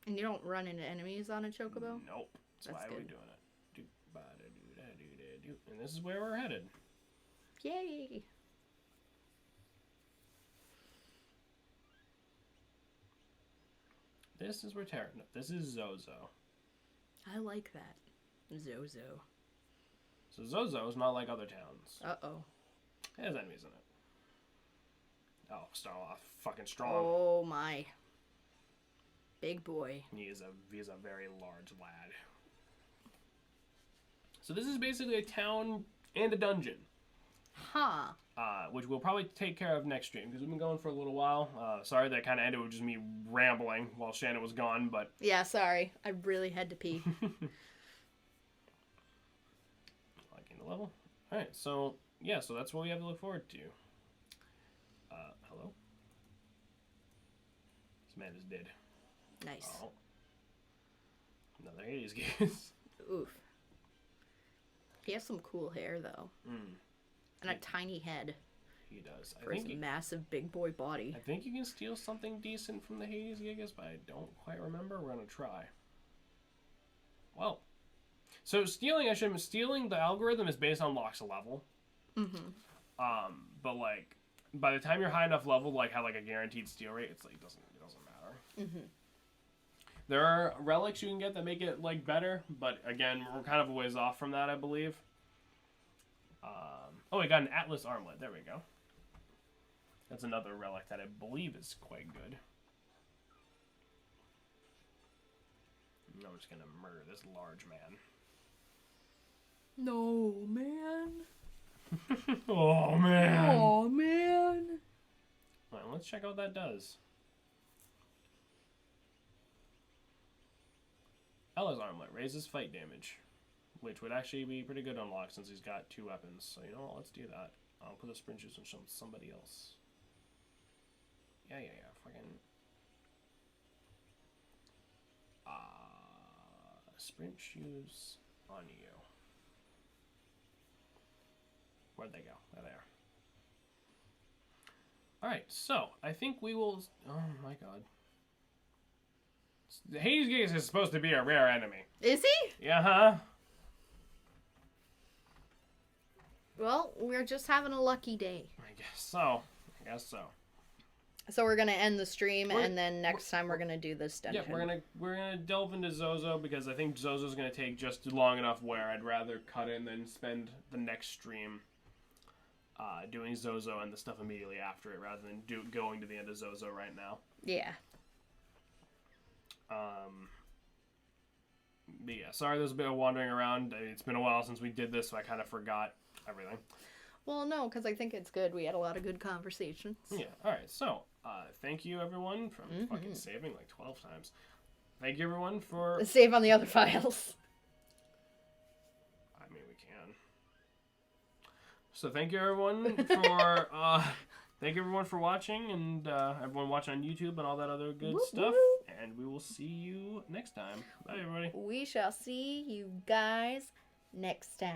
And you don't run into enemies on a chocobo? Nope. That's why good. we're doing it. Do-ba-da-do-da-do-da-do. And this is where we're headed. Yay. This is where Terra... No, this is Zozo. I like that. Zozo. So Zozo is not like other towns. Uh-oh. It has enemies in it. Oh, start off fucking strong. Oh my. Big boy. He is a very large lad. So this is basically a town and a dungeon. Huh. Which we'll probably take care of next stream, because we've been going for a little while. Sorry that kind of ended with just me rambling while Shannon was gone, but... Yeah, sorry. I really had to pee. Liking the level. Alright, so, yeah, so that's what we have to look forward to. Hello? This man is dead. Nice. Oh. Another Hades case. Oof. He has some cool hair, though. And a tiny head. He does. For his massive big boy body. I think you can steal something decent from the Hades Gigas, but I don't quite remember. We're gonna try. Well, so stealing the algorithm is based on Locke's level. But like, by the time you're high enough level, to, like, have like a guaranteed steal rate, it's like it doesn't matter. There are relics you can get that make it like better, but again, we're kind of a ways off from that, I believe. Oh, we got an Atlas armlet. There we go. That's another relic that I believe is quite good. I'm just gonna murder this large man. No, man. Oh, man. Oh, man. Alright, let's check out what that does. Ella's armlet raises fight damage, which would actually be pretty good on Locke since he's got 2 weapons. So, you know what? Let's do that. I'll put the sprint juice on somebody else. Yeah. Fucking. Sprint shoes on you. Where'd they go? There they are. Alright, so I think we will. Oh my god. The Hades Gigas is supposed to be a rare enemy. Is he? Yeah, huh? Well, we're just having a lucky day. I guess so. So we're gonna end the stream, and then next time we're gonna do this dungeon. Yeah, we're gonna delve into Zozo because I think Zozo's gonna take just long enough where I'd rather cut in than spend the next stream doing Zozo and the stuff immediately after it, rather than going to the end of Zozo right now. Yeah. But yeah, sorry there's a bit of wandering around. It's been a while since we did this, so I kind of forgot everything. Well, no, because I think it's good. We had a lot of good conversations. Yeah, alright, so, thank you everyone for fucking saving like 12 times. Thank you everyone for... Save on the other files. I mean, we can. So thank you everyone for, thank you everyone for watching, and everyone watching on YouTube and all that other good stuff. And we will see you next time. Bye, everybody. We shall see you guys next time.